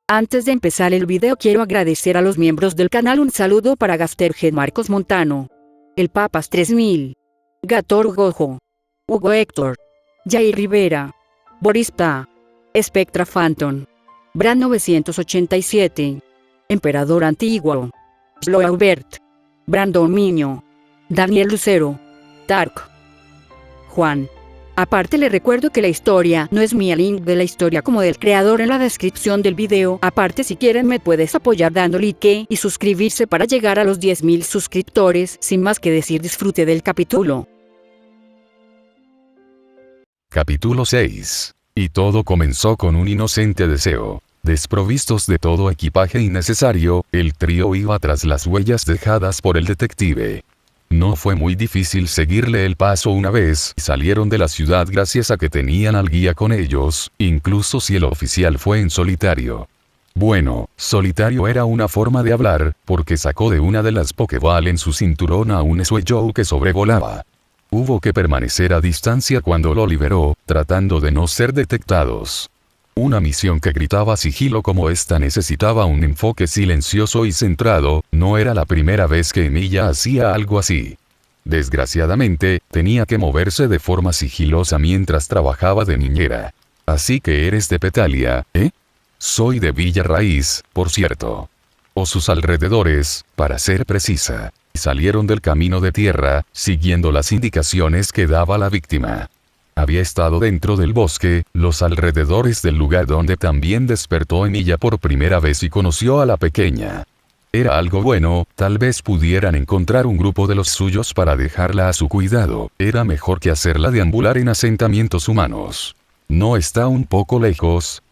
Antes de empezar el video quiero agradecer a los miembros del canal. Un saludo para Gastergen Marcos Montano, El Papas 3000, Gator Gojo, Hugo Héctor, Jair Rivera, Boris Pa, Spectra Phantom, Bran 987, Emperador Antiguo, Sloaubert, Brandon Miño, Daniel Lucero, Tark, Juan. Aparte le recuerdo que la historia no es mía, link de la historia como del creador en la descripción del video. Aparte, si quieren me puedes apoyar dando like y suscribirse para llegar a los 10.000 suscriptores. Sin más que decir, disfrute del capítulo. Capítulo 6. Y todo comenzó con un inocente deseo. Desprovistos de todo equipaje innecesario, el trío iba tras las huellas dejadas por el detective. No fue muy difícil seguirle el paso una vez salieron de la ciudad gracias a que tenían al guía con ellos, incluso si el oficial fue en solitario. Bueno, solitario era una forma de hablar, porque sacó de una de las Pokéball en su cinturón a un Sueyow que sobrevolaba. Hubo que permanecer a distancia cuando lo liberó, tratando de no ser detectados. Una misión que gritaba sigilo como esta necesitaba un enfoque silencioso y centrado. No era la primera vez que Emilia hacía algo así. Desgraciadamente, tenía que moverse de forma sigilosa mientras trabajaba de niñera. Así que eres de Petalia, ¿eh? Soy de Villa Raíz, por cierto. O sus alrededores, para ser precisa. Salieron del camino de tierra, siguiendo las indicaciones que daba la víctima. Había estado dentro del bosque, los alrededores del lugar donde también despertó Emilia por primera vez y conoció a la pequeña. Era algo bueno, tal vez pudieran encontrar un grupo de los suyos para dejarla a su cuidado. Era mejor que hacerla deambular en asentamientos humanos. ¿No está un poco lejos?,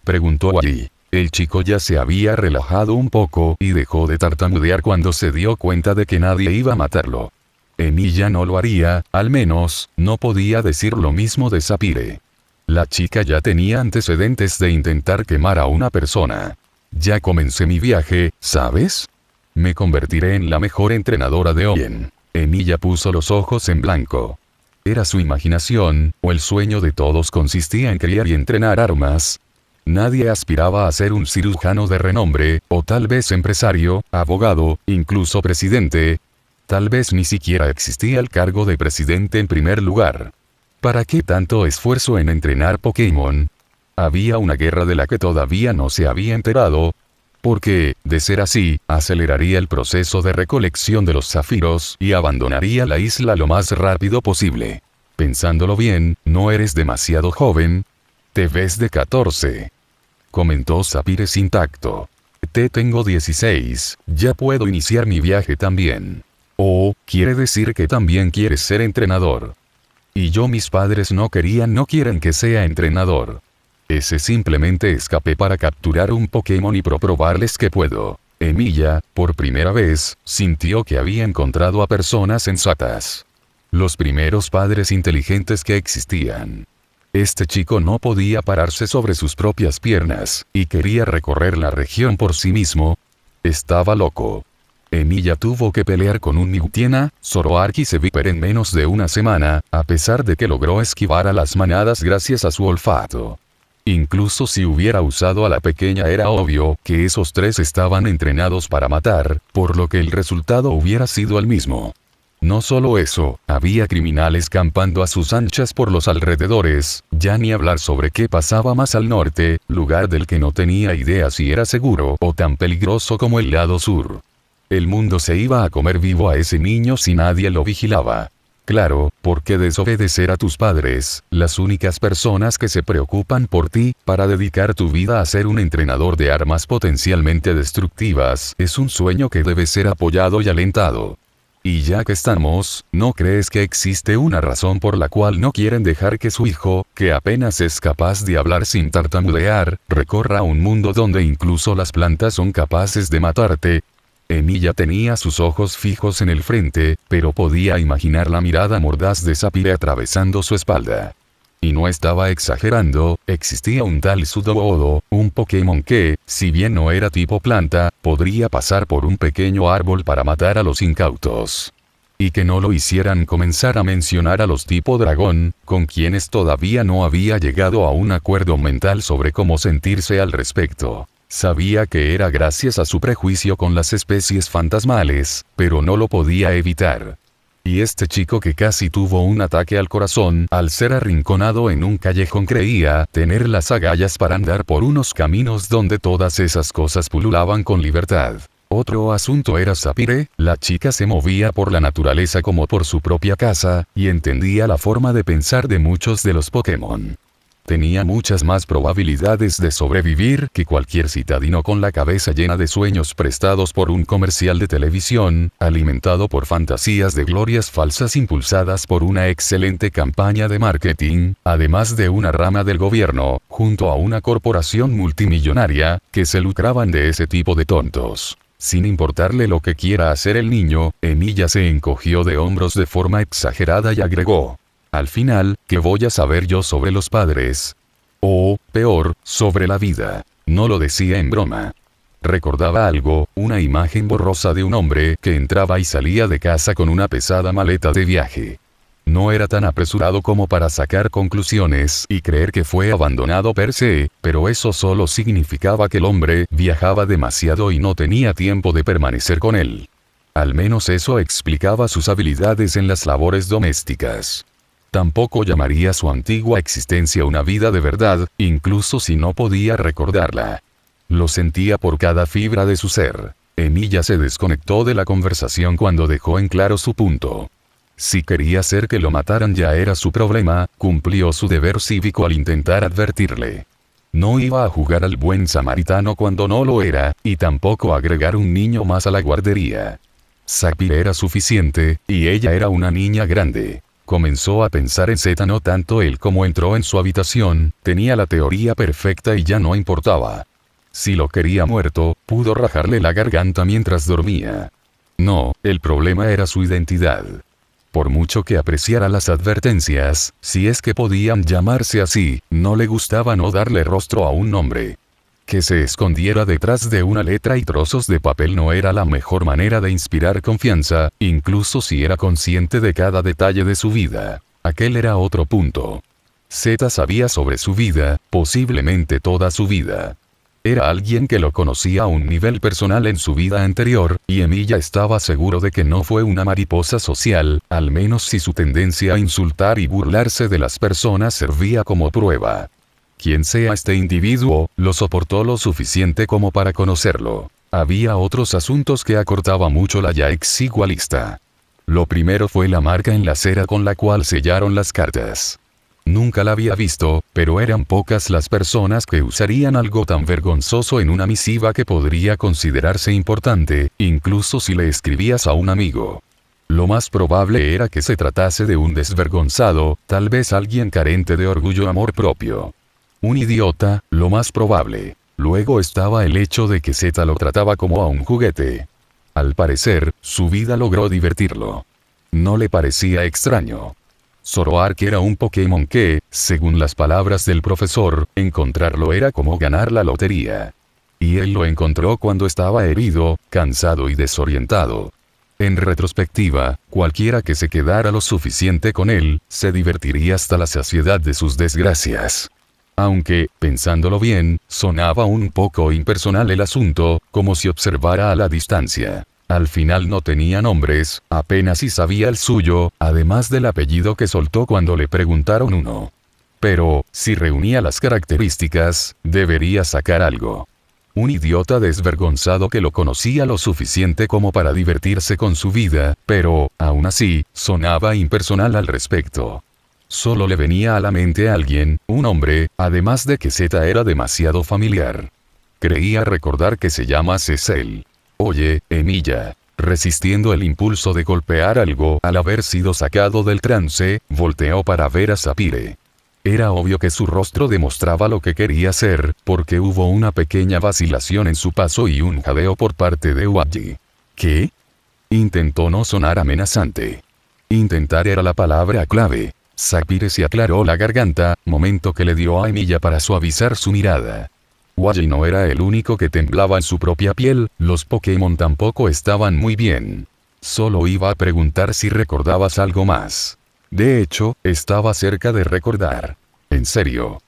preguntó Wally. El chico ya se había relajado un poco y dejó de tartamudear cuando se dio cuenta de que nadie iba a matarlo. Emilia no lo haría, al menos, no podía decir lo mismo de Sapphire. La chica ya tenía antecedentes de intentar quemar a una persona. Ya comencé mi viaje, ¿sabes? Me convertiré en la mejor entrenadora de Oyen. Emilia puso los ojos en blanco. ¿Era su imaginación, o el sueño de todos consistía en criar y entrenar armas? Nadie aspiraba a ser un cirujano de renombre, o tal vez empresario, abogado, incluso presidente. Tal vez ni siquiera existía el cargo de presidente en primer lugar. ¿Para qué tanto esfuerzo en entrenar Pokémon? Había una guerra de la que todavía no se había enterado. Porque, de ser así, aceleraría el proceso de recolección de los zafiros y abandonaría la isla lo más rápido posible. Pensándolo bien, no eres demasiado joven. Te ves de 14. Comentó Sapphire sin tacto. Tengo 16, ya puedo iniciar mi viaje también. Oh, quiere decir que también quieres ser entrenador. Y yo, mis padres no quieren que sea entrenador. Ese simplemente escapé para capturar un Pokémon y probarles que puedo. Emilia, por primera vez, sintió que había encontrado a personas sensatas. Los primeros padres inteligentes que existían. Este chico no podía pararse sobre sus propias piernas, y quería recorrer la región por sí mismo. Estaba loco. Emilia tuvo que pelear con un Nigutiena, Zoroark y Seviper en menos de una semana, a pesar de que logró esquivar a las manadas gracias a su olfato. Incluso si hubiera usado a la pequeña era obvio que esos tres estaban entrenados para matar, por lo que el resultado hubiera sido el mismo. No solo eso, había criminales campando a sus anchas por los alrededores, ya ni hablar sobre qué pasaba más al norte, lugar del que no tenía idea si era seguro o tan peligroso como el lado sur. El mundo se iba a comer vivo a ese niño si nadie lo vigilaba. Claro, ¿por qué desobedecer a tus padres, las únicas personas que se preocupan por ti, para dedicar tu vida a ser un entrenador de armas potencialmente destructivas? Es un sueño que debe ser apoyado y alentado. Y ya que estamos, ¿no crees que existe una razón por la cual no quieren dejar que su hijo, que apenas es capaz de hablar sin tartamudear, recorra un mundo donde incluso las plantas son capaces de matarte? Emilia tenía sus ojos fijos en el frente, pero podía imaginar la mirada mordaz de Sapphire atravesando su espalda. Y no estaba exagerando, existía un tal Sudowoodo, un Pokémon que, si bien no era tipo planta, podría pasar por un pequeño árbol para matar a los incautos. Y que no lo hicieran comenzar a mencionar a los tipo dragón, con quienes todavía no había llegado a un acuerdo mental sobre cómo sentirse al respecto. Sabía que era gracias a su prejuicio con las especies fantasmales, pero no lo podía evitar. Y este chico que casi tuvo un ataque al corazón al ser arrinconado en un callejón creía tener las agallas para andar por unos caminos donde todas esas cosas pululaban con libertad. Otro asunto era Sapphire, la chica se movía por la naturaleza como por su propia casa, y entendía la forma de pensar de muchos de los Pokémon. Tenía muchas más probabilidades de sobrevivir que cualquier citadino con la cabeza llena de sueños prestados por un comercial de televisión, alimentado por fantasías de glorias falsas impulsadas por una excelente campaña de marketing, además de una rama del gobierno, junto a una corporación multimillonaria, que se lucraban de ese tipo de tontos. Sin importarle lo que quiera hacer el niño, Emilia se encogió de hombros de forma exagerada y agregó: al final, ¿qué voy a saber yo sobre los padres? O, peor, sobre la vida. No lo decía en broma. Recordaba algo, una imagen borrosa de un hombre que entraba y salía de casa con una pesada maleta de viaje. No era tan apresurado como para sacar conclusiones y creer que fue abandonado per se, pero eso solo significaba que el hombre viajaba demasiado y no tenía tiempo de permanecer con él. Al menos eso explicaba sus habilidades en las labores domésticas. Tampoco llamaría su antigua existencia una vida de verdad, incluso si no podía recordarla. Lo sentía por cada fibra de su ser. Emilia se desconectó de la conversación cuando dejó en claro su punto. Si quería hacer que lo mataran ya era su problema, cumplió su deber cívico al intentar advertirle. No iba a jugar al buen samaritano cuando no lo era, y tampoco agregar un niño más a la guardería. Sapphire era suficiente, y ella era una niña grande. Comenzó a pensar en Zeta, no tanto él como entró en su habitación, tenía la teoría perfecta y ya no importaba. Si lo quería muerto, pudo rajarle la garganta mientras dormía. No, el problema era su identidad. Por mucho que apreciara las advertencias, si es que podían llamarse así, no le gustaba no darle rostro a un nombre. Que se escondiera detrás de una letra y trozos de papel no era la mejor manera de inspirar confianza, incluso si era consciente de cada detalle de su vida. Aquel era otro punto. Zeta sabía sobre su vida, posiblemente toda su vida. Era alguien que lo conocía a un nivel personal en su vida anterior, y Emilia estaba seguro de que no fue una mariposa social, al menos si su tendencia a insultar y burlarse de las personas servía como prueba. Quien sea este individuo, lo soportó lo suficiente como para conocerlo. Había otros asuntos que acortaba mucho la ya exigua lista. Lo primero fue la marca en la cera con la cual sellaron las cartas. Nunca la había visto, pero eran pocas las personas que usarían algo tan vergonzoso en una misiva que podría considerarse importante, incluso si le escribías a un amigo. Lo más probable era que se tratase de un desvergonzado, tal vez alguien carente de orgullo o amor propio. Un idiota, lo más probable. Luego estaba el hecho de que Zeta lo trataba como a un juguete. Al parecer, su vida logró divertirlo. No le parecía extraño. Zoroark era un Pokémon que, según las palabras del profesor, encontrarlo era como ganar la lotería. Y él lo encontró cuando estaba herido, cansado y desorientado. En retrospectiva, cualquiera que se quedara lo suficiente con él, se divertiría hasta la saciedad de sus desgracias. Aunque, pensándolo bien, sonaba un poco impersonal el asunto, como si observara a la distancia. Al final no tenía nombres, apenas si sabía el suyo, además del apellido que soltó cuando le preguntaron uno. Pero, si reunía las características, debería sacar algo. Un idiota desvergonzado que lo conocía lo suficiente como para divertirse con su vida, pero, aún así, sonaba impersonal al respecto. Solo le venía a la mente alguien, un hombre, además de que Zeta era demasiado familiar. Creía recordar que se llama Cecil. Oye, Emilia. Resistiendo el impulso de golpear algo al haber sido sacado del trance, volteó para ver a Sapphire. Era obvio que su rostro demostraba lo que quería hacer, porque hubo una pequeña vacilación en su paso y un jadeo por parte de Waji. ¿Qué? Intentó no sonar amenazante. Intentar era la palabra clave. Sapphire se aclaró la garganta, momento que le dio a Emilia para suavizar su mirada. Waji no era el único que temblaba en su propia piel, los Pokémon tampoco estaban muy bien. Solo iba a preguntar si recordabas algo más. De hecho, estaba cerca de recordar. ¿En serio?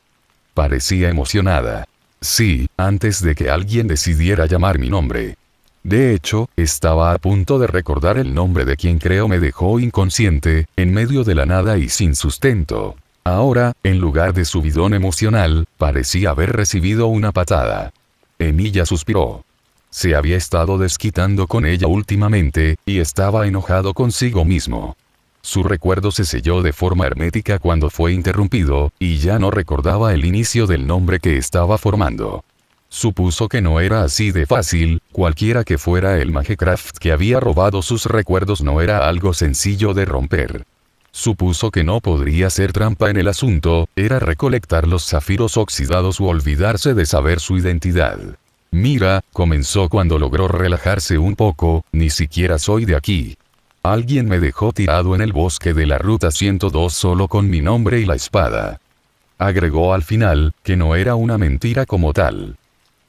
Parecía emocionada. sí, antes de que alguien decidiera llamar mi nombre. De hecho, estaba a punto de recordar el nombre de quien creo me dejó inconsciente, en medio de la nada y sin sustento. Ahora, en lugar de subidón emocional, parecía haber recibido una patada. Emilia suspiró. Se había estado desquitando con ella últimamente, y estaba enojado consigo mismo. Su recuerdo se selló de forma hermética cuando fue interrumpido, y ya no recordaba el inicio del nombre que estaba formando. Supuso que no era así de fácil, cualquiera que fuera el Magecraft que había robado sus recuerdos no era algo sencillo de romper. Supuso que no podría ser trampa en el asunto, era recolectar los zafiros oxidados u olvidarse de saber su identidad. Mira, comenzó cuando logró relajarse un poco, ni siquiera soy de aquí. Alguien me dejó tirado en el bosque de la Ruta 102 solo con mi nombre y la espada. Agregó al final, que no era una mentira como tal.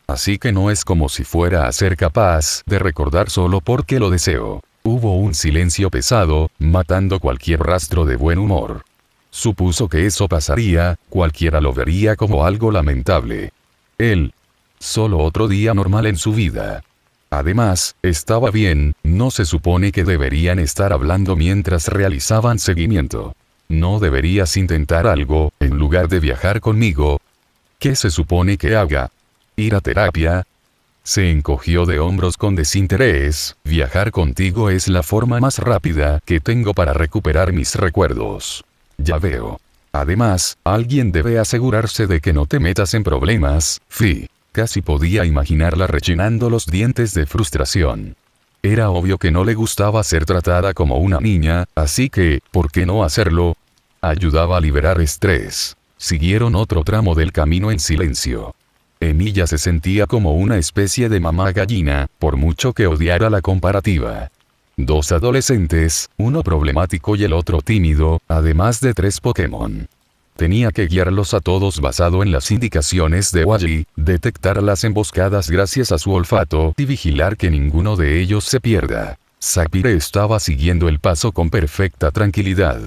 Así que no es como si fuera a ser capaz de recordar solo porque lo deseo. Hubo un silencio pesado, matando cualquier rastro de buen humor. Supuso que eso pasaría, cualquiera lo vería como algo lamentable. Él. Solo otro día normal en su vida. Además, estaba bien, no se supone que deberían estar hablando mientras realizaban seguimiento. ¿No deberías intentar algo, en lugar de viajar conmigo? ¿Qué se supone que haga? ¿Ir a terapia? Se encogió de hombros con desinterés. Viajar contigo es la forma más rápida que tengo para recuperar mis recuerdos. Ya veo. Además, alguien debe asegurarse de que no te metas en problemas, Fi. Casi podía imaginarla rechinando los dientes de frustración. Era obvio que no le gustaba ser tratada como una niña, así que, ¿por qué no hacerlo? Ayudaba a liberar estrés. Siguieron otro tramo del camino en silencio. Emilia se sentía como una especie de mamá gallina, por mucho que odiara la comparativa. Dos adolescentes, uno problemático y el otro tímido, además de 3 Pokémon. Tenía que guiarlos a todos basado en las indicaciones de Wally, detectar las emboscadas gracias a su olfato y vigilar que ninguno de ellos se pierda. Sapphire estaba siguiendo el paso con perfecta tranquilidad.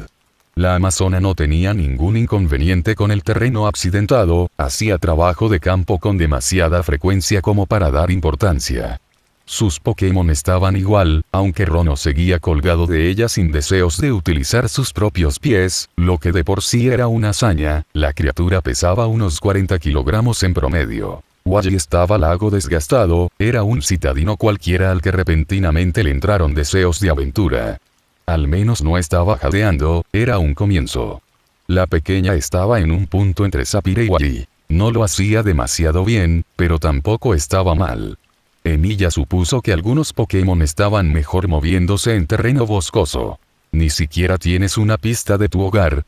La amazona no tenía ningún inconveniente con el terreno accidentado, hacía trabajo de campo con demasiada frecuencia como para dar importancia. Sus Pokémon estaban igual, aunque Rono seguía colgado de ella sin deseos de utilizar sus propios pies, lo que de por sí era una hazaña. La criatura pesaba unos 40 kilogramos en promedio. Wally estaba algo desgastado, era un citadino cualquiera al que repentinamente le entraron deseos de aventura. Al menos no estaba jadeando, era un comienzo. La pequeña estaba en un punto entre Sapphire y Wally. No lo hacía demasiado bien, pero tampoco estaba mal. Emilia supuso que algunos Pokémon estaban mejor moviéndose en terreno boscoso. ¿Ni siquiera tienes una pista de tu hogar?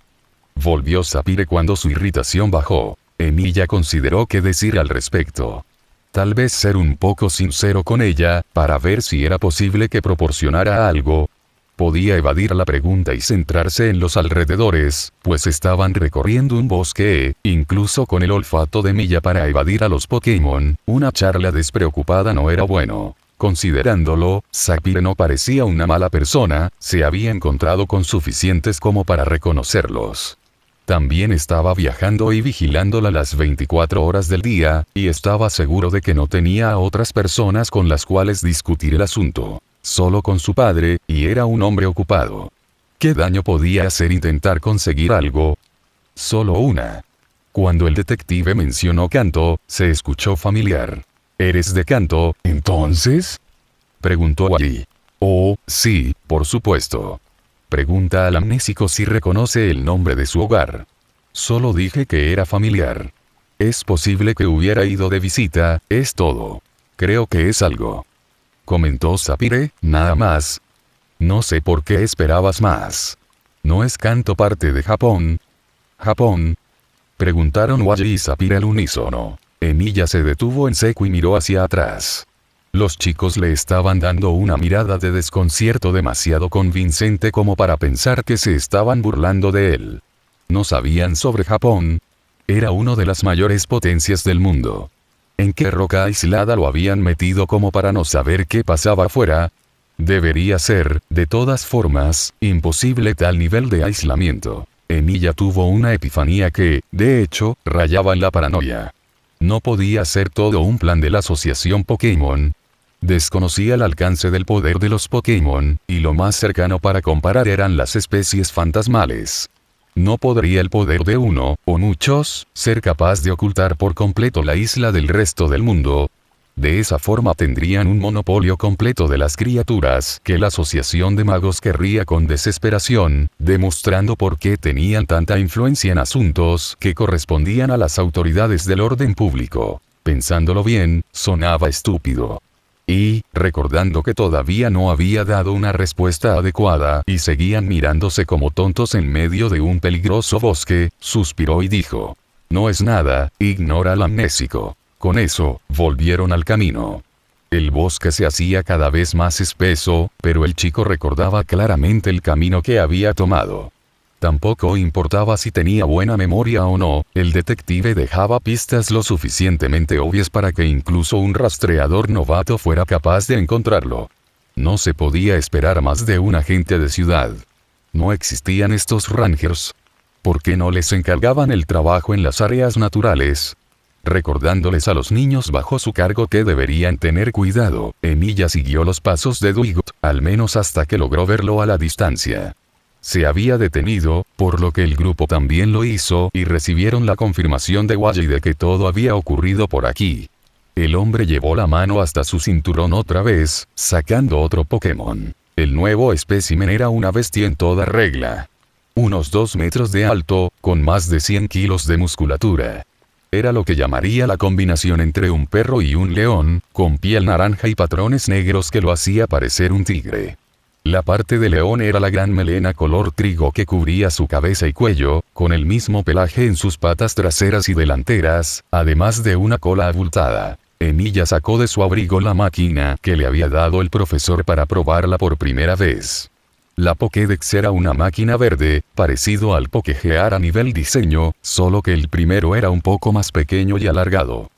Volvió Sapphire cuando su irritación bajó. Emilia consideró qué decir al respecto. Tal vez ser un poco sincero con ella, para ver si era posible que proporcionara algo. Podía evadir la pregunta y centrarse en los alrededores, pues estaban recorriendo un bosque, incluso con el olfato de Emilia para evadir a los Pokémon, una charla despreocupada no era bueno. Considerándolo, Sapphire no parecía una mala persona, se había encontrado con suficientes como para reconocerlos. También estaba viajando y vigilándola las 24 horas del día, y estaba seguro de que no tenía a otras personas con las cuales discutir el asunto. Solo con su padre, y era un hombre ocupado. ¿Qué daño podía hacer intentar conseguir algo? Solo una. Cuando el detective mencionó Kanto, se escuchó familiar. ¿Eres de Kanto, entonces? Preguntó Wally. Oh, sí, por supuesto. Pregunta al amnésico si reconoce el nombre de su hogar. Solo dije que era familiar. Es posible que hubiera ido de visita, es todo. Creo que es algo. Comentó Sapphire, nada más. No sé por qué esperabas más. ¿No es Kanto parte de Japón? ¿Japón? Preguntaron Wally y Sapphire al unísono. Emilia se detuvo en seco y miró hacia atrás. Los chicos le estaban dando una mirada de desconcierto demasiado convincente como para pensar que se estaban burlando de él. ¿No sabían sobre Japón? Era una de las mayores potencias del mundo. ¿En qué roca aislada lo habían metido como para no saber qué pasaba afuera? Debería ser, de todas formas, imposible tal nivel de aislamiento. Emilia tuvo una epifanía que, de hecho, rayaba en la paranoia. ¿No podía ser todo un plan de la asociación Pokémon? Desconocía el alcance del poder de los Pokémon, y lo más cercano para comparar eran las especies fantasmales. ¿No podría el poder de uno, o muchos, ser capaz de ocultar por completo la isla del resto del mundo? De esa forma tendrían un monopolio completo de las criaturas que la asociación de magos querría con desesperación, demostrando por qué tenían tanta influencia en asuntos que correspondían a las autoridades del orden público. Pensándolo bien, sonaba estúpido. Y, recordando que todavía no había dado una respuesta adecuada y seguían mirándose como tontos en medio de un peligroso bosque, suspiró y dijo: no es nada, ignora al amnésico. Con eso, volvieron al camino. El bosque se hacía cada vez más espeso, pero el chico recordaba claramente el camino que había tomado. Tampoco importaba si tenía buena memoria o no, el detective dejaba pistas lo suficientemente obvias para que incluso un rastreador novato fuera capaz de encontrarlo. No se podía esperar más de un agente de ciudad. No existían estos rangers. ¿Por qué no les encargaban el trabajo en las áreas naturales? Recordándoles a los niños bajo su cargo que deberían tener cuidado, Emilia siguió los pasos de Dwight, al menos hasta que logró verlo a la distancia. Se había detenido, por lo que el grupo también lo hizo y recibieron la confirmación de Wally de que todo había ocurrido por aquí. El hombre llevó la mano hasta su cinturón otra vez, sacando otro Pokémon. El nuevo espécimen era una bestia en toda regla. Unos 2 metros de alto, con más de 100 kilos de musculatura. Era lo que llamaría la combinación entre un perro y un león, con piel naranja y patrones negros que lo hacía parecer un tigre. La parte de león era la gran melena color trigo que cubría su cabeza y cuello, con el mismo pelaje en sus patas traseras y delanteras, además de una cola abultada. Emilia sacó de su abrigo la máquina que le había dado el profesor para probarla por primera vez. La Pokédex era una máquina verde, parecido al Pokégear a nivel diseño, solo que el primero era un poco más pequeño y alargado.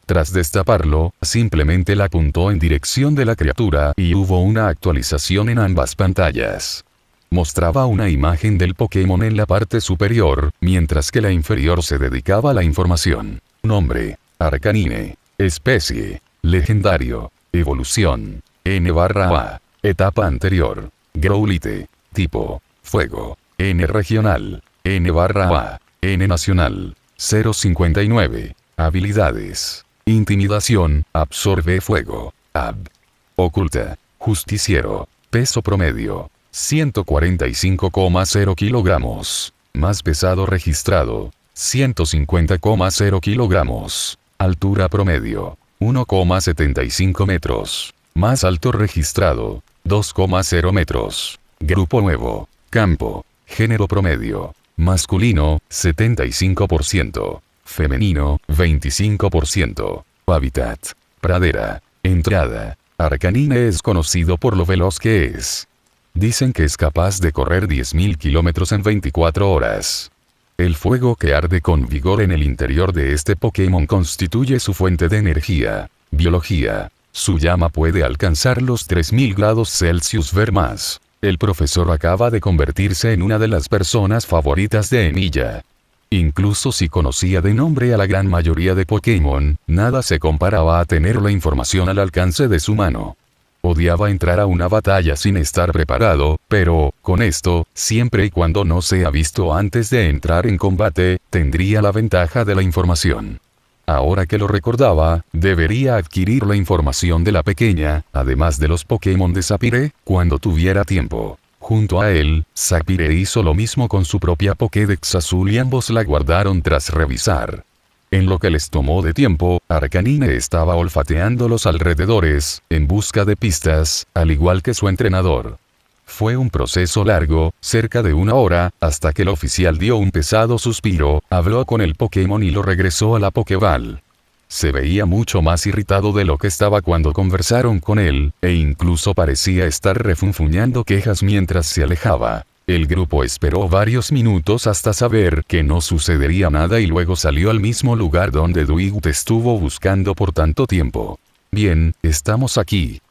Tras destaparlo, simplemente la apuntó en dirección de la criatura y hubo una actualización en ambas pantallas. Mostraba una imagen del Pokémon en la parte superior, mientras que la inferior se dedicaba a la información. Nombre: Arcanine. Especie: legendario. Evolución: N/A. Etapa anterior: Growlithe. Tipo: fuego. N regional. N/A. N nacional. 059. Habilidades: intimidación, absorbe fuego. AB. Oculta. Justiciero. Peso promedio: 145,0 kilogramos. Más pesado registrado: 150,0 kilogramos. Altura promedio: 1,75 metros. Más alto registrado: 2,0 metros. Grupo nuevo. Campo. Género promedio: masculino, 75%. Femenino, 25%. Hábitat: pradera. Entrada: Arcanine es conocido por lo veloz que es. Dicen que es capaz de correr 10.000 kilómetros en 24 horas. El fuego que arde con vigor en el interior de este Pokémon constituye su fuente de energía. Biología: su llama puede alcanzar los 3000 grados Celsius ver más. El profesor acaba de convertirse en una de las personas favoritas de Emilia. Incluso si conocía de nombre a la gran mayoría de Pokémon, nada se comparaba a tener la información al alcance de su mano. Odiaba entrar a una batalla sin estar preparado, pero, con esto, siempre y cuando no sea visto antes de entrar en combate, tendría la ventaja de la información. Ahora que lo recordaba, debería adquirir la información de la pequeña, además de los Pokémon de Sapphire, cuando tuviera tiempo. Junto a él, Sapphire hizo lo mismo con su propia Pokédex azul y ambos la guardaron tras revisar. En lo que les tomó de tiempo, Arcanine estaba olfateando los alrededores, en busca de pistas, al igual que su entrenador. Fue un proceso largo, cerca de 1 hora, hasta que el oficial dio un pesado suspiro, habló con el Pokémon y lo regresó a la Pokéball. Se veía mucho más irritado de lo que estaba cuando conversaron con él, e incluso parecía estar refunfuñando quejas mientras se alejaba. El grupo esperó varios minutos hasta saber que no sucedería nada y luego salió al mismo lugar donde Dwight estuvo buscando por tanto tiempo. «Bien, estamos aquí»,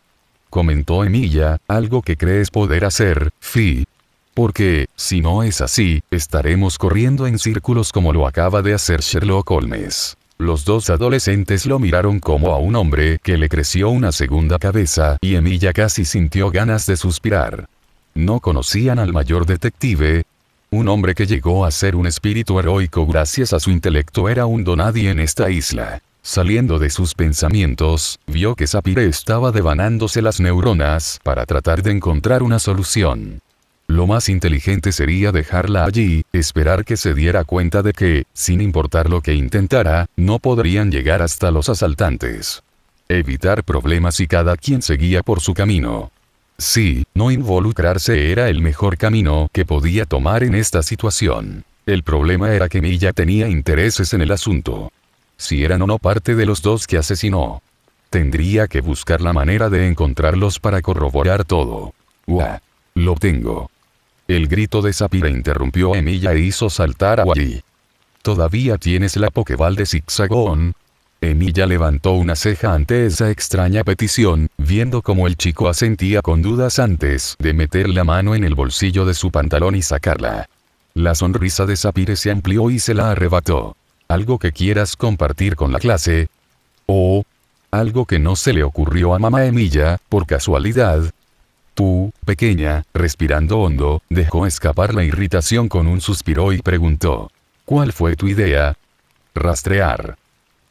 comentó Emilia, «algo que crees poder hacer, Fi. Porque, si no es así, estaremos corriendo en círculos como lo acaba de hacer Sherlock Holmes». Los dos adolescentes lo miraron como a un hombre que le creció una segunda cabeza y Emilia casi sintió ganas de suspirar. No conocían al mayor detective. Un hombre que llegó a ser un espíritu heroico gracias a su intelecto era un donadie en esta isla. Saliendo de sus pensamientos, vio que Sapphire estaba devanándose las neuronas para tratar de encontrar una solución. Lo más inteligente sería dejarla allí, esperar que se diera cuenta de que, sin importar lo que intentara, no podrían llegar hasta los asaltantes. Evitar problemas y cada quien seguía por su camino. Sí, no involucrarse era el mejor camino que podía tomar en esta situación. El problema era que Milla tenía intereses en el asunto. Si eran o no parte de los dos que asesinó. Tendría que buscar la manera de encontrarlos para corroborar todo. ¡Uah! Lo tengo. El grito de Sapphire interrumpió a Emilia e hizo saltar a Wally. ¿Todavía tienes la Pokéball de Zigzagoon? Emilia levantó una ceja ante esa extraña petición, viendo cómo el chico asentía con dudas antes de meter la mano en el bolsillo de su pantalón y sacarla. La sonrisa de Sapphire se amplió y se la arrebató. ¿Algo que quieras compartir con la clase? ¿O algo que no se le ocurrió a mamá Emilia, por casualidad? Tú, pequeña, respirando hondo, dejó escapar la irritación con un suspiro y preguntó. ¿Cuál fue tu idea? Rastrear.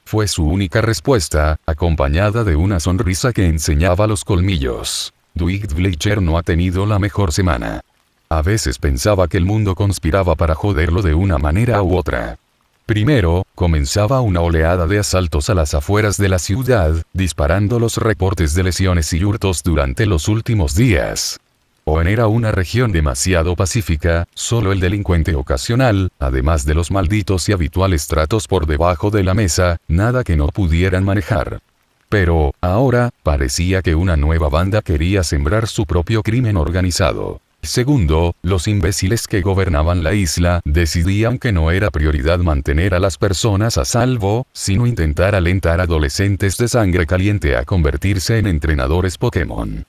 Fue su única respuesta, acompañada de una sonrisa que enseñaba los colmillos. Dwight Bleacher no ha tenido la mejor semana. A veces pensaba que el mundo conspiraba para joderlo de una manera u otra. Primero, comenzaba una oleada de asaltos a las afueras de la ciudad, disparando los reportes de lesiones y hurtos durante los últimos días. Owen era una región demasiado pacífica, solo el delincuente ocasional, además de los malditos y habituales tratos por debajo de la mesa, nada que no pudieran manejar. Pero, ahora, parecía que una nueva banda quería sembrar su propio crimen organizado. Segundo, los imbéciles que gobernaban la isla decidían que no era prioridad mantener a las personas a salvo, sino intentar alentar a adolescentes de sangre caliente a convertirse en entrenadores Pokémon.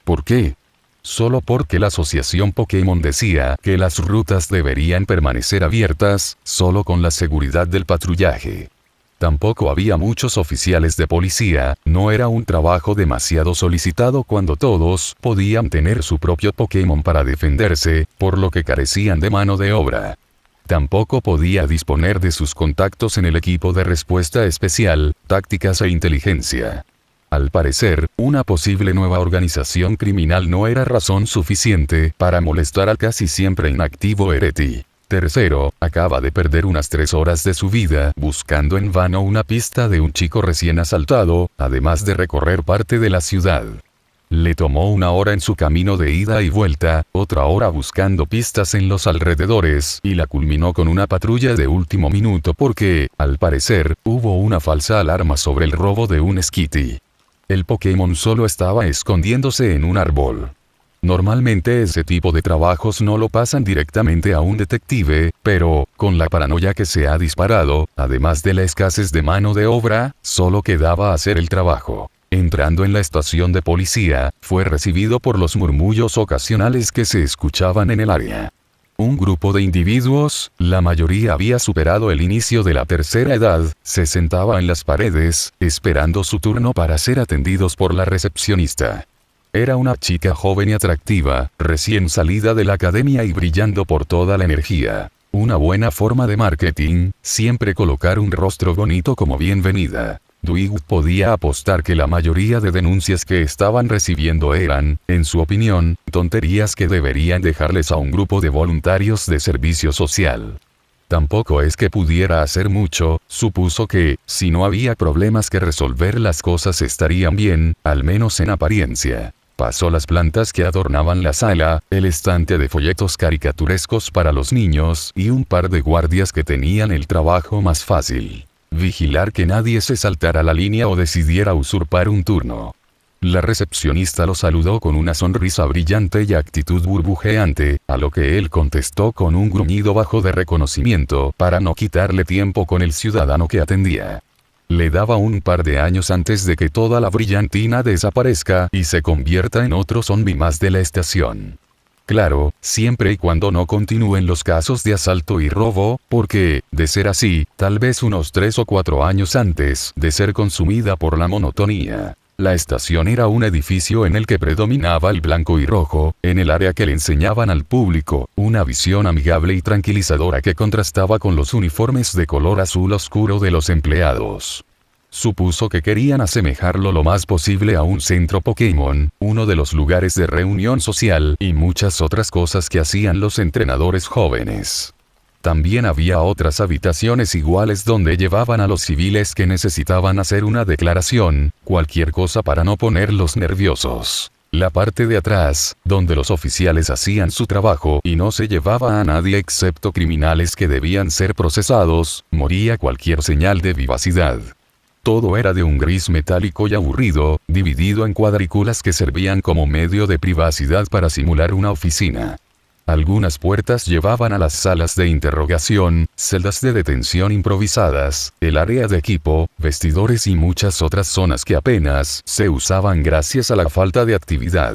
¿Por qué? Solo porque la asociación Pokémon decía que las rutas deberían permanecer abiertas, solo con la seguridad del patrullaje. Tampoco había muchos oficiales de policía, no era un trabajo demasiado solicitado cuando todos podían tener su propio Pokémon para defenderse, por lo que carecían de mano de obra. Tampoco podía disponer de sus contactos en el equipo de respuesta especial, tácticas e inteligencia. Al parecer, una posible nueva organización criminal no era razón suficiente para molestar al casi siempre inactivo Ereti. Tercero, acaba de perder unas 3 horas de su vida buscando en vano una pista de un chico recién asaltado, además de recorrer parte de la ciudad. Le tomó 1 hora en su camino de ida y vuelta, otra hora buscando pistas en los alrededores, y la culminó con una patrulla de último minuto porque, al parecer, hubo una falsa alarma sobre el robo de un Skitty. El Pokémon solo estaba escondiéndose en un árbol. Normalmente ese tipo de trabajos no lo pasan directamente a un detective, pero, con la paranoia que se ha disparado, además de la escasez de mano de obra, solo quedaba hacer el trabajo. Entrando en la estación de policía, fue recibido por los murmullos ocasionales que se escuchaban en el área. Un grupo de individuos, la mayoría había superado el inicio de la tercera edad, se sentaba en las paredes, esperando su turno para ser atendidos por la recepcionista. Era una chica joven y atractiva, recién salida de la academia y brillando por toda la energía. Una buena forma de marketing, siempre colocar un rostro bonito como bienvenida. Dwight podía apostar que la mayoría de denuncias que estaban recibiendo eran, en su opinión, tonterías que deberían dejarles a un grupo de voluntarios de servicio social. Tampoco es que pudiera hacer mucho, supuso que, si no había problemas que resolver las cosas estarían bien, al menos en apariencia. Pasó las plantas que adornaban la sala, el estante de folletos caricaturescos para los niños y un par de guardias que tenían el trabajo más fácil. Vigilar que nadie se saltara la línea o decidiera usurpar un turno. La recepcionista lo saludó con una sonrisa brillante y actitud burbujeante, a lo que él contestó con un gruñido bajo de reconocimiento para no quitarle tiempo con el ciudadano que atendía. Le daba un par de años antes de que toda la brillantina desaparezca y se convierta en otro zombi más de la estación. Claro, siempre y cuando no continúen los casos de asalto y robo, porque, de ser así, tal vez unos 3 o 4 años antes de ser consumida por la monotonía. La estación era un edificio en el que predominaba el blanco y rojo, en el área que le enseñaban al público, una visión amigable y tranquilizadora que contrastaba con los uniformes de color azul oscuro de los empleados. Supuso que querían asemejarlo lo más posible a un centro Pokémon, uno de los lugares de reunión social y muchas otras cosas que hacían los entrenadores jóvenes. También había otras habitaciones iguales donde llevaban a los civiles que necesitaban hacer una declaración, cualquier cosa para no ponerlos nerviosos. La parte de atrás, donde los oficiales hacían su trabajo y no se llevaba a nadie excepto criminales que debían ser procesados, moría cualquier señal de vivacidad. Todo era de un gris metálico y aburrido, dividido en cuadrículas que servían como medio de privacidad para simular una oficina. Algunas puertas llevaban a las salas de interrogación, celdas de detención improvisadas, el área de equipo, vestidores y muchas otras zonas que apenas se usaban gracias a la falta de actividad.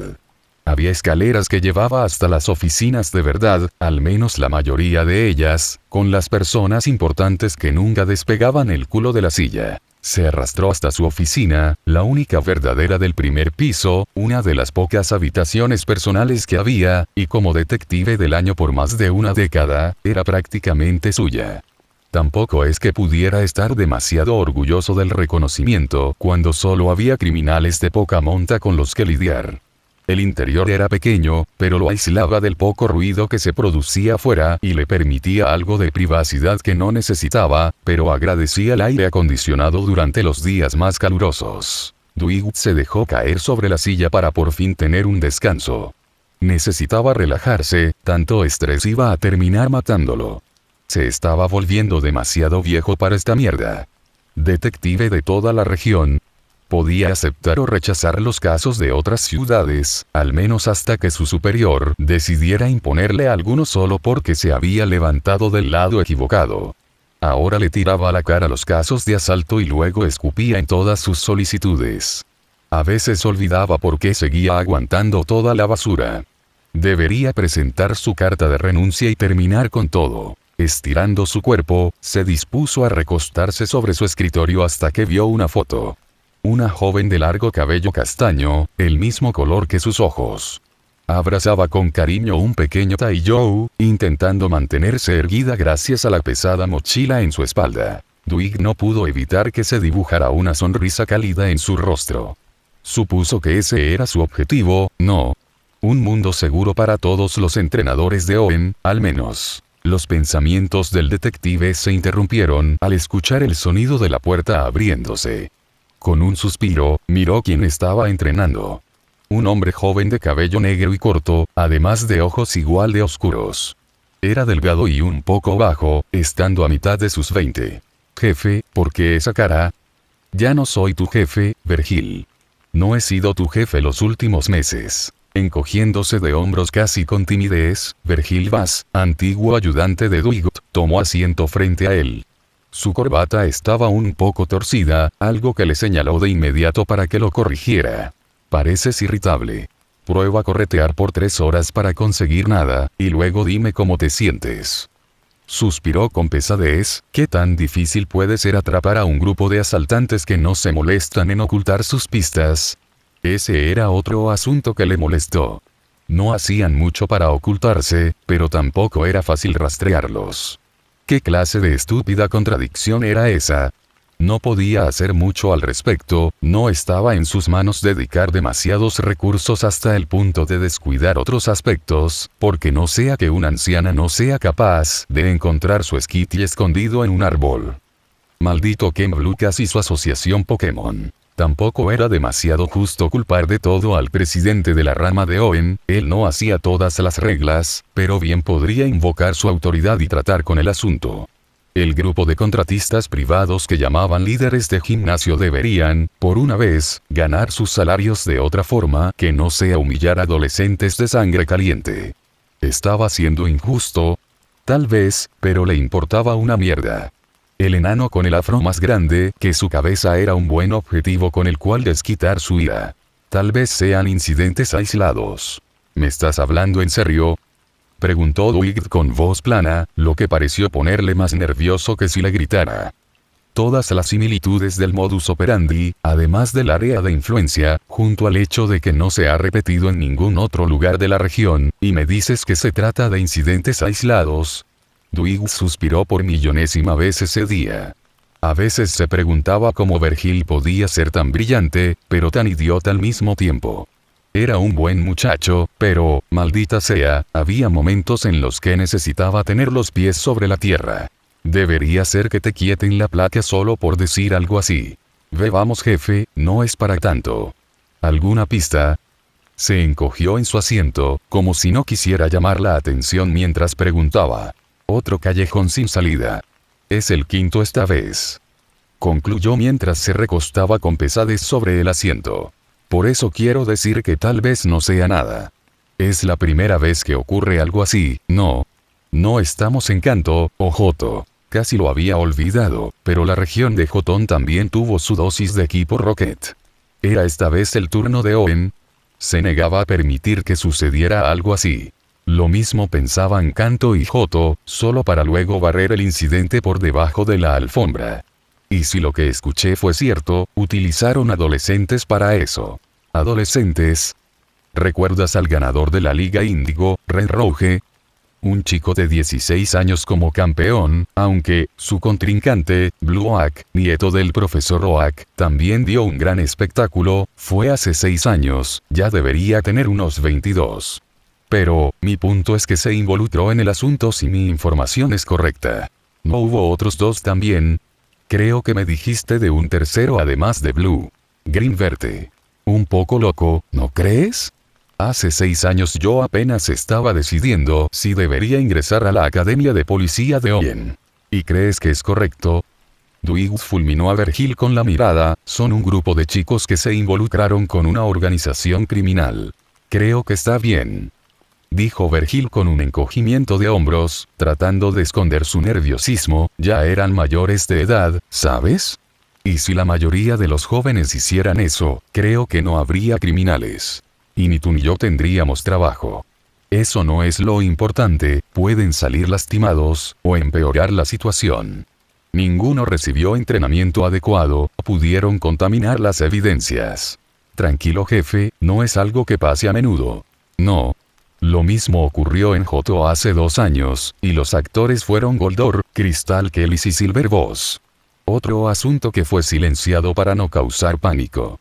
Había escaleras que llevaba hasta las oficinas de verdad, al menos la mayoría de ellas, con las personas importantes que nunca despegaban el culo de la silla. Se arrastró hasta su oficina, la única verdadera del primer piso, una de las pocas habitaciones personales que había, y como detective del año por más de una década, era prácticamente suya. Tampoco es que pudiera estar demasiado orgulloso del reconocimiento cuando solo había criminales de poca monta con los que lidiar. El interior era pequeño, pero lo aislaba del poco ruido que se producía afuera y le permitía algo de privacidad que no necesitaba, pero agradecía el aire acondicionado durante los días más calurosos. Dwight se dejó caer sobre la silla para por fin tener un descanso. Necesitaba relajarse, tanto estrés iba a terminar matándolo. Se estaba volviendo demasiado viejo para esta mierda. Detective de toda la región. Podía aceptar o rechazar los casos de otras ciudades, al menos hasta que su superior decidiera imponerle a alguno solo porque se había levantado del lado equivocado. Ahora le tiraba a la cara los casos de asalto y luego escupía en todas sus solicitudes. A veces olvidaba por qué seguía aguantando toda la basura. Debería presentar su carta de renuncia y terminar con todo. Estirando su cuerpo, se dispuso a recostarse sobre su escritorio hasta que vio una foto. Una joven de largo cabello castaño, el mismo color que sus ojos. Abrazaba con cariño un pequeño Taiyou, intentando mantenerse erguida gracias a la pesada mochila en su espalda. Dwight no pudo evitar que se dibujara una sonrisa cálida en su rostro. Supuso que ese era su objetivo, ¿no? Un mundo seguro para todos los entrenadores de Owen, al menos. Los pensamientos del detective se interrumpieron al escuchar el sonido de la puerta abriéndose. Con un suspiro, miró quién estaba entrenando. Un hombre joven de cabello negro y corto, además de ojos igual de oscuros. Era delgado y un poco bajo, estando a mitad de sus 20. Jefe, ¿por qué esa cara? Ya no soy tu jefe, Virgil. No he sido tu jefe los últimos meses. Encogiéndose de hombros casi con timidez, Virgil Bass, antiguo ayudante de Dwight, tomó asiento frente a él. Su corbata estaba un poco torcida, algo que le señaló de inmediato para que lo corrigiera. Pareces irritable. Prueba a corretear por 3 horas para conseguir nada, y luego dime cómo te sientes. Suspiró con pesadez. ¿Qué tan difícil puede ser atrapar a un grupo de asaltantes que no se molestan en ocultar sus pistas? Ese era otro asunto que le molestó. No hacían mucho para ocultarse, pero tampoco era fácil rastrearlos. ¿Qué clase de estúpida contradicción era esa? No podía hacer mucho al respecto, no estaba en sus manos dedicar demasiados recursos hasta el punto de descuidar otros aspectos, porque no sea que una anciana no sea capaz de encontrar su Skitty escondido en un árbol. Maldito Ken Lucas y su asociación Pokémon. Tampoco era demasiado justo culpar de todo al presidente de la rama de Owen, él no hacía todas las reglas, pero bien podría invocar su autoridad y tratar con el asunto. El grupo de contratistas privados que llamaban líderes de gimnasio deberían, por una vez, ganar sus salarios de otra forma que no sea humillar a adolescentes de sangre caliente. ¿Estaba siendo injusto? Tal vez, pero le importaba una mierda. El enano con el afro más grande que su cabeza era un buen objetivo con el cual desquitar su ira. Tal vez sean incidentes aislados. ¿Me estás hablando en serio? Preguntó Dwight con voz plana, lo que pareció ponerle más nervioso que si le gritara. Todas las similitudes del modus operandi, además del área de influencia, junto al hecho de que no se ha repetido en ningún otro lugar de la región, y me dices que se trata de incidentes aislados. Dwight suspiró por millonésima vez ese día. A veces se preguntaba cómo Vergil podía ser tan brillante, pero tan idiota al mismo tiempo. Era un buen muchacho, pero, maldita sea, había momentos en los que necesitaba tener los pies sobre la tierra. Debería ser que te quieten la placa solo por decir algo así. Vamos jefe, no es para tanto. ¿Alguna pista? Se encogió en su asiento, como si no quisiera llamar la atención mientras preguntaba. Otro callejón sin salida. Es el quinto esta vez. Concluyó mientras se recostaba con pesadez sobre el asiento. Por eso quiero decir que tal vez no sea nada. Es la primera vez que ocurre algo así, ¿no? No estamos en Kanto, o Johto. Casi lo había olvidado, pero la región de Jotón también tuvo su dosis de equipo Rocket. ¿Era esta vez el turno de Owen? Se negaba a permitir que sucediera algo así. Lo mismo pensaban Kanto y Johto, solo para luego barrer el incidente por debajo de la alfombra. Y si lo que escuché fue cierto, utilizaron adolescentes para eso. ¿Adolescentes? ¿Recuerdas al ganador de la Liga Índigo, Red Rouge? Un chico de 16 años como campeón, aunque, su contrincante, Blue Oak, nieto del profesor Oak, también dio un gran espectáculo, fue hace 6 años, ya debería tener unos 22. Pero, mi punto es que se involucró en el asunto si mi información es correcta. ¿No hubo otros dos también? Creo que me dijiste de un tercero además de Blue. Greenverte. Un poco loco, ¿no crees? Hace 6 años yo apenas estaba decidiendo si debería ingresar a la Academia de Policía de Owen. ¿Y crees que es correcto? Dwight fulminó a Vergil con la mirada, son un grupo de chicos que se involucraron con una organización criminal. Creo que está bien. Dijo Vergil con un encogimiento de hombros, tratando de esconder su nerviosismo, ya eran mayores de edad, ¿sabes? Y si la mayoría de los jóvenes hicieran eso, creo que no habría criminales. Y ni tú ni yo tendríamos trabajo. Eso no es lo importante, pueden salir lastimados, o empeorar la situación. Ninguno recibió entrenamiento adecuado, pudieron contaminar las evidencias. Tranquilo jefe, no es algo que pase a menudo. No. Lo mismo ocurrió en Johto hace 2 años, y los actores fueron Goldor, Crystal Kelly y Silver Boss. Otro asunto que fue silenciado para no causar pánico.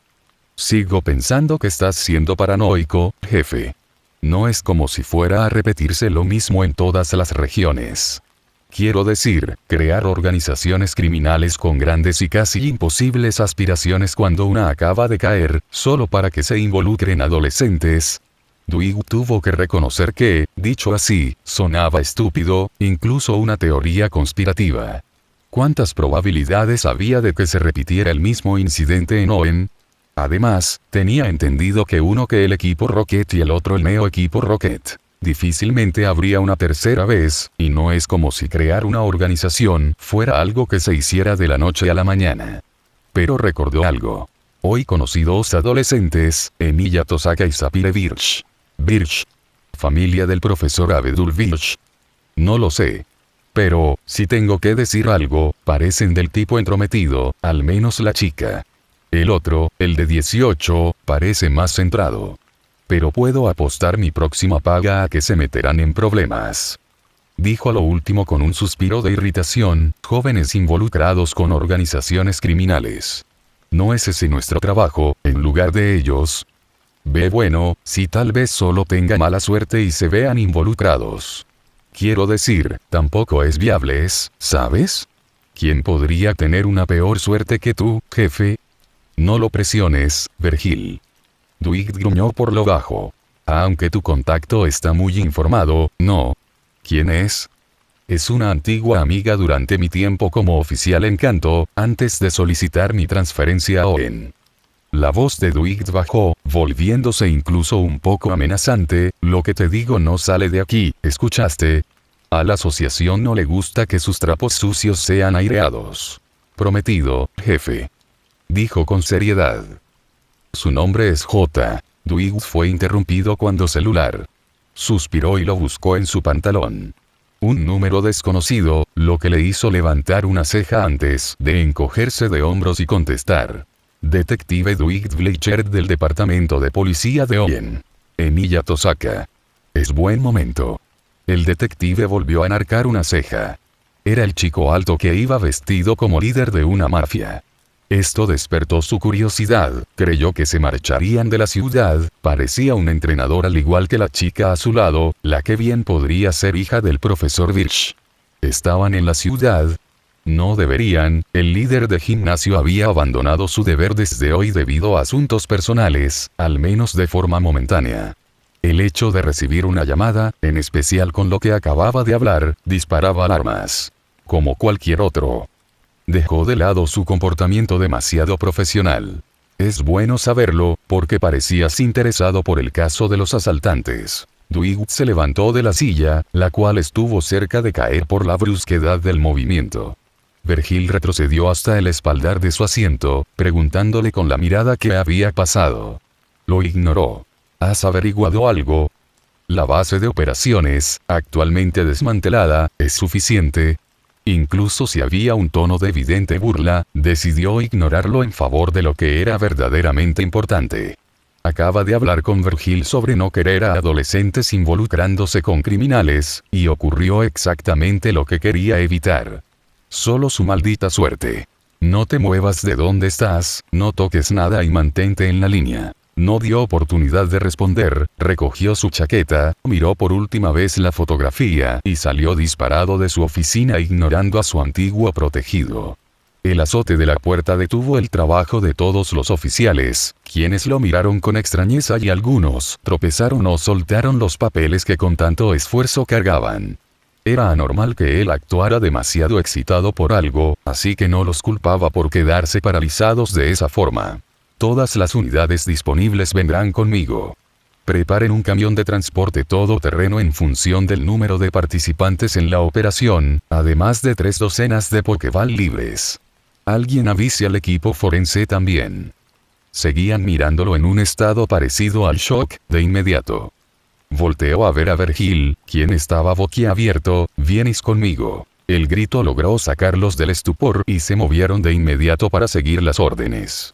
Sigo pensando que estás siendo paranoico, jefe. No es como si fuera a repetirse lo mismo en todas las regiones. Quiero decir, crear organizaciones criminales con grandes y casi imposibles aspiraciones cuando una acaba de caer, solo para que se involucren adolescentes. Dwight tuvo que reconocer que, dicho así, sonaba estúpido, incluso una teoría conspirativa. ¿Cuántas probabilidades había de que se repitiera el mismo incidente en Owen? Además, tenía entendido que uno que el equipo Rocket y el otro el Neo equipo Rocket. Difícilmente habría una tercera vez, y no es como si crear una organización fuera algo que se hiciera de la noche a la mañana. Pero recordó algo. Hoy conocí 2 adolescentes, Emilia Tosaka y Sapphire Birch. Birch. Familia del profesor Abedul Birch. No lo sé. Pero, si tengo que decir algo, parecen del tipo entrometido, al menos la chica. El otro, el de 18, parece más centrado. Pero puedo apostar mi próxima paga a que se meterán en problemas. Dijo a lo último con un suspiro de irritación, jóvenes involucrados con organizaciones criminales. ¿No es ese nuestro trabajo, en lugar de ellos? Bueno, si tal vez solo tenga mala suerte y se vean involucrados. Quiero decir, tampoco es viable, ¿sabes? ¿Quién podría tener una peor suerte que tú, jefe? No lo presiones, Vergil. Dwight gruñó por lo bajo. Aunque tu contacto está muy informado, ¿no? ¿Quién es? Es una antigua amiga durante mi tiempo como oficial en Kanto, antes de solicitar mi transferencia a Owen. La voz de Dwight bajó, volviéndose incluso un poco amenazante, lo que te digo no sale de aquí, ¿escuchaste? A la asociación no le gusta que sus trapos sucios sean aireados. Prometido, jefe. Dijo con seriedad. Su nombre es J. Dwight fue interrumpido cuando celular. Suspiró y lo buscó en su pantalón. Un número desconocido, lo que le hizo levantar una ceja antes de encogerse de hombros y contestar. Detective Dwight Fletcher del Departamento de Policía de Oyen. Emilia Tosaka. Es buen momento. El detective volvió a enarcar una ceja. Era el chico alto que iba vestido como líder de una mafia. Esto despertó su curiosidad, creyó que se marcharían de la ciudad, parecía un entrenador al igual que la chica a su lado, la que bien podría ser hija del profesor Birch. ¿Estaban en la ciudad? No deberían, el líder de gimnasio había abandonado su deber desde hoy debido a asuntos personales, al menos de forma momentánea. El hecho de recibir una llamada, en especial con lo que acababa de hablar, disparaba alarmas. Como cualquier otro. Dejó de lado su comportamiento demasiado profesional. Es bueno saberlo, porque parecías interesado por el caso de los asaltantes. Dwight se levantó de la silla, la cual estuvo cerca de caer por la brusquedad del movimiento. Virgil retrocedió hasta el espaldar de su asiento, preguntándole con la mirada qué había pasado. Lo ignoró. ¿Has averiguado algo? La base de operaciones, actualmente desmantelada, es suficiente. Incluso si había un tono de evidente burla, decidió ignorarlo en favor de lo que era verdaderamente importante. Acaba de hablar con Virgil sobre no querer a adolescentes involucrándose con criminales, y ocurrió exactamente lo que quería evitar. Solo su maldita suerte. No te muevas de donde estás, no toques nada y mantente en la línea. No dio oportunidad de responder, recogió su chaqueta, miró por última vez la fotografía y salió disparado de su oficina ignorando a su antiguo protegido. El azote de la puerta detuvo el trabajo de todos los oficiales, quienes lo miraron con extrañeza y algunos tropezaron o soltaron los papeles que con tanto esfuerzo cargaban. Era anormal que él actuara demasiado excitado por algo, así que no los culpaba por quedarse paralizados de esa forma. Todas las unidades disponibles vendrán conmigo. Preparen un camión de transporte todoterreno en función del número de participantes en la operación, además de 3 docenas de Pokéball libres. Alguien avise al equipo forense también. Seguían mirándolo en un estado parecido al shock, de inmediato. Volteó a ver a Virgil, quien estaba boquiabierto. «Vienes conmigo». El grito logró sacarlos del estupor y se movieron de inmediato para seguir las órdenes.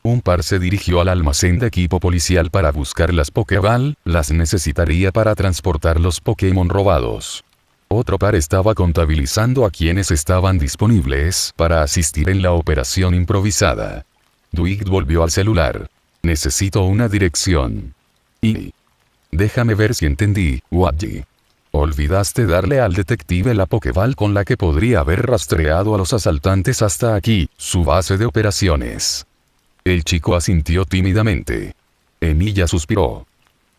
Un par se dirigió al almacén de equipo policial para buscar las Pokéball, las necesitaría para transportar los Pokémon robados. Otro par estaba contabilizando a quienes estaban disponibles para asistir en la operación improvisada. Dwight volvió al celular. Necesito una dirección. Y... déjame ver si entendí, Wadji. Olvidaste darle al detective la Pokéball con la que podría haber rastreado a los asaltantes hasta aquí, su base de operaciones. El chico asintió tímidamente. Emilia suspiró.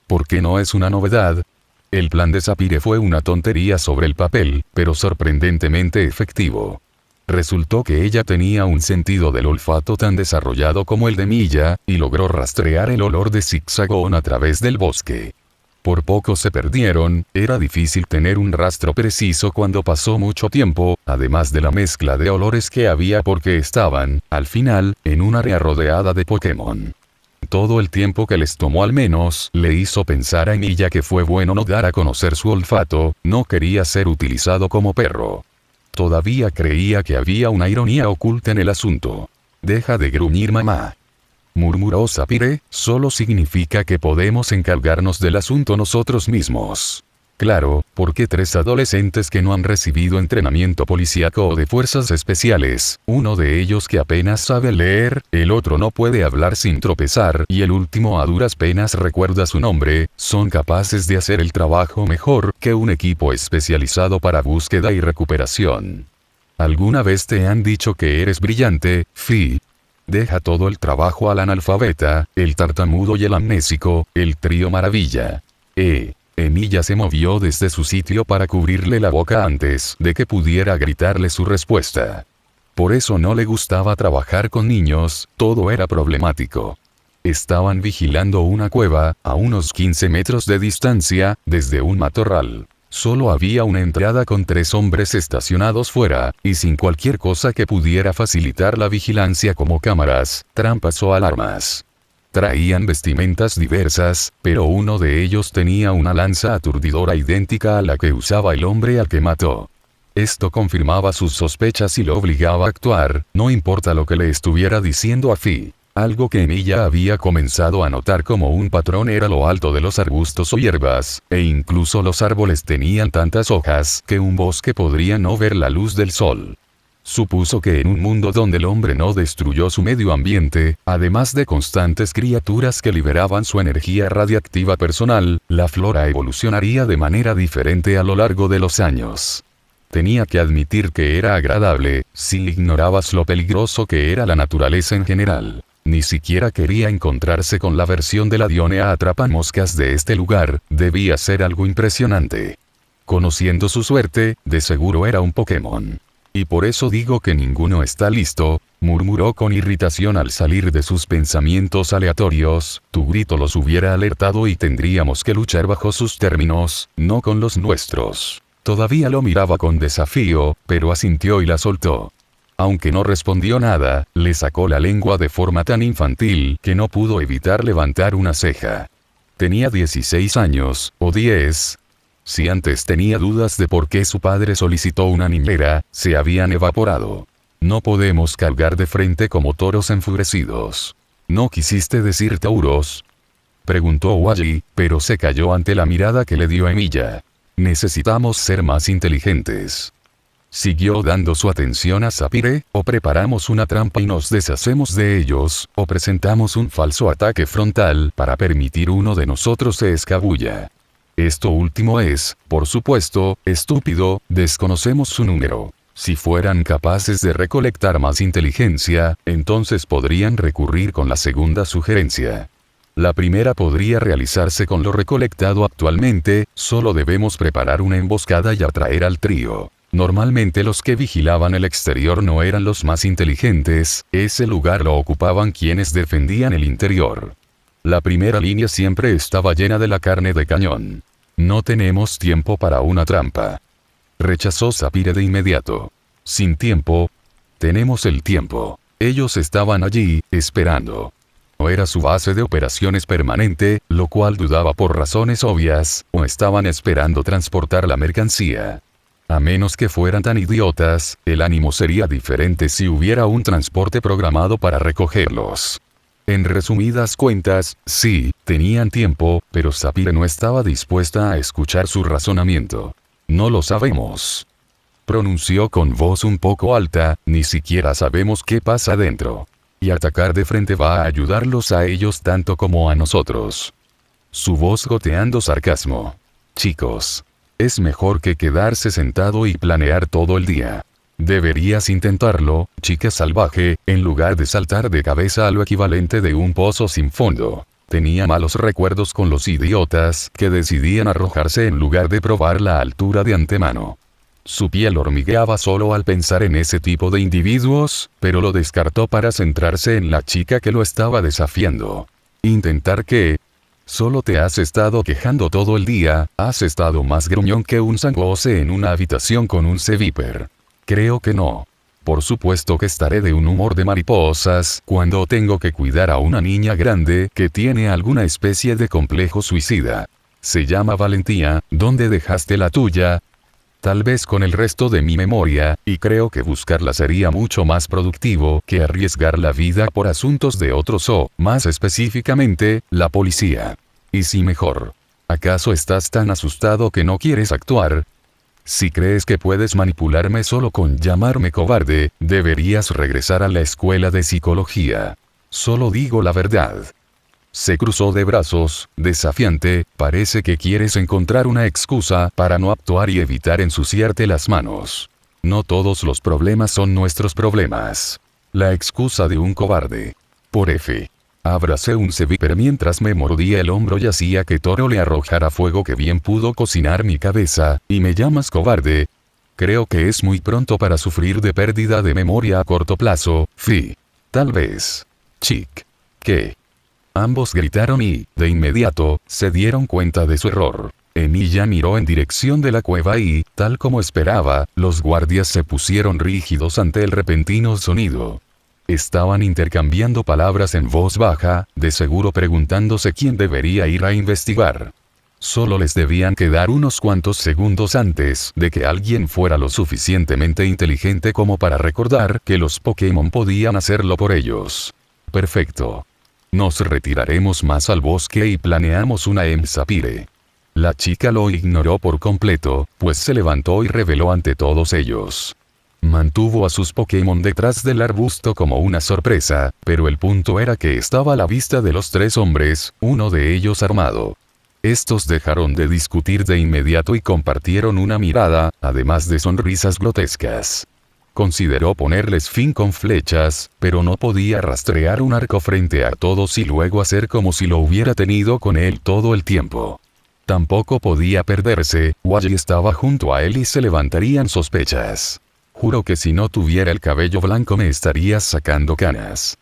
¿Por qué no es una novedad? El plan de Sapphire fue una tontería sobre el papel, pero sorprendentemente efectivo. Resultó que ella tenía un sentido del olfato tan desarrollado como el de Milla, y logró rastrear el olor de Zigzagoon a través del bosque. Por poco se perdieron, era difícil tener un rastro preciso cuando pasó mucho tiempo, además de la mezcla de olores que había porque estaban, al final, en un área rodeada de Pokémon. Todo el tiempo que les tomó al menos, le hizo pensar a Emilia que fue bueno no dar a conocer su olfato, no quería ser utilizado como perro. Todavía creía que había una ironía oculta en el asunto. «Deja de gruñir, mamá», murmuró Sapphire, «solo significa que podemos encargarnos del asunto nosotros mismos». Claro, porque 3 adolescentes que no han recibido entrenamiento policíaco o de fuerzas especiales, uno de ellos que apenas sabe leer, el otro no puede hablar sin tropezar y el último a duras penas recuerda su nombre, son capaces de hacer el trabajo mejor que un equipo especializado para búsqueda y recuperación. ¿Alguna vez te han dicho que eres brillante, Fi? Deja todo el trabajo al analfabeta, el tartamudo y el amnésico, el trío maravilla. Emilia se movió desde su sitio para cubrirle la boca antes de que pudiera gritarle su respuesta. Por eso no le gustaba trabajar con niños, todo era problemático. Estaban vigilando una cueva, a unos 15 metros de distancia, desde un matorral. Solo había una entrada con 3 hombres estacionados fuera, y sin cualquier cosa que pudiera facilitar la vigilancia como cámaras, trampas o alarmas. Traían vestimentas diversas, pero uno de ellos tenía una lanza aturdidora idéntica a la que usaba el hombre al que mató. Esto confirmaba sus sospechas y lo obligaba a actuar, no importa lo que le estuviera diciendo a Fi. Algo que Emilia había comenzado a notar como un patrón era lo alto de los arbustos o hierbas, e incluso los árboles tenían tantas hojas que un bosque podría no ver la luz del sol. Supuso que en un mundo donde el hombre no destruyó su medio ambiente, además de constantes criaturas que liberaban su energía radiactiva personal, la flora evolucionaría de manera diferente a lo largo de los años. Tenía que admitir que era agradable, si ignorabas lo peligroso que era la naturaleza en general. Ni siquiera quería encontrarse con la versión de la Dionea atrapamoscas de este lugar, debía ser algo impresionante. Conociendo su suerte, de seguro era un Pokémon. Y por eso digo que ninguno está listo, murmuró con irritación al salir de sus pensamientos aleatorios, tu grito los hubiera alertado y tendríamos que luchar bajo sus términos, no con los nuestros. Todavía lo miraba con desafío, pero asintió y la soltó. Aunque no respondió nada, le sacó la lengua de forma tan infantil que no pudo evitar levantar una ceja. Tenía 16 años, o 10. Si antes tenía dudas de por qué su padre solicitó una niñera, se habían evaporado. No podemos cargar de frente como toros enfurecidos. ¿No quisiste decir tauros?, preguntó Wally, pero se calló ante la mirada que le dio Emilia. Necesitamos ser más inteligentes. Siguió dando su atención a Sapphire, o preparamos una trampa y nos deshacemos de ellos, o presentamos un falso ataque frontal para permitir uno de nosotros se escabulla. Esto último es, por supuesto, estúpido, desconocemos su número. Si fueran capaces de recolectar más inteligencia, entonces podrían recurrir con la segunda sugerencia. La primera podría realizarse con lo recolectado actualmente, solo debemos preparar una emboscada y atraer al trío. Normalmente los que vigilaban el exterior no eran los más inteligentes, ese lugar lo ocupaban quienes defendían el interior. La primera línea siempre estaba llena de la carne de cañón. No tenemos tiempo para una trampa. Rechazó Sapphire de inmediato. Sin tiempo. Tenemos el tiempo. Ellos estaban allí, esperando. O era su base de operaciones permanente, lo cual dudaba por razones obvias, o estaban esperando transportar la mercancía. A menos que fueran tan idiotas, el ánimo sería diferente si hubiera un transporte programado para recogerlos. En resumidas cuentas, sí, tenían tiempo, pero Sapphire no estaba dispuesta a escuchar su razonamiento. No lo sabemos, pronunció con voz un poco alta, ni siquiera sabemos qué pasa dentro. Y atacar de frente va a ayudarlos a ellos tanto como a nosotros. Su voz goteando sarcasmo. Chicos, es mejor que quedarse sentado y planear todo el día. Deberías intentarlo, chica salvaje, en lugar de saltar de cabeza a lo equivalente de un pozo sin fondo. Tenía malos recuerdos con los idiotas que decidían arrojarse en lugar de probar la altura de antemano. Su piel hormigueaba solo al pensar en ese tipo de individuos, pero lo descartó para centrarse en la chica que lo estaba desafiando. ¿Intentar qué? Solo te has estado quejando todo el día, has estado más gruñón que un sangose en una habitación con un Seviper. Creo que no. Por supuesto que estaré de un humor de mariposas cuando tengo que cuidar a una niña grande que tiene alguna especie de complejo suicida. Se llama valentía, ¿dónde dejaste la tuya? Tal vez con el resto de mi memoria, y creo que buscarla sería mucho más productivo que arriesgar la vida por asuntos de otros o, más específicamente, la policía. Y si mejor. ¿Acaso estás tan asustado que no quieres actuar? Si crees que puedes manipularme solo con llamarme cobarde, deberías regresar a la escuela de psicología. Solo digo la verdad. Se cruzó de brazos, desafiante, parece que quieres encontrar una excusa para no actuar y evitar ensuciarte las manos. No todos los problemas son nuestros problemas. La excusa de un cobarde. Por F. Abracé un Seviper mientras me mordía el hombro y hacía que Toro le arrojara fuego que bien pudo cocinar mi cabeza, ¿y me llamas cobarde? Creo que es muy pronto para sufrir de pérdida de memoria a corto plazo, Fi. Tal vez. Chick. ¿Qué? Ambos gritaron y, de inmediato, se dieron cuenta de su error. Emilia miró en dirección de la cueva y, tal como esperaba, los guardias se pusieron rígidos ante el repentino sonido. Estaban intercambiando palabras en voz baja, de seguro preguntándose quién debería ir a investigar. Solo les debían quedar unos cuantos segundos antes de que alguien fuera lo suficientemente inteligente como para recordar que los Pokémon podían hacerlo por ellos. Perfecto. Nos retiraremos más al bosque y planeamos una Sapphire. La chica lo ignoró por completo, pues se levantó y reveló ante todos ellos. Mantuvo a sus Pokémon detrás del arbusto como una sorpresa, pero el punto era que estaba a la vista de los 3 hombres, uno de ellos armado. Estos dejaron de discutir de inmediato y compartieron una mirada, además de sonrisas grotescas. Consideró ponerles fin con flechas, pero no podía rastrear un arco frente a todos y luego hacer como si lo hubiera tenido con él todo el tiempo. Tampoco podía perderse, Wally estaba junto a él y se levantarían sospechas. Juro que si no tuviera el cabello blanco me estarías sacando canas.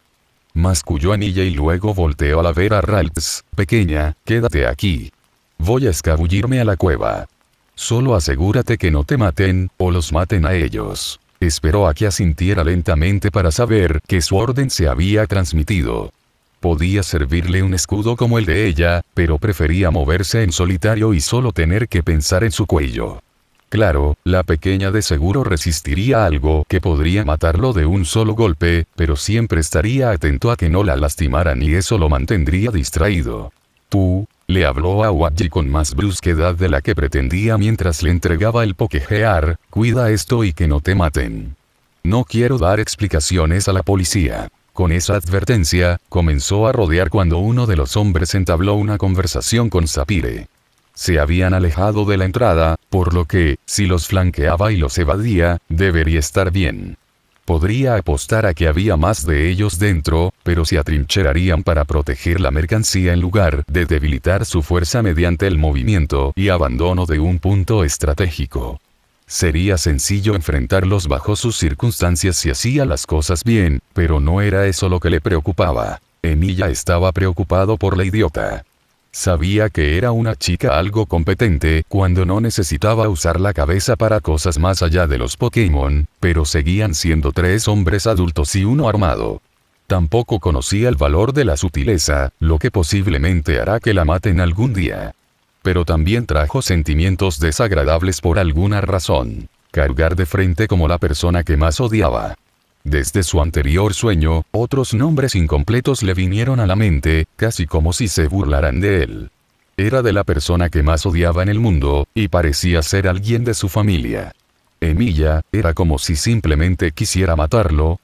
Masculló Anilla y luego volteó a ver a Ralts. Pequeña, quédate aquí. Voy a escabullirme a la cueva. Solo asegúrate que no te maten, o los maten a ellos. Esperó a que asintiera lentamente para saber que su orden se había transmitido. Podía servirle un escudo como el de ella, pero prefería moverse en solitario y solo tener que pensar en su cuello. Claro, la pequeña de seguro resistiría algo que podría matarlo de un solo golpe, pero siempre estaría atento a que no la lastimaran y eso lo mantendría distraído. Tú, le habló a Wally con más brusquedad de la que pretendía mientras le entregaba el Pokégear, cuida esto y que no te maten. No quiero dar explicaciones a la policía. Con esa advertencia, comenzó a rodear cuando uno de los hombres entabló una conversación con Sapphire. Se habían alejado de la entrada, por lo que, si los flanqueaba y los evadía, debería estar bien. Podría apostar a que había más de ellos dentro, pero se atrincherarían para proteger la mercancía en lugar de debilitar su fuerza mediante el movimiento y abandono de un punto estratégico. Sería sencillo enfrentarlos bajo sus circunstancias si hacía las cosas bien, pero no era eso lo que le preocupaba. Emilia estaba preocupado por la idiota. Sabía que era una chica algo competente cuando no necesitaba usar la cabeza para cosas más allá de los Pokémon, pero seguían siendo 3 hombres adultos y uno armado. Tampoco conocía el valor de la sutileza, lo que posiblemente hará que la maten algún día. Pero también trajo sentimientos desagradables por alguna razón. Cargar de frente como la persona que más odiaba. Desde su anterior sueño, otros nombres incompletos le vinieron a la mente, casi como si se burlaran de él. Era de la persona que más odiaba en el mundo, y parecía ser alguien de su familia. Emilia, era como si simplemente quisiera matarlo,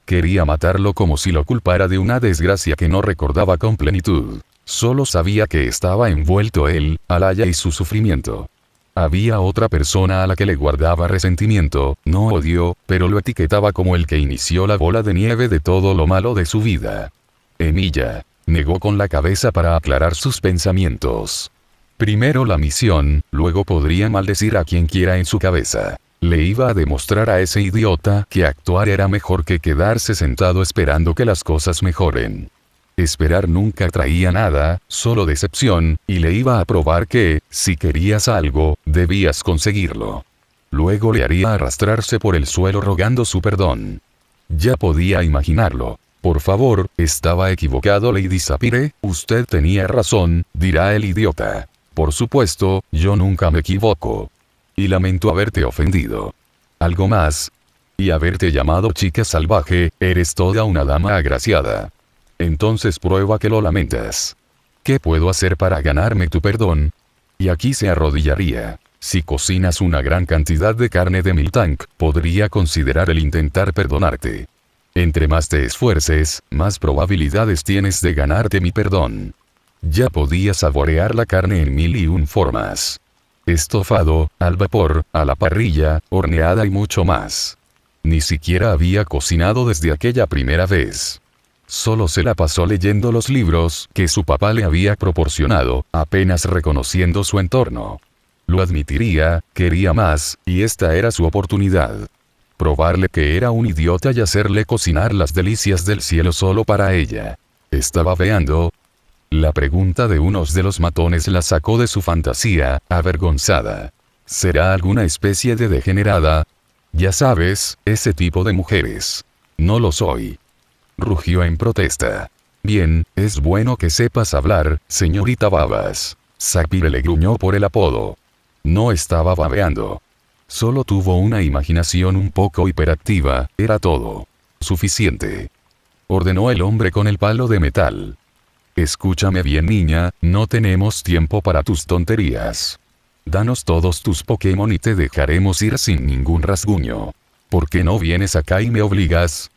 quería matarlo como si lo culpara de una desgracia que no recordaba con plenitud. Solo sabía que estaba envuelto él, Alaya y su sufrimiento. Había otra persona a la que le guardaba resentimiento, no odio, pero lo etiquetaba como el que inició la bola de nieve de todo lo malo de su vida. Emilia, negó con la cabeza para aclarar sus pensamientos. Primero la misión, luego podría maldecir a quien quiera en su cabeza. Le iba a demostrar a ese idiota que actuar era mejor que quedarse sentado esperando que las cosas mejoren. Esperar nunca traía nada, solo decepción, y le iba a probar que, si querías algo, debías conseguirlo. Luego le haría arrastrarse por el suelo rogando su perdón. Ya podía imaginarlo. Por favor, estaba equivocado Lady Sapphire, usted tenía razón, dirá el idiota. Por supuesto, yo nunca me equivoco. Y lamento haberte ofendido. Algo más. Y haberte llamado chica salvaje, eres toda una dama agraciada. Entonces prueba que lo lamentas. ¿Qué puedo hacer para ganarme tu perdón? Y aquí se arrodillaría. Si cocinas una gran cantidad de carne de Miltank, podría considerar el intentar perdonarte. Entre más te esfuerces, más probabilidades tienes de ganarte mi perdón. Ya podía saborear la carne en 1001 formas. Estofado, al vapor, a la parrilla, horneada y mucho más. Ni siquiera había cocinado desde aquella primera vez. Solo se la pasó leyendo los libros que su papá le había proporcionado, apenas reconociendo su entorno. Lo admitiría, quería más, y esta era su oportunidad. Probarle que era un idiota y hacerle cocinar las delicias del cielo solo para ella. ¿Estaba veando? La pregunta de unos de los matones la sacó de su fantasía, avergonzada. ¿Será alguna especie de degenerada? Ya sabes, ese tipo de mujeres. No lo soy. Rugió en protesta. Bien, es bueno que sepas hablar, señorita Babas. Sapphire le gruñó por el apodo. No estaba babeando. Solo tuvo una imaginación un poco hiperactiva, era todo. Suficiente. Ordenó el hombre con el palo de metal. Escúchame bien, niña, no tenemos tiempo para tus tonterías. Danos todos tus Pokémon y te dejaremos ir sin ningún rasguño. ¿Por qué no vienes acá y me obligas?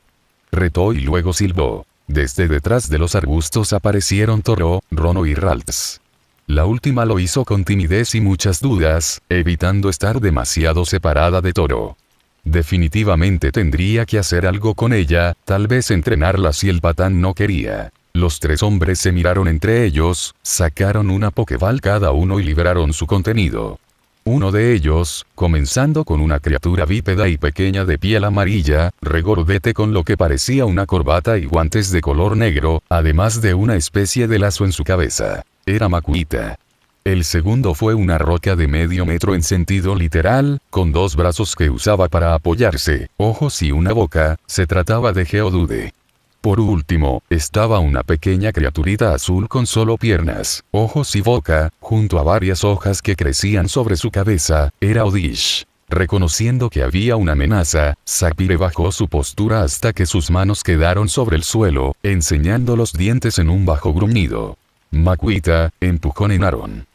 Retó y luego silbó. Desde detrás de los arbustos aparecieron Toro, Rono y Ralts. La última lo hizo con timidez y muchas dudas, evitando estar demasiado separada de Toro. Definitivamente tendría que hacer algo con ella, tal vez entrenarla si el patán no quería. Los tres hombres se miraron entre ellos, sacaron una Pokéball cada uno y liberaron su contenido. Uno de ellos, comenzando con una criatura bípeda y pequeña de piel amarilla, regordete con lo que parecía una corbata y guantes de color negro, además de una especie de lazo en su cabeza. Era Makuhita. El segundo fue una roca de medio metro en sentido literal, con dos brazos que usaba para apoyarse, ojos y una boca, se trataba de Geodude. Por último, estaba una pequeña criaturita azul con solo piernas, ojos y boca, junto a varias hojas que crecían sobre su cabeza, era Oddish. Reconociendo que había una amenaza, Sapphire bajó su postura hasta que sus manos quedaron sobre el suelo, enseñando los dientes en un bajo gruñido. Makuhita, empujonearon.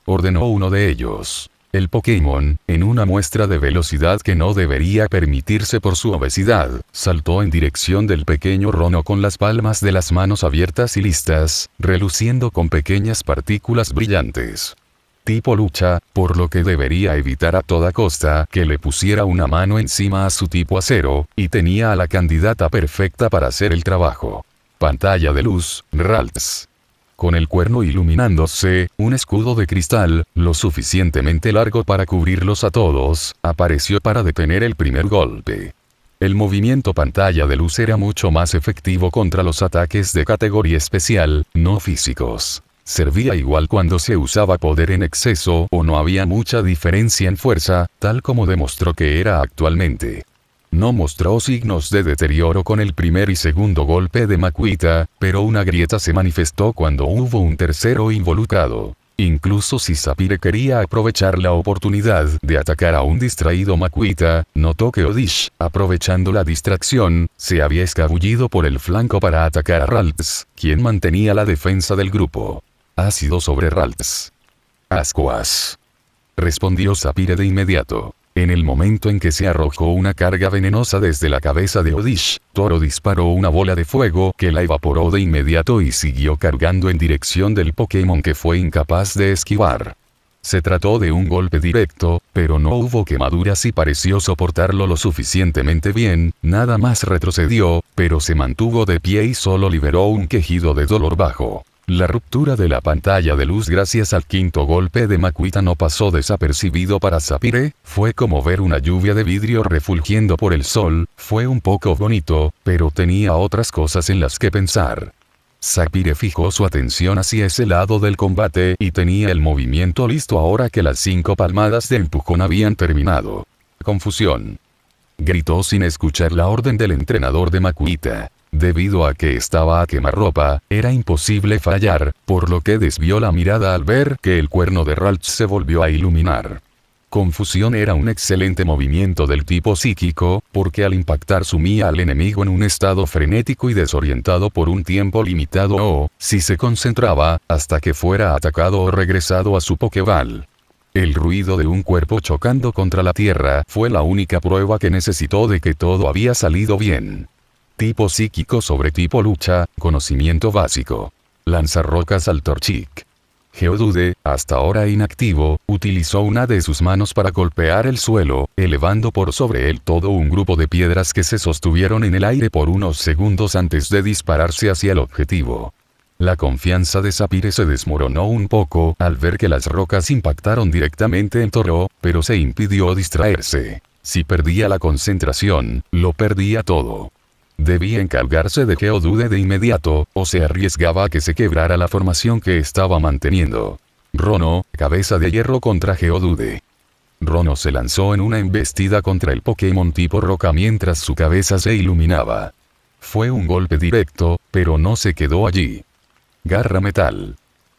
Ordenó uno de ellos. El Pokémon, en una muestra de velocidad que no debería permitirse por su obesidad, saltó en dirección del pequeño Rono con las palmas de las manos abiertas y listas, reluciendo con pequeñas partículas brillantes. Tipo lucha, por lo que debería evitar a toda costa que le pusiera una mano encima a su tipo acero, y tenía a la candidata perfecta para hacer el trabajo. Pantalla de luz, Ralts. Con el cuerno iluminándose, un escudo de cristal, lo suficientemente largo para cubrirlos a todos, apareció para detener el primer golpe. El movimiento pantalla de luz era mucho más efectivo contra los ataques de categoría especial, no físicos. Servía igual cuando se usaba poder en exceso o no había mucha diferencia en fuerza, tal como demostró que era actualmente. No mostró signos de deterioro con el primer y segundo golpe de Makuhita, pero una grieta se manifestó cuando hubo un tercero involucrado. Incluso si Sapphire quería aprovechar la oportunidad de atacar a un distraído Makuhita, notó que Oddish, aprovechando la distracción, se había escabullido por el flanco para atacar a Ralts, quien mantenía la defensa del grupo. Ácido sobre Ralts. Ascuas. Respondió Sapphire de inmediato. En el momento en que se arrojó una carga venenosa desde la cabeza de Oddish, Toro disparó una bola de fuego que la evaporó de inmediato y siguió cargando en dirección del Pokémon que fue incapaz de esquivar. Se trató de un golpe directo, pero no hubo quemaduras y pareció soportarlo lo suficientemente bien, nada más retrocedió, pero se mantuvo de pie y solo liberó un quejido de dolor bajo. La ruptura de la pantalla de luz gracias al quinto golpe de Makuhita no pasó desapercibido para Sapphire, fue como ver una lluvia de vidrio refulgiendo por el sol, fue un poco bonito, pero tenía otras cosas en las que pensar. Sapphire fijó su atención hacia ese lado del combate y tenía el movimiento listo ahora que las 5 palmadas de empujón habían terminado. Confusión. Gritó sin escuchar la orden del entrenador de Makuhita. Debido a que estaba a quemarropa, era imposible fallar, por lo que desvió la mirada al ver que el cuerno de Ralts se volvió a iluminar. Confusión era un excelente movimiento del tipo psíquico, porque al impactar sumía al enemigo en un estado frenético y desorientado por un tiempo limitado o, si se concentraba, hasta que fuera atacado o regresado a su Pokéball. El ruido de un cuerpo chocando contra la tierra fue la única prueba que necesitó de que todo había salido bien. Tipo psíquico sobre tipo lucha, conocimiento básico. Lanzarrocas al Torchic. Geodude, hasta ahora inactivo, utilizó una de sus manos para golpear el suelo, elevando por sobre él todo un grupo de piedras que se sostuvieron en el aire por unos segundos antes de dispararse hacia el objetivo. La confianza de Sapphire se desmoronó un poco al ver que las rocas impactaron directamente en Toro, pero se impidió distraerse. Si perdía la concentración, lo perdía todo. Debía encargarse de Geodude de inmediato, o se arriesgaba a que se quebrara la formación que estaba manteniendo. Rono, cabeza de hierro contra Geodude. Rono se lanzó en una embestida contra el Pokémon tipo roca mientras su cabeza se iluminaba. Fue un golpe directo, pero no se quedó allí. Garra metal.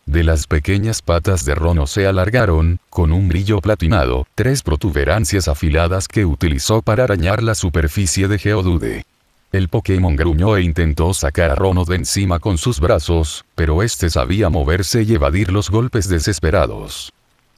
De las pequeñas patas de Rono se alargaron, con un brillo platinado, 3 protuberancias afiladas que utilizó para arañar la superficie de Geodude. El Pokémon gruñó e intentó sacar a Rono de encima con sus brazos, pero este sabía moverse y evadir los golpes desesperados.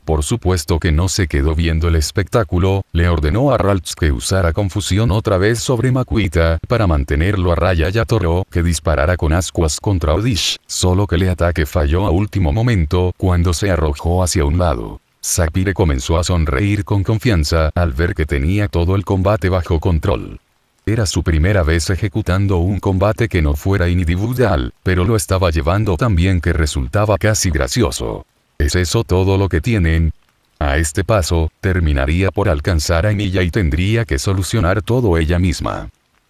Por supuesto que no se quedó viendo el espectáculo, le ordenó a Ralts que usara confusión otra vez sobre Makuhita para mantenerlo a raya y a Toro que disparara con ascuas contra Oddish, solo que el ataque falló a último momento cuando se arrojó hacia un lado. Sapphire comenzó a sonreír con confianza al ver que tenía todo el combate bajo control. Era su primera vez ejecutando un combate que no fuera individual, pero lo estaba llevando tan bien que resultaba casi gracioso. ¿Es eso todo lo que tienen? A este paso, terminaría por alcanzar a Emilia y tendría que solucionar todo ella misma.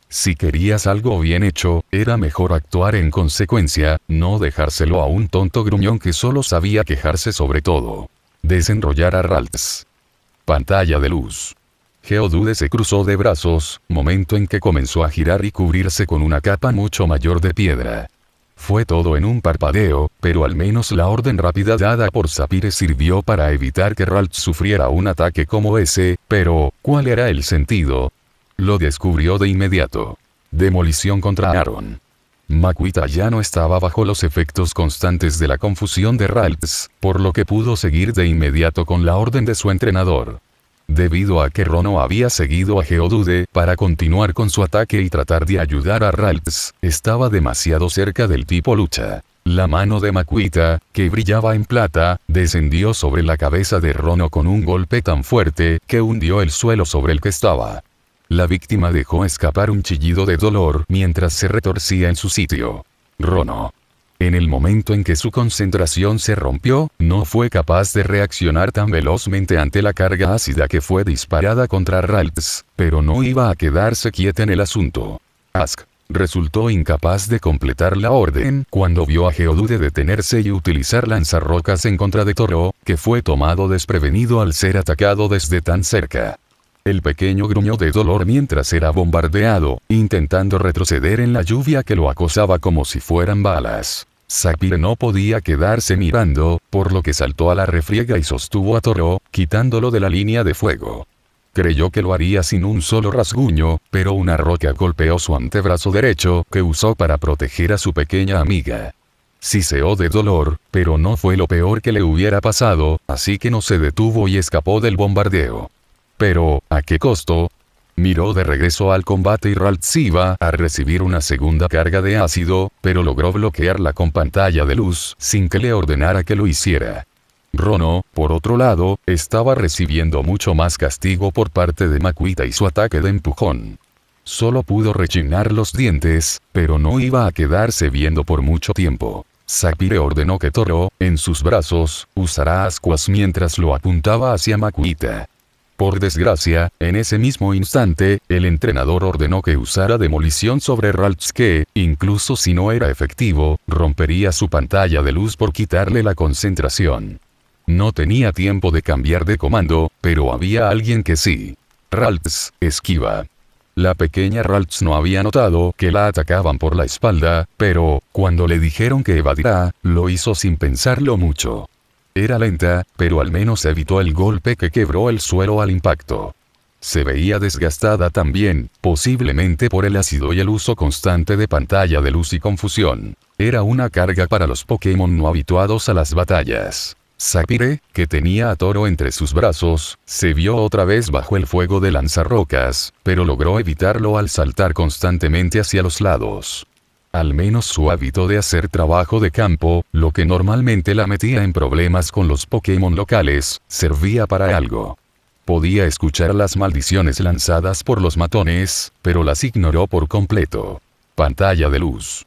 Si querías algo bien hecho, era mejor actuar en consecuencia, no dejárselo a un tonto gruñón que solo sabía quejarse sobre todo. Desenrollar a Ralts. Pantalla de luz. Geodude se cruzó de brazos, momento en que comenzó a girar y cubrirse con una capa mucho mayor de piedra. Fue todo en un parpadeo, pero al menos la orden rápida dada por Sapphire sirvió para evitar que Ralts sufriera un ataque como ese, pero, ¿cuál era el sentido? Lo descubrió de inmediato. Demolición contra Aaron. Makuhita ya no estaba bajo los efectos constantes de la confusión de Ralts, por lo que pudo seguir de inmediato con la orden de su entrenador. Debido a que Rono había seguido a Geodude para continuar con su ataque y tratar de ayudar a Ralts, estaba demasiado cerca del tipo lucha. La mano de Makuhita, que brillaba en plata, descendió sobre la cabeza de Rono con un golpe tan fuerte que hundió el suelo sobre el que estaba. La víctima dejó escapar un chillido de dolor mientras se retorcía en su sitio. Rono. En el momento en que su concentración se rompió, no fue capaz de reaccionar tan velozmente ante la carga ácida que fue disparada contra Ralts, pero no iba a quedarse quieta en el asunto. Ask resultó incapaz de completar la orden cuando vio a Geodude detenerse y utilizar lanzarrocas en contra de Toro, que fue tomado desprevenido al ser atacado desde tan cerca. El pequeño gruñó de dolor mientras era bombardeado, intentando retroceder en la lluvia que lo acosaba como si fueran balas. Sapphire no podía quedarse mirando, por lo que saltó a la refriega y sostuvo a Toro, quitándolo de la línea de fuego. Creyó que lo haría sin un solo rasguño, pero una roca golpeó su antebrazo derecho, que usó para proteger a su pequeña amiga. Siseó de dolor, pero no fue lo peor que le hubiera pasado, así que no se detuvo y escapó del bombardeo. Pero, ¿a qué costo? Miró de regreso al combate y Ralts iba a recibir una segunda carga de ácido, pero logró bloquearla con pantalla de luz sin que le ordenara que lo hiciera. Rono, por otro lado, estaba recibiendo mucho más castigo por parte de Makuhita y su ataque de empujón. Solo pudo rechinar los dientes, pero no iba a quedarse viendo por mucho tiempo. Sapphire ordenó que Toro, en sus brazos, usara ascuas mientras lo apuntaba hacia Makuhita. Por desgracia, en ese mismo instante, el entrenador ordenó que usara demolición sobre Ralts que, incluso si no era efectivo, rompería su pantalla de luz por quitarle la concentración. No tenía tiempo de cambiar de comando, pero había alguien que sí. Ralts, esquiva. La pequeña Ralts no había notado que la atacaban por la espalda, pero, cuando le dijeron que evadirá, lo hizo sin pensarlo mucho. Era lenta, pero al menos evitó el golpe que quebró el suelo al impacto. Se veía desgastada también, posiblemente por el ácido y el uso constante de pantalla de luz y confusión. Era una carga para los Pokémon no habituados a las batallas. Sapphire, que tenía a Toro entre sus brazos, se vio otra vez bajo el fuego de lanzarrocas, pero logró evitarlo al saltar constantemente hacia los lados. Al menos su hábito de hacer trabajo de campo, lo que normalmente la metía en problemas con los Pokémon locales, servía para algo. Podía escuchar las maldiciones lanzadas por los matones, pero las ignoró por completo. Pantalla de luz.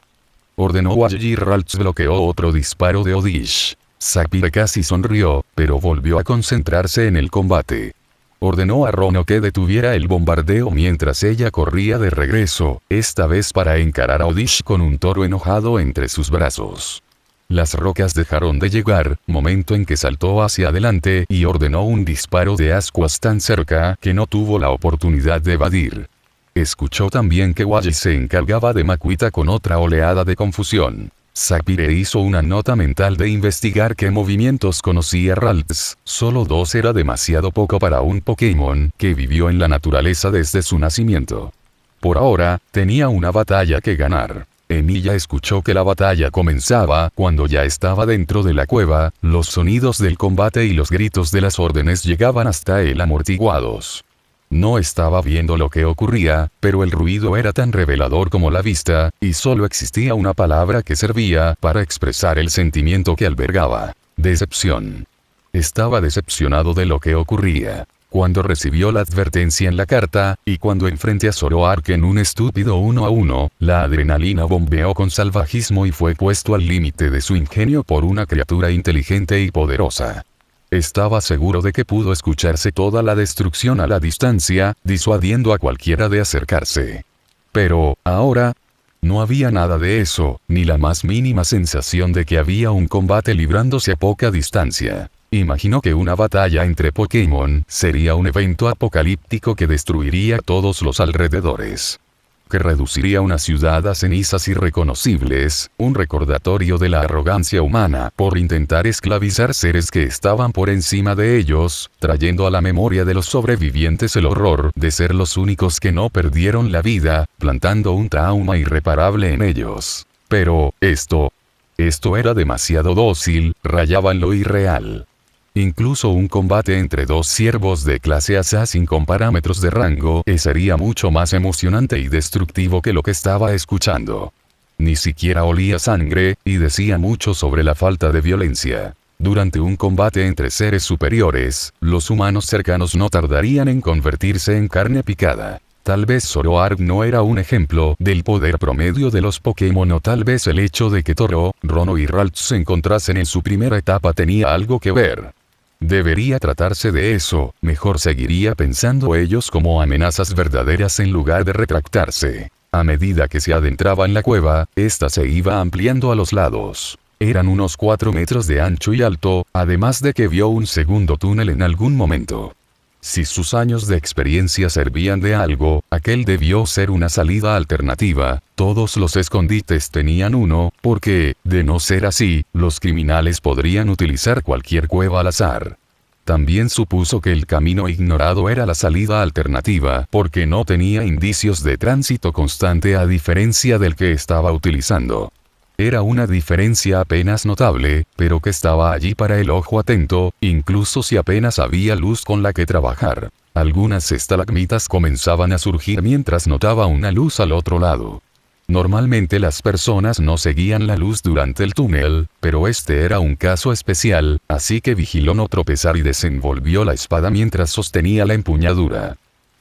Ordenó a y Ralts bloqueó otro disparo de Oddish. Sapphire casi sonrió, pero volvió a concentrarse en el combate. Ordenó a Rono que detuviera el bombardeo mientras ella corría de regreso, esta vez para encarar a Oddish con un Toro enojado entre sus brazos. Las rocas dejaron de llegar, momento en que saltó hacia adelante y ordenó un disparo de ascuas tan cerca que no tuvo la oportunidad de evadir. Escuchó también que Wally se encargaba de Makuita con otra oleada de confusión. Sapphire hizo una nota mental de investigar qué movimientos conocía Ralts. Solo 2 era demasiado poco para un Pokémon que vivió en la naturaleza desde su nacimiento. Por ahora, tenía una batalla que ganar. Emilia escuchó que la batalla comenzaba cuando ya estaba dentro de la cueva, los sonidos del combate y los gritos de las órdenes llegaban hasta él amortiguados. No estaba viendo lo que ocurría, pero el ruido era tan revelador como la vista, y solo existía una palabra que servía para expresar el sentimiento que albergaba: decepción. Estaba decepcionado de lo que ocurría. Cuando recibió la advertencia en la carta, y cuando enfrenté a Zoroark en un estúpido 1 a 1, la adrenalina bombeó con salvajismo y fue puesto al límite de su ingenio por una criatura inteligente y poderosa. Estaba seguro de que pudo escucharse toda la destrucción a la distancia, disuadiendo a cualquiera de acercarse. Pero, ahora, no había nada de eso, ni la más mínima sensación de que había un combate librándose a poca distancia. Imaginó que una batalla entre Pokémon sería un evento apocalíptico que destruiría todos los alrededores. Que reduciría una ciudad a cenizas irreconocibles, un recordatorio de la arrogancia humana por intentar esclavizar seres que estaban por encima de ellos, trayendo a la memoria de los sobrevivientes el horror de ser los únicos que no perdieron la vida, plantando un trauma irreparable en ellos. Pero, esto era demasiado dócil, rayaba en lo irreal. Incluso un combate entre 2 ciervos de clase Assassin con parámetros de rango sería mucho más emocionante y destructivo que lo que estaba escuchando. Ni siquiera olía sangre, y decía mucho sobre la falta de violencia. Durante un combate entre seres superiores, los humanos cercanos no tardarían en convertirse en carne picada. Tal vez Zoroark no era un ejemplo del poder promedio de los Pokémon, o tal vez el hecho de que Toro, Rono y Ralts se encontrasen en su primera etapa tenía algo que ver. Debería tratarse de eso, mejor seguiría pensando ellos como amenazas verdaderas en lugar de retractarse. A medida que se adentraba en la cueva, esta se iba ampliando a los lados. Eran unos 4 metros de ancho y alto, además de que vio un segundo túnel en algún momento. Si sus años de experiencia servían de algo, aquel debió ser una salida alternativa. Todos los escondites tenían uno, porque, de no ser así, los criminales podrían utilizar cualquier cueva al azar. También supuso que el camino ignorado era la salida alternativa, porque no tenía indicios de tránsito constante a diferencia del que estaba utilizando. Era una diferencia apenas notable, pero que estaba allí para el ojo atento, incluso si apenas había luz con la que trabajar. Algunas estalagmitas comenzaban a surgir mientras notaba una luz al otro lado. Normalmente las personas no seguían la luz durante el túnel, pero este era un caso especial, así que vigiló no tropezar y desenvolvió la espada mientras sostenía la empuñadura.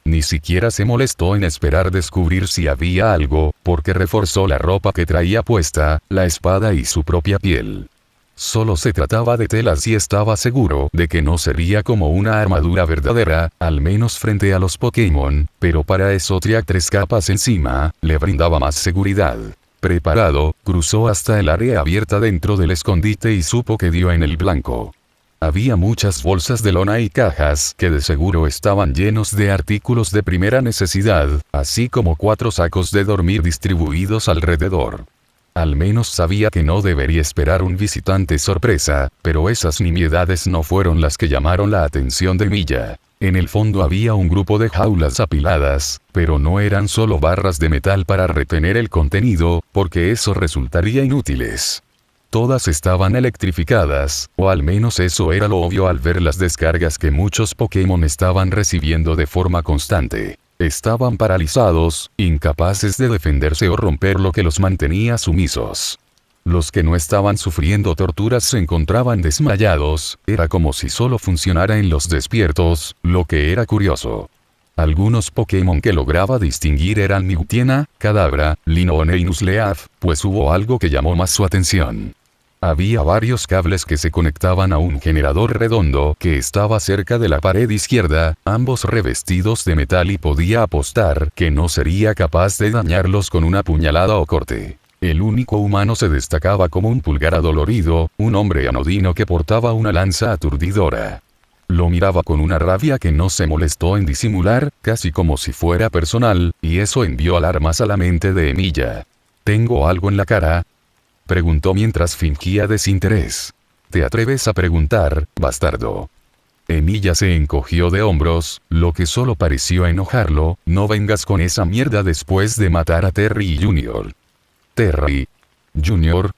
Ni siquiera se molestó en esperar descubrir si había algo, porque reforzó la ropa que traía puesta, la espada y su propia piel. Solo se trataba de telas y estaba seguro de que no sería como una armadura verdadera, al menos frente a los Pokémon, pero para eso traía 3 capas encima, le brindaba más seguridad. Preparado, cruzó hasta el área abierta dentro del escondite y supo que dio en el blanco. Había muchas bolsas de lona y cajas que de seguro estaban llenos de artículos de primera necesidad, así como 4 sacos de dormir distribuidos alrededor. Al menos sabía que no debería esperar un visitante sorpresa, pero esas nimiedades no fueron las que llamaron la atención de Milla. En el fondo había un grupo de jaulas apiladas, pero no eran solo barras de metal para retener el contenido, porque eso resultaría inútiles. Todas estaban electrificadas, o al menos eso era lo obvio al ver las descargas que muchos Pokémon estaban recibiendo de forma constante. Estaban paralizados, incapaces de defenderse o romper lo que los mantenía sumisos. Los que no estaban sufriendo torturas se encontraban desmayados, era como si solo funcionara en los despiertos, lo que era curioso. Algunos Pokémon que lograba distinguir eran Mightyena, Kadabra, Linoone y Nuzleaf, pues hubo algo que llamó más su atención. Había varios cables que se conectaban a un generador redondo que estaba cerca de la pared izquierda, ambos revestidos de metal y podía apostar que no sería capaz de dañarlos con una puñalada o corte. El único humano se destacaba como un pulgar adolorido, un hombre anodino que portaba una lanza aturdidora. Lo miraba con una rabia que no se molestó en disimular, casi como si fuera personal, y eso envió alarmas a la mente de Emilia. ¿Tengo algo en la cara?, preguntó mientras fingía desinterés. ¿Te atreves a preguntar, bastardo? Emilia se encogió de hombros, lo que solo pareció enojarlo. No vengas con esa mierda después de matar a Terry Jr. Terry Jr.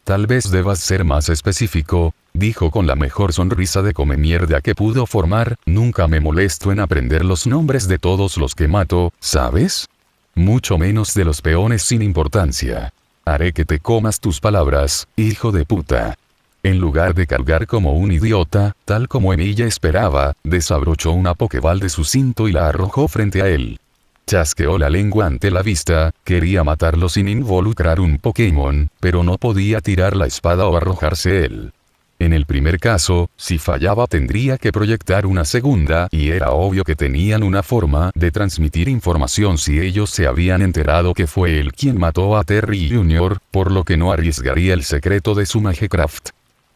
Tal vez debas ser más específico, dijo con la mejor sonrisa de come mierda que pudo formar. Nunca me molesto en aprender los nombres de todos los que mato, ¿sabes? Mucho menos de los peones sin importancia. Haré que te comas tus palabras, hijo de puta. En lugar de cargar como un idiota, tal como Emilia esperaba, desabrochó una pokeball de su cinto y la arrojó frente a él. Chasqueó la lengua ante la vista. Quería matarlo sin involucrar un Pokémon, pero no podía tirar la espada o arrojarse él. En el primer caso, si fallaba tendría que proyectar una segunda, y era obvio que tenían una forma de transmitir información si ellos se habían enterado que fue él quien mató a Terry Jr., por lo que no arriesgaría el secreto de su Magecraft.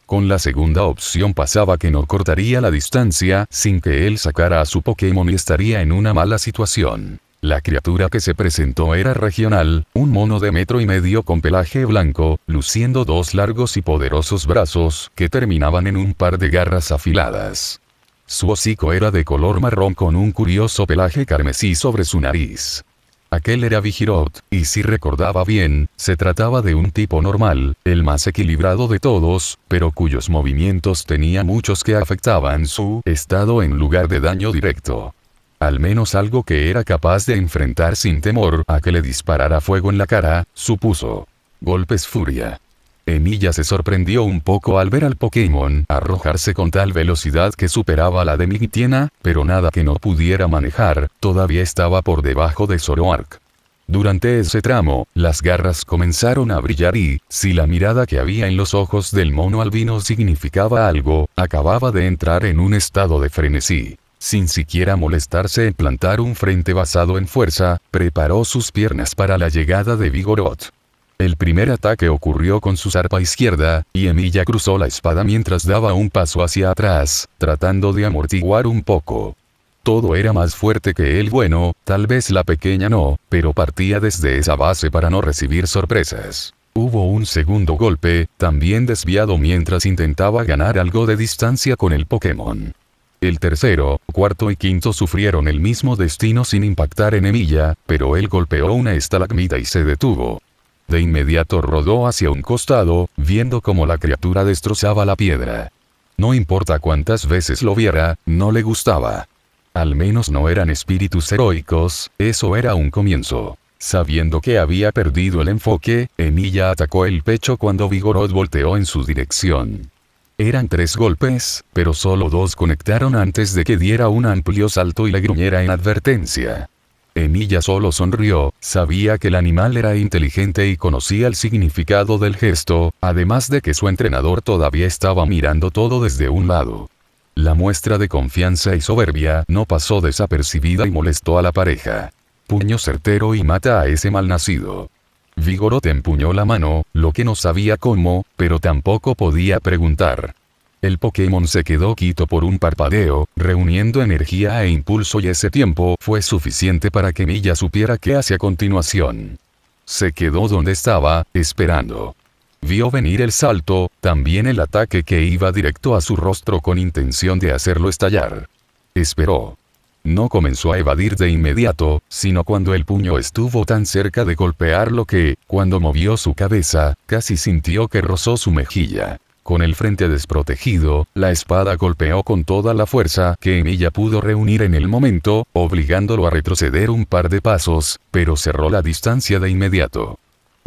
Con la segunda opción pasaba que no cortaría la distancia sin que él sacara a su Pokémon y estaría en una mala situación. La criatura que se presentó era regional, un mono de 1,5 metros con pelaje blanco, luciendo 2 largos y poderosos brazos que terminaban en un par de garras afiladas. Su hocico era de color marrón con un curioso pelaje carmesí sobre su nariz. Aquel era Vigoroth, y si recordaba bien, se trataba de un tipo normal, el más equilibrado de todos, pero cuyos movimientos tenía muchos que afectaban su estado en lugar de daño directo. Al menos algo que era capaz de enfrentar sin temor a que le disparara fuego en la cara, supuso. Golpes furia. Emilia se sorprendió un poco al ver al Pokémon arrojarse con tal velocidad que superaba la de Migitiena, pero nada que no pudiera manejar, todavía estaba por debajo de Zoroark. Durante ese tramo, las garras comenzaron a brillar y, si la mirada que había en los ojos del mono albino significaba algo, acababa de entrar en un estado de frenesí. Sin siquiera molestarse en plantar un frente basado en fuerza, preparó sus piernas para la llegada de Vigoroth. El primer ataque ocurrió con su zarpa izquierda, y Emilia cruzó la espada mientras daba un paso hacia atrás, tratando de amortiguar un poco. Todo era más fuerte que él. Bueno, tal vez la pequeña no, pero partía desde esa base para no recibir sorpresas. Hubo un segundo golpe, también desviado mientras intentaba ganar algo de distancia con el Pokémon. El tercero, cuarto y quinto sufrieron el mismo destino sin impactar en Emilia, pero él golpeó una estalagmita y se detuvo. De inmediato rodó hacia un costado, viendo cómo la criatura destrozaba la piedra. No importa cuántas veces lo viera, no le gustaba. Al menos no eran espíritus heroicos, eso era un comienzo. Sabiendo que había perdido el enfoque, Emilia atacó el pecho cuando Vigoroth volteó en su dirección. Eran 3 golpes, pero solo 2 conectaron antes de que diera un amplio salto y le gruñera en advertencia. Emilia solo sonrió, sabía que el animal era inteligente y conocía el significado del gesto, además de que su entrenador todavía estaba mirando todo desde un lado. La muestra de confianza y soberbia no pasó desapercibida y molestó a la pareja. Puño certero y mata a ese malnacido. Vigoroth empuñó la mano, lo que no sabía cómo, pero tampoco podía preguntar. El Pokémon se quedó quieto por un parpadeo, reuniendo energía e impulso, y ese tiempo fue suficiente para que Emilia supiera qué hacía a continuación. Se quedó donde estaba, esperando. Vio venir el salto, también el ataque que iba directo a su rostro con intención de hacerlo estallar. Esperó. No comenzó a evadir de inmediato, sino cuando el puño estuvo tan cerca de golpearlo que, cuando movió su cabeza, casi sintió que rozó su mejilla. Con el frente desprotegido, la espada golpeó con toda la fuerza que Emilia pudo reunir en el momento, obligándolo a retroceder un par de pasos, pero cerró la distancia de inmediato.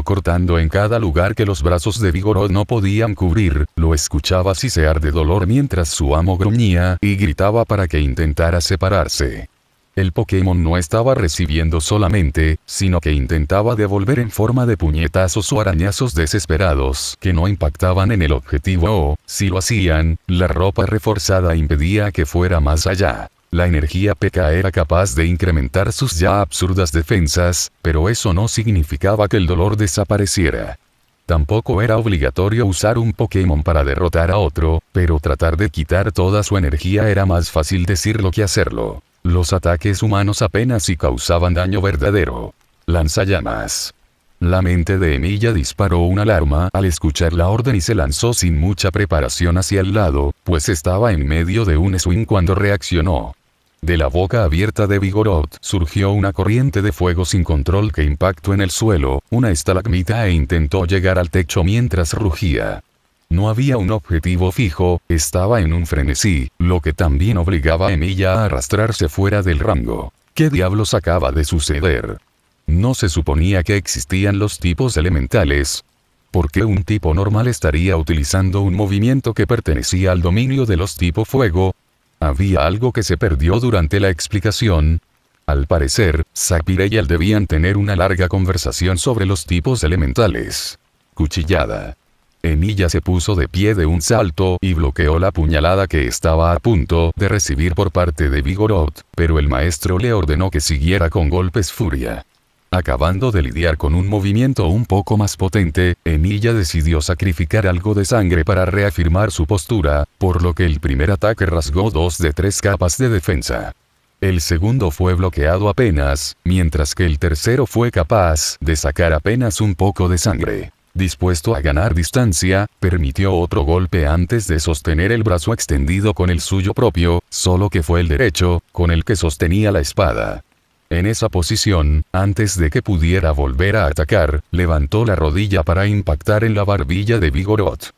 Cortando en cada lugar que los brazos de Vigoroth no podían cubrir, lo escuchaba sisear de dolor mientras su amo gruñía y gritaba para que intentara separarse. El Pokémon no estaba recibiendo solamente, sino que intentaba devolver en forma de puñetazos o arañazos desesperados que no impactaban en el objetivo o, si lo hacían, la ropa reforzada impedía que fuera más allá. La energía P.K. era capaz de incrementar sus ya absurdas defensas, pero eso no significaba que el dolor desapareciera. Tampoco era obligatorio usar un Pokémon para derrotar a otro, pero tratar de quitar toda su energía era más fácil decirlo que hacerlo. Los ataques humanos apenas si causaban daño verdadero. Lanzallamas. La mente de Emilia disparó una alarma al escuchar la orden y se lanzó sin mucha preparación hacia el lado, pues estaba en medio de un swing cuando reaccionó. De la boca abierta de Vigoroth surgió una corriente de fuego sin control que impactó en el suelo, una estalagmita e intentó llegar al techo mientras rugía. No había un objetivo fijo, estaba en un frenesí, lo que también obligaba a Emilia a arrastrarse fuera del rango. ¿Qué diablos acaba de suceder? ¿No se suponía que existían los tipos elementales? ¿Por qué un tipo normal estaría utilizando un movimiento que pertenecía al dominio de los tipo fuego? ¿Había algo que se perdió durante la explicación? Al parecer, Sapphire y él debían tener una larga conversación sobre los tipos elementales. Cuchillada. Emilia se puso de pie de un salto y bloqueó la puñalada que estaba a punto de recibir por parte de Vigoroth, pero el maestro le ordenó que siguiera con golpes furia. Acabando de lidiar con un movimiento un poco más potente, Emilia decidió sacrificar algo de sangre para reafirmar su postura, por lo que el primer ataque rasgó 2 de 3 capas de defensa. El segundo fue bloqueado apenas, mientras que el tercero fue capaz de sacar apenas un poco de sangre. Dispuesto a ganar distancia, permitió otro golpe antes de sostener el brazo extendido con el suyo propio, solo que fue el derecho, con el que sostenía la espada. En esa posición, antes de que pudiera volver a atacar, levantó la rodilla para impactar en la barbilla de Vigoroth.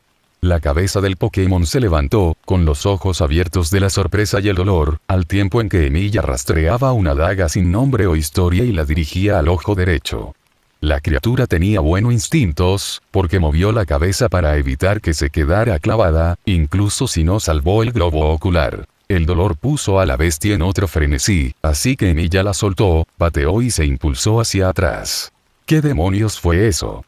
La cabeza del Pokémon se levantó, con los ojos abiertos de la sorpresa y el dolor, al tiempo en que Emilia rastreaba una daga sin nombre o historia y la dirigía al ojo derecho. La criatura tenía buenos instintos, porque movió la cabeza para evitar que se quedara clavada, incluso si no salvó el globo ocular. El dolor puso a la bestia en otro frenesí, así que Emilia la soltó, pateó y se impulsó hacia atrás. ¿Qué demonios fue eso?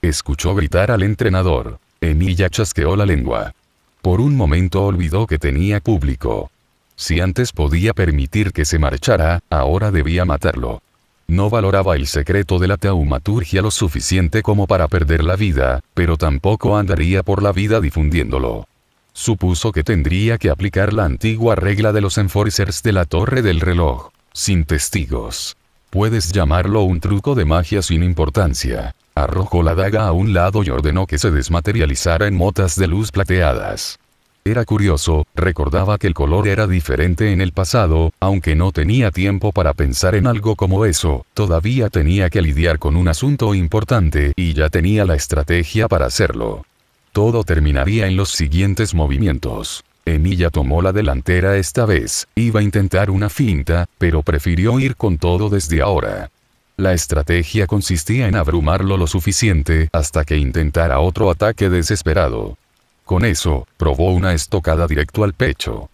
Escuchó gritar al entrenador. Emilia chasqueó la lengua. Por un momento olvidó que tenía público. Si antes podía permitir que se marchara, ahora debía matarlo. No valoraba el secreto de la taumaturgia lo suficiente como para perder la vida, pero tampoco andaría por la vida difundiéndolo. Supuso que tendría que aplicar la antigua regla de los enforcers de la torre del reloj. Sin testigos. Puedes llamarlo un truco de magia sin importancia. Arrojó la daga a un lado y ordenó que se desmaterializara en motas de luz plateadas. Era curioso, recordaba que el color era diferente en el pasado, aunque no tenía tiempo para pensar en algo como eso, todavía tenía que lidiar con un asunto importante y ya tenía la estrategia para hacerlo. Todo terminaría en los siguientes movimientos. Emilia tomó la delantera esta vez, iba a intentar una finta, pero prefirió ir con todo desde ahora. La estrategia consistía en abrumarlo lo suficiente hasta que intentara otro ataque desesperado. Con eso, probó una estocada directo al pecho.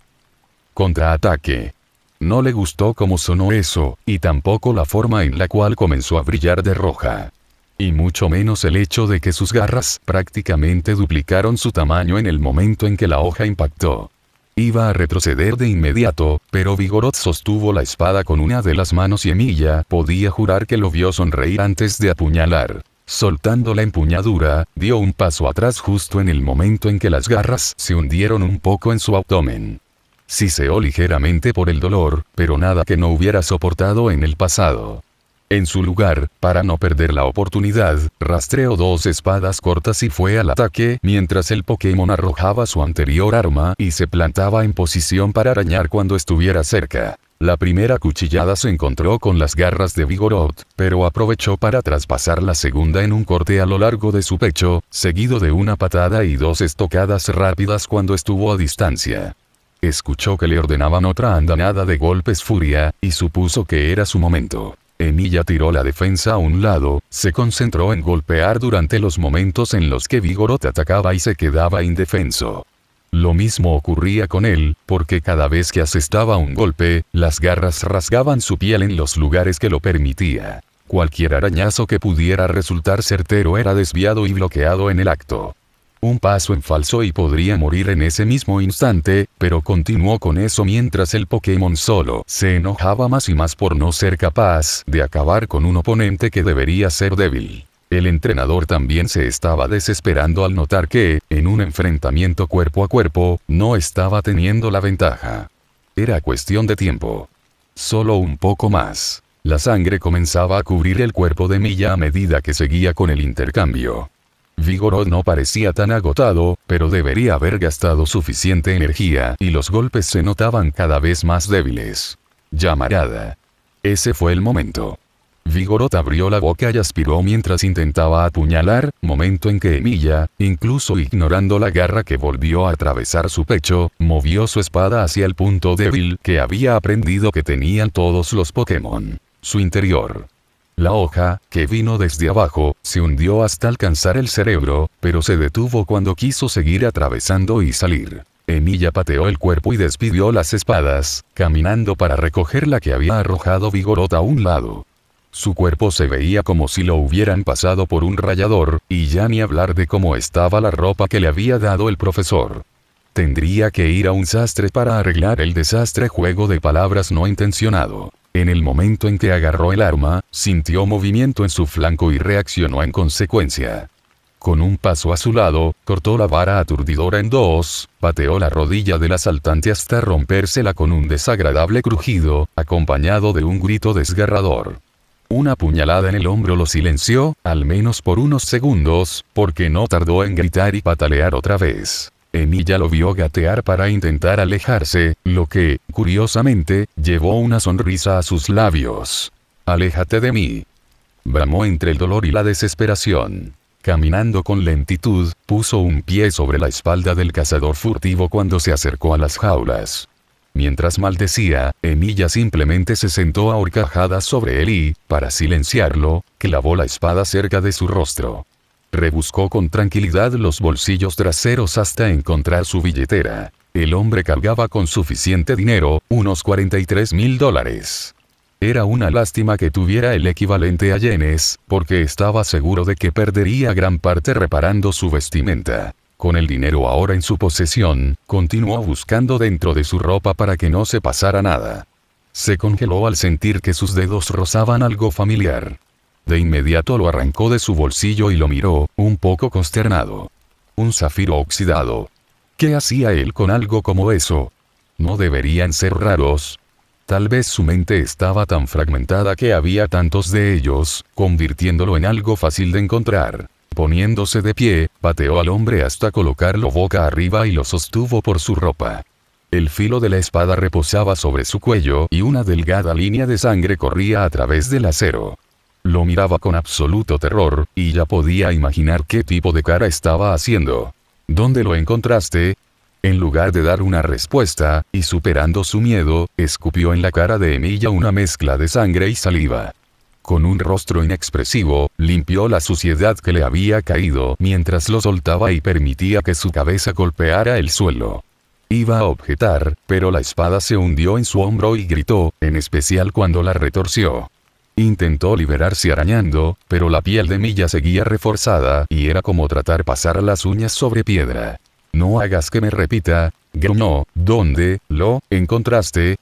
Contraataque. No le gustó cómo sonó eso, y tampoco la forma en la cual comenzó a brillar de roja. Y mucho menos el hecho de que sus garras prácticamente duplicaron su tamaño en el momento en que la hoja impactó. Iba a retroceder de inmediato, pero Vigoroth sostuvo la espada con una de las manos y Emilia podía jurar que lo vio sonreír antes de apuñalar. Soltando la empuñadura, dio un paso atrás justo en el momento en que las garras se hundieron un poco en su abdomen. Siseó ligeramente por el dolor, pero nada que no hubiera soportado en el pasado. En su lugar, para no perder la oportunidad, rastreó 2 espadas cortas y fue al ataque mientras el Pokémon arrojaba su anterior arma y se plantaba en posición para arañar cuando estuviera cerca. La primera cuchillada se encontró con las garras de Vigoroth, pero aprovechó para traspasar la segunda en un corte a lo largo de su pecho, seguido de una patada y 2 estocadas rápidas cuando estuvo a distancia. Escuchó que le ordenaban otra andanada de golpes furia, y supuso que era su momento. Emilia tiró la defensa a un lado, se concentró en golpear durante los momentos en los que Vigoroth atacaba y se quedaba indefenso. Lo mismo ocurría con él, porque cada vez que asestaba un golpe, las garras rasgaban su piel en los lugares que lo permitía. Cualquier arañazo que pudiera resultar certero era desviado y bloqueado en el acto. Un paso en falso y podría morir en ese mismo instante, pero continuó con eso mientras el Pokémon solo se enojaba más y más por no ser capaz de acabar con un oponente que debería ser débil. El entrenador también se estaba desesperando al notar que, en un enfrentamiento cuerpo a cuerpo, no estaba teniendo la ventaja. Era cuestión de tiempo. Solo un poco más. La sangre comenzaba a cubrir el cuerpo de Milla a medida que seguía con el intercambio. Vigoroth no parecía tan agotado, pero debería haber gastado suficiente energía y los golpes se notaban cada vez más débiles. Llamarada. Ese fue el momento. Vigoroth abrió la boca y aspiró mientras intentaba apuñalar, momento en que Emilia, incluso ignorando la garra que volvió a atravesar su pecho, movió su espada hacia el punto débil que había aprendido que tenían todos los Pokémon. Su interior. La hoja, que vino desde abajo, se hundió hasta alcanzar el cerebro, pero se detuvo cuando quiso seguir atravesando y salir. Emilia pateó el cuerpo y despidió las espadas, caminando para recoger la que había arrojado Vigoroth a un lado. Su cuerpo se veía como si lo hubieran pasado por un rallador, y ya ni hablar de cómo estaba la ropa que le había dado el profesor. Tendría que ir a un sastre para arreglar el desastre, juego de palabras no intencionado. En el momento en que agarró el arma, sintió movimiento en su flanco y reaccionó en consecuencia. Con un paso a su lado, cortó la vara aturdidora en dos, pateó la rodilla del asaltante hasta rompérsela con un desagradable crujido, acompañado de un grito desgarrador. Una puñalada en el hombro lo silenció, al menos por unos segundos, porque no tardó en gritar y patalear otra vez. Emilia lo vio gatear para intentar alejarse, lo que, curiosamente, llevó una sonrisa a sus labios. «Aléjate de mí», bramó entre el dolor y la desesperación. Caminando con lentitud, puso un pie sobre la espalda del cazador furtivo cuando se acercó a las jaulas. Mientras maldecía, Emilia simplemente se sentó a horcajadas sobre él y, para silenciarlo, clavó la espada cerca de su rostro. Rebuscó con tranquilidad los bolsillos traseros hasta encontrar su billetera. El hombre cargaba con suficiente dinero, unos $43,000. Era una lástima que tuviera el equivalente a yenes, porque estaba seguro de que perdería gran parte reparando su vestimenta. Con el dinero ahora en su posesión, continuó buscando dentro de su ropa para que no se pasara nada. Se congeló al sentir que sus dedos rozaban algo familiar. De inmediato lo arrancó de su bolsillo y lo miró, un poco consternado. Un zafiro oxidado. ¿Qué hacía él con algo como eso? ¿No deberían ser raros? Tal vez su mente estaba tan fragmentada que había tantos de ellos, convirtiéndolo en algo fácil de encontrar. Poniéndose de pie, pateó al hombre hasta colocarlo boca arriba y lo sostuvo por su ropa. El filo de la espada reposaba sobre su cuello y una delgada línea de sangre corría a través del acero. Lo miraba con absoluto terror, y ya podía imaginar qué tipo de cara estaba haciendo. ¿Dónde lo encontraste? En lugar de dar una respuesta, y superando su miedo, escupió en la cara de Emilia una mezcla de sangre y saliva. Con un rostro inexpresivo, limpió la suciedad que le había caído mientras lo soltaba y permitía que su cabeza golpeara el suelo. Iba a objetar, pero la espada se hundió en su hombro y gritó, en especial cuando la retorció. Intentó liberarse arañando, pero la piel de Emilia seguía reforzada y era como tratar pasar las uñas sobre piedra. «No hagas que me repita», gruñó. «¿Dónde lo encontraste?»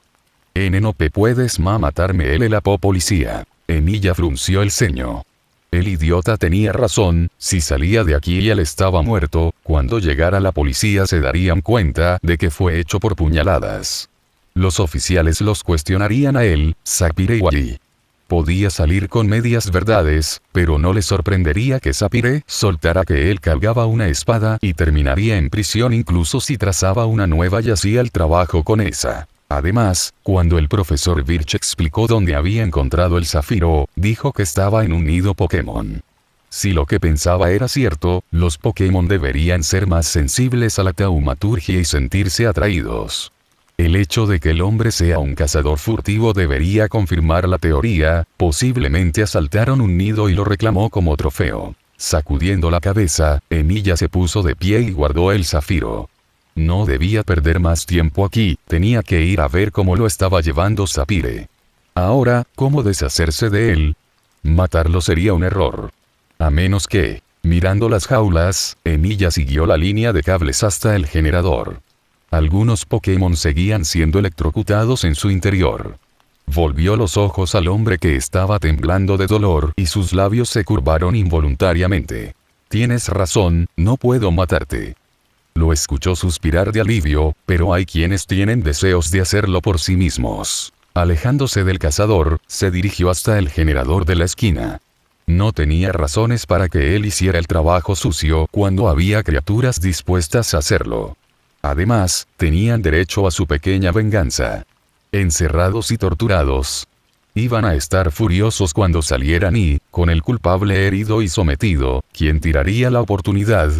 «No puedes matarme», él la policía. Emilia frunció el ceño. El idiota tenía razón, si salía de aquí y él estaba muerto, cuando llegara la policía se darían cuenta de que fue hecho por puñaladas. Los oficiales los cuestionarían a él, Sapphire y Wally. Podía salir con medias verdades, pero no le sorprendería que Sapphire soltara que él cargaba una espada y terminaría en prisión incluso si trazaba una nueva y hacía el trabajo con esa. Además, cuando el profesor Birch explicó dónde había encontrado el zafiro, dijo que estaba en un nido Pokémon. Si lo que pensaba era cierto, los Pokémon deberían ser más sensibles a la taumaturgia y sentirse atraídos. El hecho de que el hombre sea un cazador furtivo debería confirmar la teoría, posiblemente asaltaron un nido y lo reclamó como trofeo. Sacudiendo la cabeza, Emilia se puso de pie y guardó el zafiro. No debía perder más tiempo aquí, tenía que ir a ver cómo lo estaba llevando Sapphire. Ahora, ¿cómo deshacerse de él? Matarlo sería un error. A menos que... Mirando las jaulas, Emilia siguió la línea de cables hasta el generador. Algunos Pokémon seguían siendo electrocutados en su interior. Volvió los ojos al hombre que estaba temblando de dolor y sus labios se curvaron involuntariamente. Tienes razón, no puedo matarte. Lo escuchó suspirar de alivio, pero hay quienes tienen deseos de hacerlo por sí mismos. Alejándose del cazador, se dirigió hasta el generador de la esquina. No tenía razones para que él hiciera el trabajo sucio cuando había criaturas dispuestas a hacerlo. Además, tenían derecho a su pequeña venganza. Encerrados y torturados. Iban a estar furiosos cuando salieran y, con el culpable herido y sometido, ¿quién tiraría la oportunidad?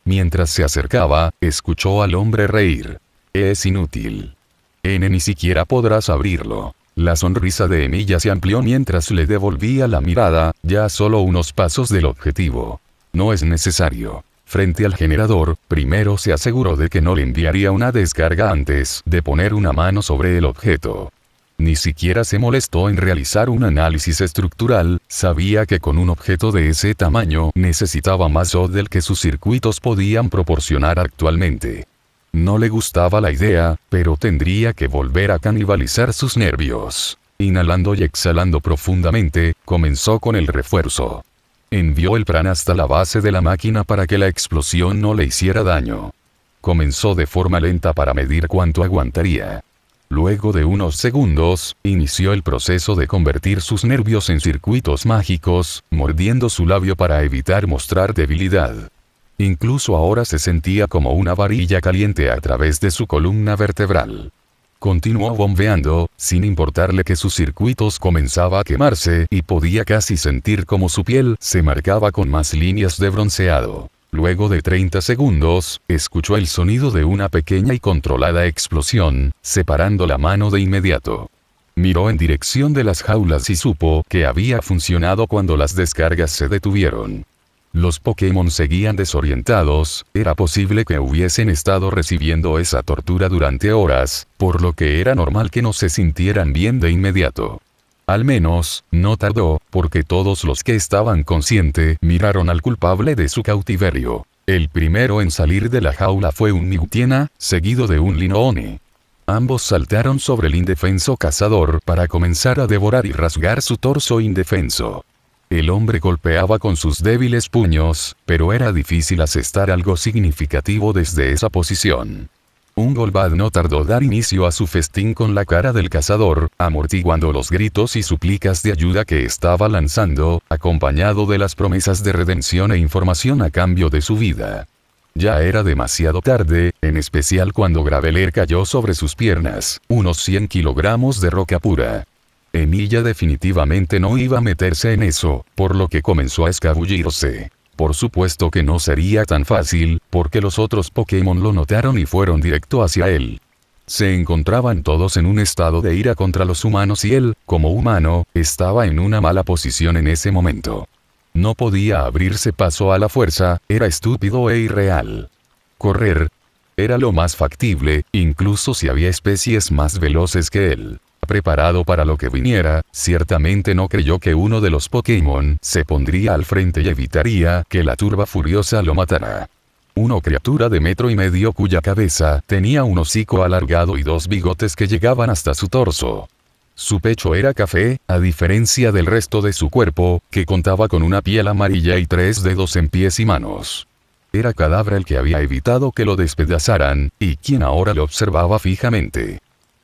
Mientras se acercaba, escuchó al hombre reír. Es inútil. Ni siquiera podrás abrirlo. La sonrisa de Emilia se amplió mientras le devolvía la mirada, ya solo unos pasos del objetivo. No es necesario. Frente al generador, primero se aseguró de que no le enviaría una descarga antes de poner una mano sobre el objeto. Ni siquiera se molestó en realizar un análisis estructural, sabía que con un objeto de ese tamaño necesitaba más O del que sus circuitos podían proporcionar actualmente. No le gustaba la idea, pero tendría que volver a canibalizar sus nervios. Inhalando y exhalando profundamente, comenzó con el refuerzo. Envió el prana hasta la base de la máquina para que la explosión no le hiciera daño. Comenzó de forma lenta para medir cuánto aguantaría. Luego de unos segundos, inició el proceso de convertir sus nervios en circuitos mágicos, mordiendo su labio para evitar mostrar debilidad. Incluso ahora se sentía como una varilla caliente a través de su columna vertebral. Continuó bombeando, sin importarle que sus circuitos comenzaba a quemarse y podía casi sentir como su piel se marcaba con más líneas de bronceado. Luego de 30 segundos, escuchó el sonido de una pequeña y controlada explosión, separando la mano de inmediato. Miró en dirección de las jaulas y supo que había funcionado cuando las descargas se detuvieron. Los Pokémon seguían desorientados, era posible que hubiesen estado recibiendo esa tortura durante horas, por lo que era normal que no se sintieran bien de inmediato. Al menos, no tardó, porque todos los que estaban conscientes miraron al culpable de su cautiverio. El primero en salir de la jaula fue un Migutiena, seguido de un Linoone. Ambos saltaron sobre el indefenso cazador para comenzar a devorar y rasgar su torso indefenso. El hombre golpeaba con sus débiles puños, pero era difícil asestar algo significativo desde esa posición. Un Golbat no tardó dar inicio a su festín con la cara del cazador, amortiguando los gritos y súplicas de ayuda que estaba lanzando, acompañado de las promesas de redención e información a cambio de su vida. Ya era demasiado tarde, en especial cuando Graveler cayó sobre sus piernas, unos 100 kilogramos de roca pura. Emilia definitivamente no iba a meterse en eso, por lo que comenzó a escabullirse. Por supuesto que no sería tan fácil, porque los otros Pokémon lo notaron y fueron directo hacia él. Se encontraban todos en un estado de ira contra los humanos y él, como humano, estaba en una mala posición en ese momento. No podía abrirse paso a la fuerza, era estúpido e irreal. Correr era lo más factible, incluso si había especies más veloces que él. Preparado para lo que viniera, ciertamente no creyó que uno de los Pokémon se pondría al frente y evitaría que la turba furiosa lo matara. Una criatura de 1,5 metros cuya cabeza tenía un hocico alargado y 2 bigotes que llegaban hasta su torso. Su pecho era café, a diferencia del resto de su cuerpo, que contaba con una piel amarilla y 3 dedos en pies y manos. Era Kadabra el que había evitado que lo despedazaran, y quien ahora lo observaba fijamente.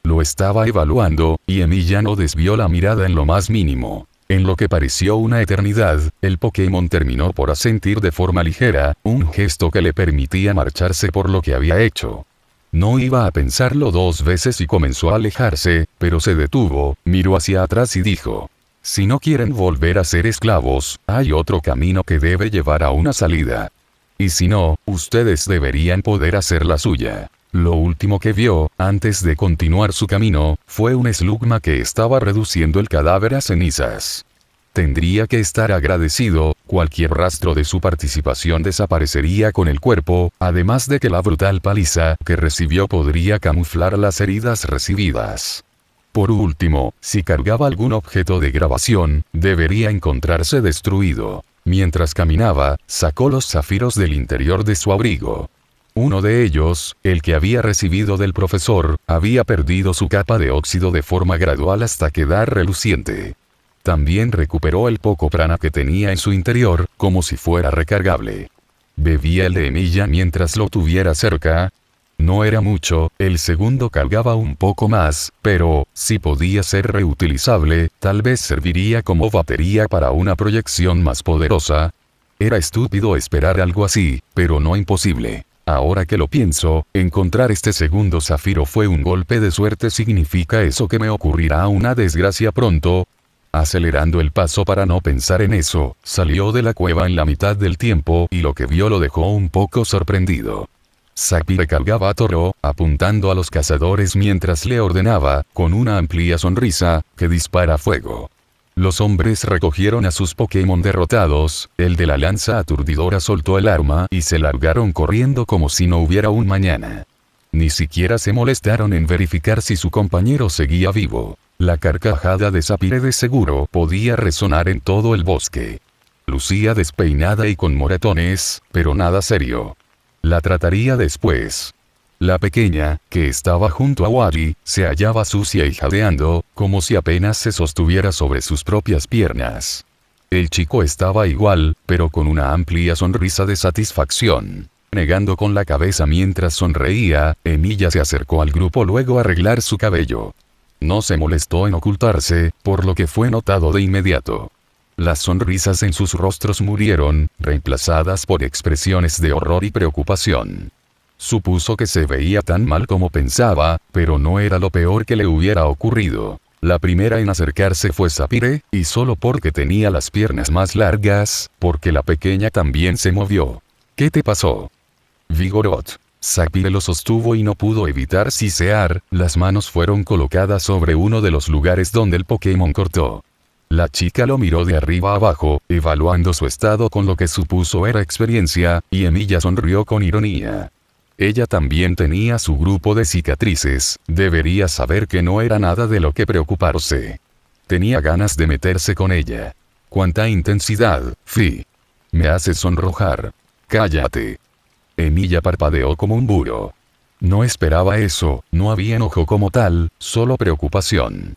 Lo estaba evaluando, y Emilia no desvió la mirada en lo más mínimo. En lo que pareció una eternidad, el Pokémon terminó por asentir de forma ligera, un gesto que le permitía marcharse por lo que había hecho. No iba a pensarlo 2 veces y comenzó a alejarse, pero se detuvo, miró hacia atrás y dijo: si no quieren volver a ser esclavos, hay otro camino que debe llevar a una salida. Y si no, ustedes deberían poder hacer la suya. Lo último que vio, antes de continuar su camino, fue un Slugma que estaba reduciendo el cadáver a cenizas. Tendría que estar agradecido, cualquier rastro de su participación desaparecería con el cuerpo, además de que la brutal paliza que recibió podría camuflar las heridas recibidas. Por último, si cargaba algún objeto de grabación, debería encontrarse destruido. Mientras caminaba, sacó los zafiros del interior de su abrigo. Uno de ellos, el que había recibido del profesor, había perdido su capa de óxido de forma gradual hasta quedar reluciente. También recuperó el poco prana que tenía en su interior, como si fuera recargable. Bebía el de Emilia mientras lo tuviera cerca. No era mucho, el segundo cargaba un poco más, pero, si podía ser reutilizable, tal vez serviría como batería para una proyección más poderosa. Era estúpido esperar algo así, pero no imposible. Ahora que lo pienso, encontrar este segundo zafiro fue un golpe de suerte. ¿Significa eso que me ocurrirá una desgracia pronto? Acelerando el paso para no pensar en eso, salió de la cueva en la mitad del tiempo y lo que vio lo dejó un poco sorprendido. Sapphire cargaba a Toro, apuntando a los cazadores mientras le ordenaba, con una amplia sonrisa, que dispara fuego. Los hombres recogieron a sus Pokémon derrotados, el de la lanza aturdidora soltó el arma y se largaron corriendo como si no hubiera un mañana. Ni siquiera se molestaron en verificar si su compañero seguía vivo. La carcajada de Sapphire de seguro podía resonar en todo el bosque. Lucía despeinada y con moretones, pero nada serio. La trataría después. La pequeña, que estaba junto a Wally, se hallaba sucia y jadeando, como si apenas se sostuviera sobre sus propias piernas. El chico estaba igual, pero con una amplia sonrisa de satisfacción. Negando con la cabeza mientras sonreía, Emilia se acercó al grupo luego a arreglar su cabello. No se molestó en ocultarse, por lo que fue notado de inmediato. Las sonrisas en sus rostros murieron, reemplazadas por expresiones de horror y preocupación. Supuso que se veía tan mal como pensaba, pero no era lo peor que le hubiera ocurrido. La primera en acercarse fue Sapphire, y solo porque tenía las piernas más largas, porque la pequeña también se movió. ¿Qué te pasó? Vigoroth. Sapphire lo sostuvo y no pudo evitar sisear, las manos fueron colocadas sobre uno de los lugares donde el Pokémon cortó. La chica lo miró de arriba abajo, evaluando su estado con lo que supuso era experiencia, y Emilia sonrió con ironía. Ella también tenía su grupo de cicatrices, debería saber que no era nada de lo que preocuparse. Tenía ganas de meterse con ella. ¡Cuánta intensidad, Fi! Me hace sonrojar. ¡Cállate! Emilia parpadeó como un búho. No esperaba eso, no había enojo como tal, solo preocupación.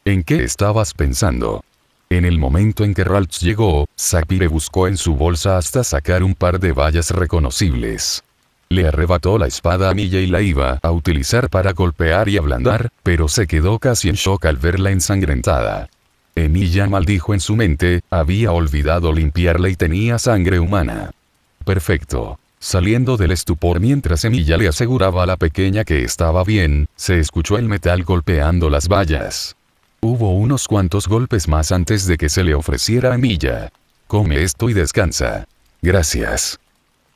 ¿En qué estabas pensando? En el momento en que Ralts llegó, Sapphire buscó en su bolsa hasta sacar un par de vallas reconocibles. Le arrebató la espada a Emilia y la iba a utilizar para golpear y ablandar, pero se quedó casi en shock al verla ensangrentada. Emilia maldijo en su mente, había olvidado limpiarla y tenía sangre humana. Perfecto. Saliendo del estupor mientras Emilia le aseguraba a la pequeña que estaba bien, se escuchó el metal golpeando las vallas. Hubo unos cuantos golpes más antes de que se le ofreciera a Emilia. Come esto y descansa. Gracias.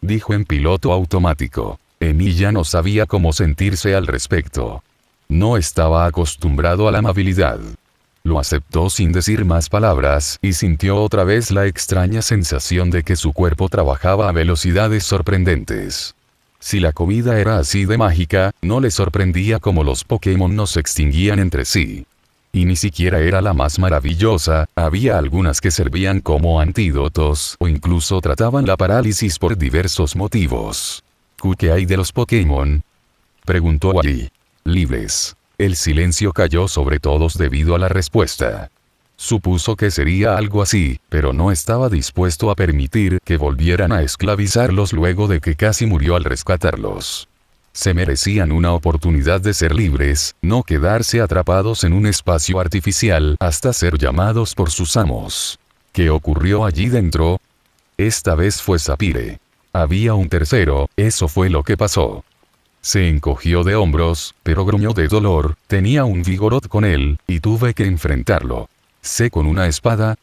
Dijo en piloto automático. Emilia no sabía cómo sentirse al respecto. No estaba acostumbrado a la amabilidad. Lo aceptó sin decir más palabras y sintió otra vez la extraña sensación de que su cuerpo trabajaba a velocidades sorprendentes. Si la comida era así de mágica, no le sorprendía cómo los Pokémon no se extinguían entre sí. Y ni siquiera era la más maravillosa, había algunas que servían como antídotos o incluso trataban la parálisis por diversos motivos. ¿Qué hay de los Pokémon? Preguntó Wally. Libres. El silencio cayó sobre todos debido a la respuesta. Supuso que sería algo así, pero no estaba dispuesto a permitir que volvieran a esclavizarlos luego de que casi murió al rescatarlos. Se merecían una oportunidad de ser libres, no quedarse atrapados en un espacio artificial hasta ser llamados por sus amos. ¿Qué ocurrió allí dentro? Esta vez fue Sapphire. Había un tercero, eso fue lo que pasó. Se encogió de hombros, pero gruñó de dolor, tenía un Vigoroth con él, y tuve que enfrentarlo. ¿Sé con una espada?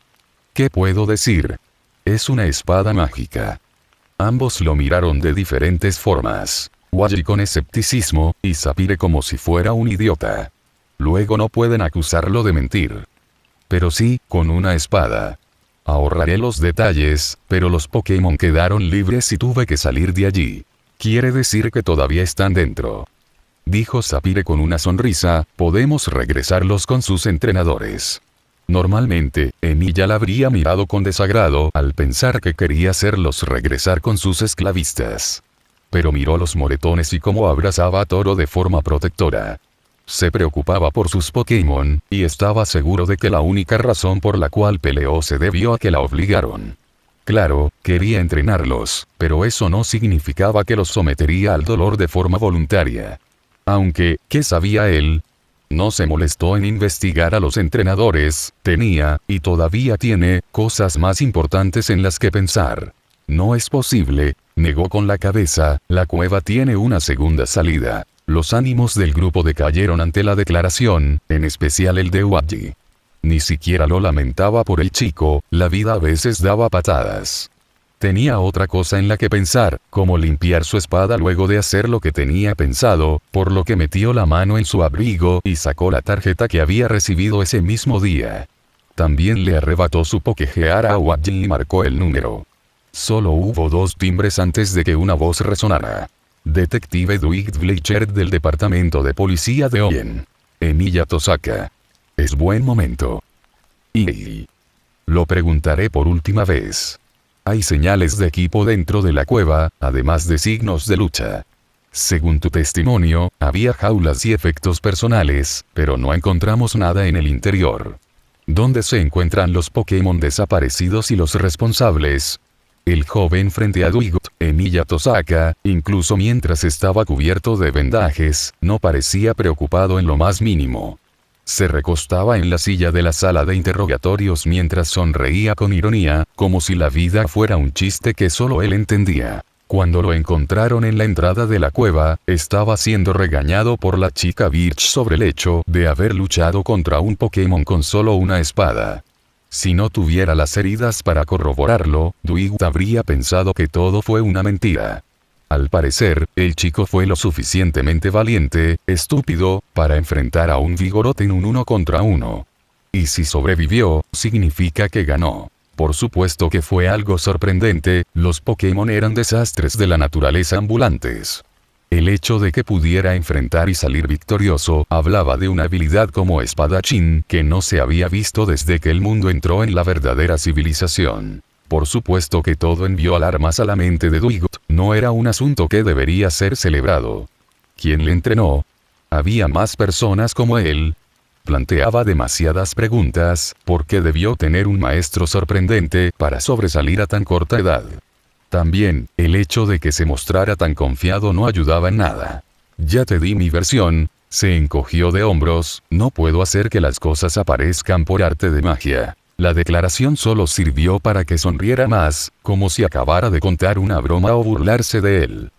¿Qué puedo decir? Es una espada mágica. Ambos lo miraron de diferentes formas. Wally con escepticismo, y Sapphire como si fuera un idiota. Luego no pueden acusarlo de mentir. Pero sí, con una espada. Ahorraré los detalles, pero los Pokémon quedaron libres y tuve que salir de allí. Quiere decir que todavía están dentro. Dijo Sapphire con una sonrisa, podemos regresarlos con sus entrenadores. Normalmente, Emilia la habría mirado con desagrado al pensar que quería hacerlos regresar con sus esclavistas. Pero miró los moretones y cómo abrazaba a Toro de forma protectora. Se preocupaba por sus Pokémon, y estaba seguro de que la única razón por la cual peleó se debió a que la obligaron. Claro, quería entrenarlos, pero eso no significaba que los sometería al dolor de forma voluntaria. Aunque, ¿qué sabía él? No se molestó en investigar a los entrenadores, tenía, y todavía tiene, cosas más importantes en las que pensar. No es posible, negó con la cabeza, la cueva tiene una segunda salida. Los ánimos del grupo decayeron ante la declaración, en especial el de Uaji. Ni siquiera lo lamentaba por el chico, la vida a veces daba patadas. Tenía otra cosa en la que pensar, como limpiar su espada luego de hacer lo que tenía pensado, por lo que metió la mano en su abrigo y sacó la tarjeta que había recibido ese mismo día. También le arrebató su Pokégear a Uaji y marcó el número. Solo hubo 2 timbres antes de que una voz resonara. Detective Dwight Bleicher del Departamento de Policía de Oyen. Emilia Tosaka. Es buen momento. Y lo preguntaré por última vez. Hay señales de equipo dentro de la cueva, además de signos de lucha. Según tu testimonio, había jaulas y efectos personales, pero no encontramos nada en el interior. ¿Dónde se encuentran los Pokémon desaparecidos y los responsables? El joven frente a Dwight, Emilia Tosaka, incluso mientras estaba cubierto de vendajes, no parecía preocupado en lo más mínimo. Se recostaba en la silla de la sala de interrogatorios mientras sonreía con ironía, como si la vida fuera un chiste que solo él entendía. Cuando lo encontraron en la entrada de la cueva, estaba siendo regañado por la chica Birch sobre el hecho de haber luchado contra un Pokémon con solo una espada. Si no tuviera las heridas para corroborarlo, Dwight habría pensado que todo fue una mentira. Al parecer, el chico fue lo suficientemente valiente, estúpido, para enfrentar a un Vigoroth en un 1 contra 1. Y si sobrevivió, significa que ganó. Por supuesto que fue algo sorprendente, los Pokémon eran desastres de la naturaleza ambulantes. El hecho de que pudiera enfrentar y salir victorioso, hablaba de una habilidad como espadachín que no se había visto desde que el mundo entró en la verdadera civilización. Por supuesto que todo envió alarmas a la mente de Dwight, no era un asunto que debería ser celebrado. ¿Quién le entrenó? ¿Había más personas como él? Planteaba demasiadas preguntas, porque debió tener un maestro sorprendente para sobresalir a tan corta edad. También, el hecho de que se mostrara tan confiado no ayudaba en nada. Ya te di mi versión, se encogió de hombros, no puedo hacer que las cosas aparezcan por arte de magia. La declaración solo sirvió para que sonriera más, como si acabara de contar una broma o burlarse de él.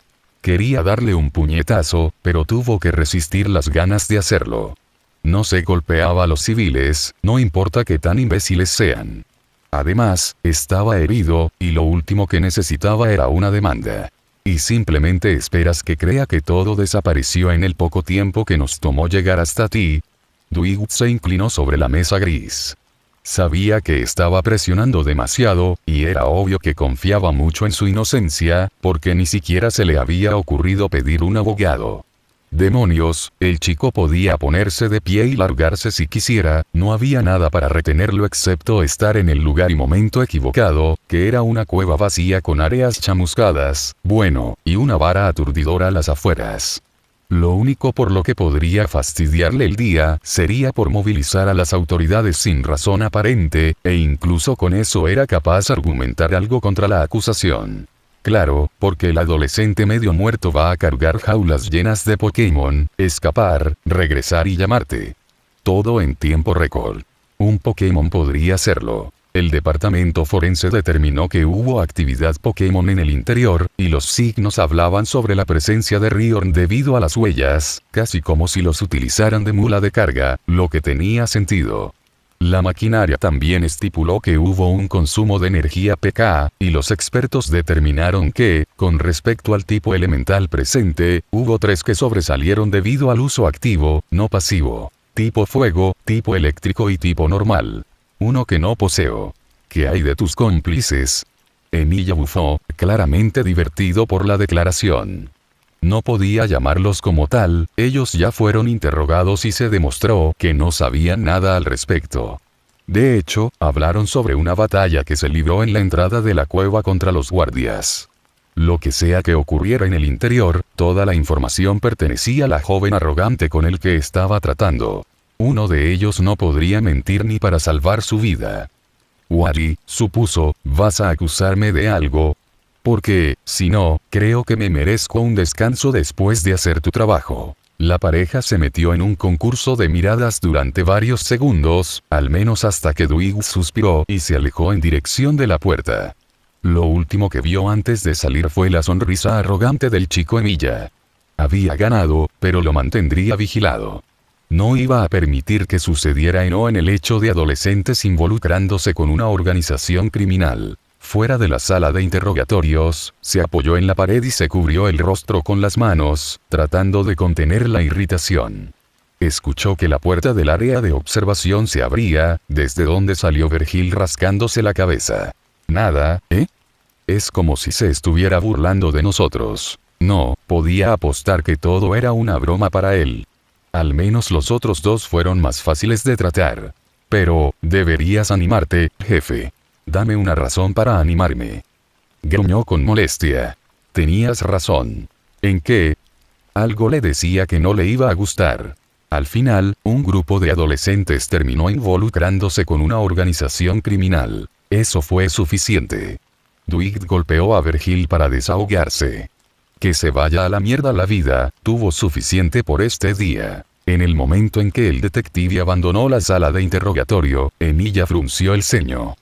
Quería darle un puñetazo, pero tuvo que resistir las ganas de hacerlo. No se golpeaba a los civiles, no importa qué tan imbéciles sean. Además, estaba herido, y lo último que necesitaba era una demanda. ¿Y simplemente esperas que crea que todo desapareció en el poco tiempo que nos tomó llegar hasta ti? Dwight se inclinó sobre la mesa gris. Sabía que estaba presionando demasiado, y era obvio que confiaba mucho en su inocencia, porque ni siquiera se le había ocurrido pedir un abogado. Demonios, el chico podía ponerse de pie y largarse si quisiera, no había nada para retenerlo excepto estar en el lugar y momento equivocado, que era una cueva vacía con áreas chamuscadas, bueno, y una vara aturdidora a las afueras. Lo único por lo que podría fastidiarle el día sería por movilizar a las autoridades sin razón aparente, e incluso con eso era capaz de argumentar algo contra la acusación. Claro, porque el adolescente medio muerto va a cargar jaulas llenas de Pokémon, escapar, regresar y llamarte. Todo en tiempo récord. Un Pokémon podría hacerlo. El departamento forense determinó que hubo actividad Pokémon en el interior, y los signos hablaban sobre la presencia de Riorn debido a las huellas, casi como si los utilizaran de mula de carga, lo que tenía sentido. La maquinaria también estipuló que hubo un consumo de energía pK, y los expertos determinaron que, con respecto al tipo elemental presente, hubo 3 que sobresalieron debido al uso activo, no pasivo. Tipo fuego, tipo eléctrico y tipo normal. Uno que no poseo. ¿Qué hay de tus cómplices? Emilia bufó, claramente divertido por la declaración. No podía llamarlos como tal, ellos ya fueron interrogados y se demostró que no sabían nada al respecto. De hecho, hablaron sobre una batalla que se libró en la entrada de la cueva contra los guardias. Lo que sea que ocurriera en el interior, toda la información pertenecía a la joven arrogante con el que estaba tratando. Uno de ellos no podría mentir ni para salvar su vida. Wally, supuso, ¿vas a acusarme de algo? Porque, si no, creo que me merezco un descanso después de hacer tu trabajo. La pareja se metió en un concurso de miradas durante varios segundos, al menos hasta que Dwight suspiró y se alejó en dirección de la puerta. Lo último que vio antes de salir fue la sonrisa arrogante del chico Emilia. Había ganado, pero lo mantendría vigilado. No iba a permitir que sucediera en el hecho de adolescentes involucrándose con una organización criminal. Fuera de la sala de interrogatorios, se apoyó en la pared y se cubrió el rostro con las manos, tratando de contener la irritación. Escuchó que la puerta del área de observación se abría, desde donde salió Vergil rascándose la cabeza. Nada, ¿eh? Es como si se estuviera burlando de nosotros. No, podía apostar que todo era una broma para él. Al menos los otros dos fueron más fáciles de tratar. Pero, deberías animarte, jefe. Dame una razón para animarme. Gruñó con molestia. Tenías razón. ¿En qué? Algo le decía que no le iba a gustar. Al final, un grupo de adolescentes terminó involucrándose con una organización criminal. Eso fue suficiente. Dwight golpeó a Vergil para desahogarse. Que se vaya a la mierda la vida, tuvo suficiente por este día. En el momento en que el detective abandonó la sala de interrogatorio, Emilia frunció el ceño.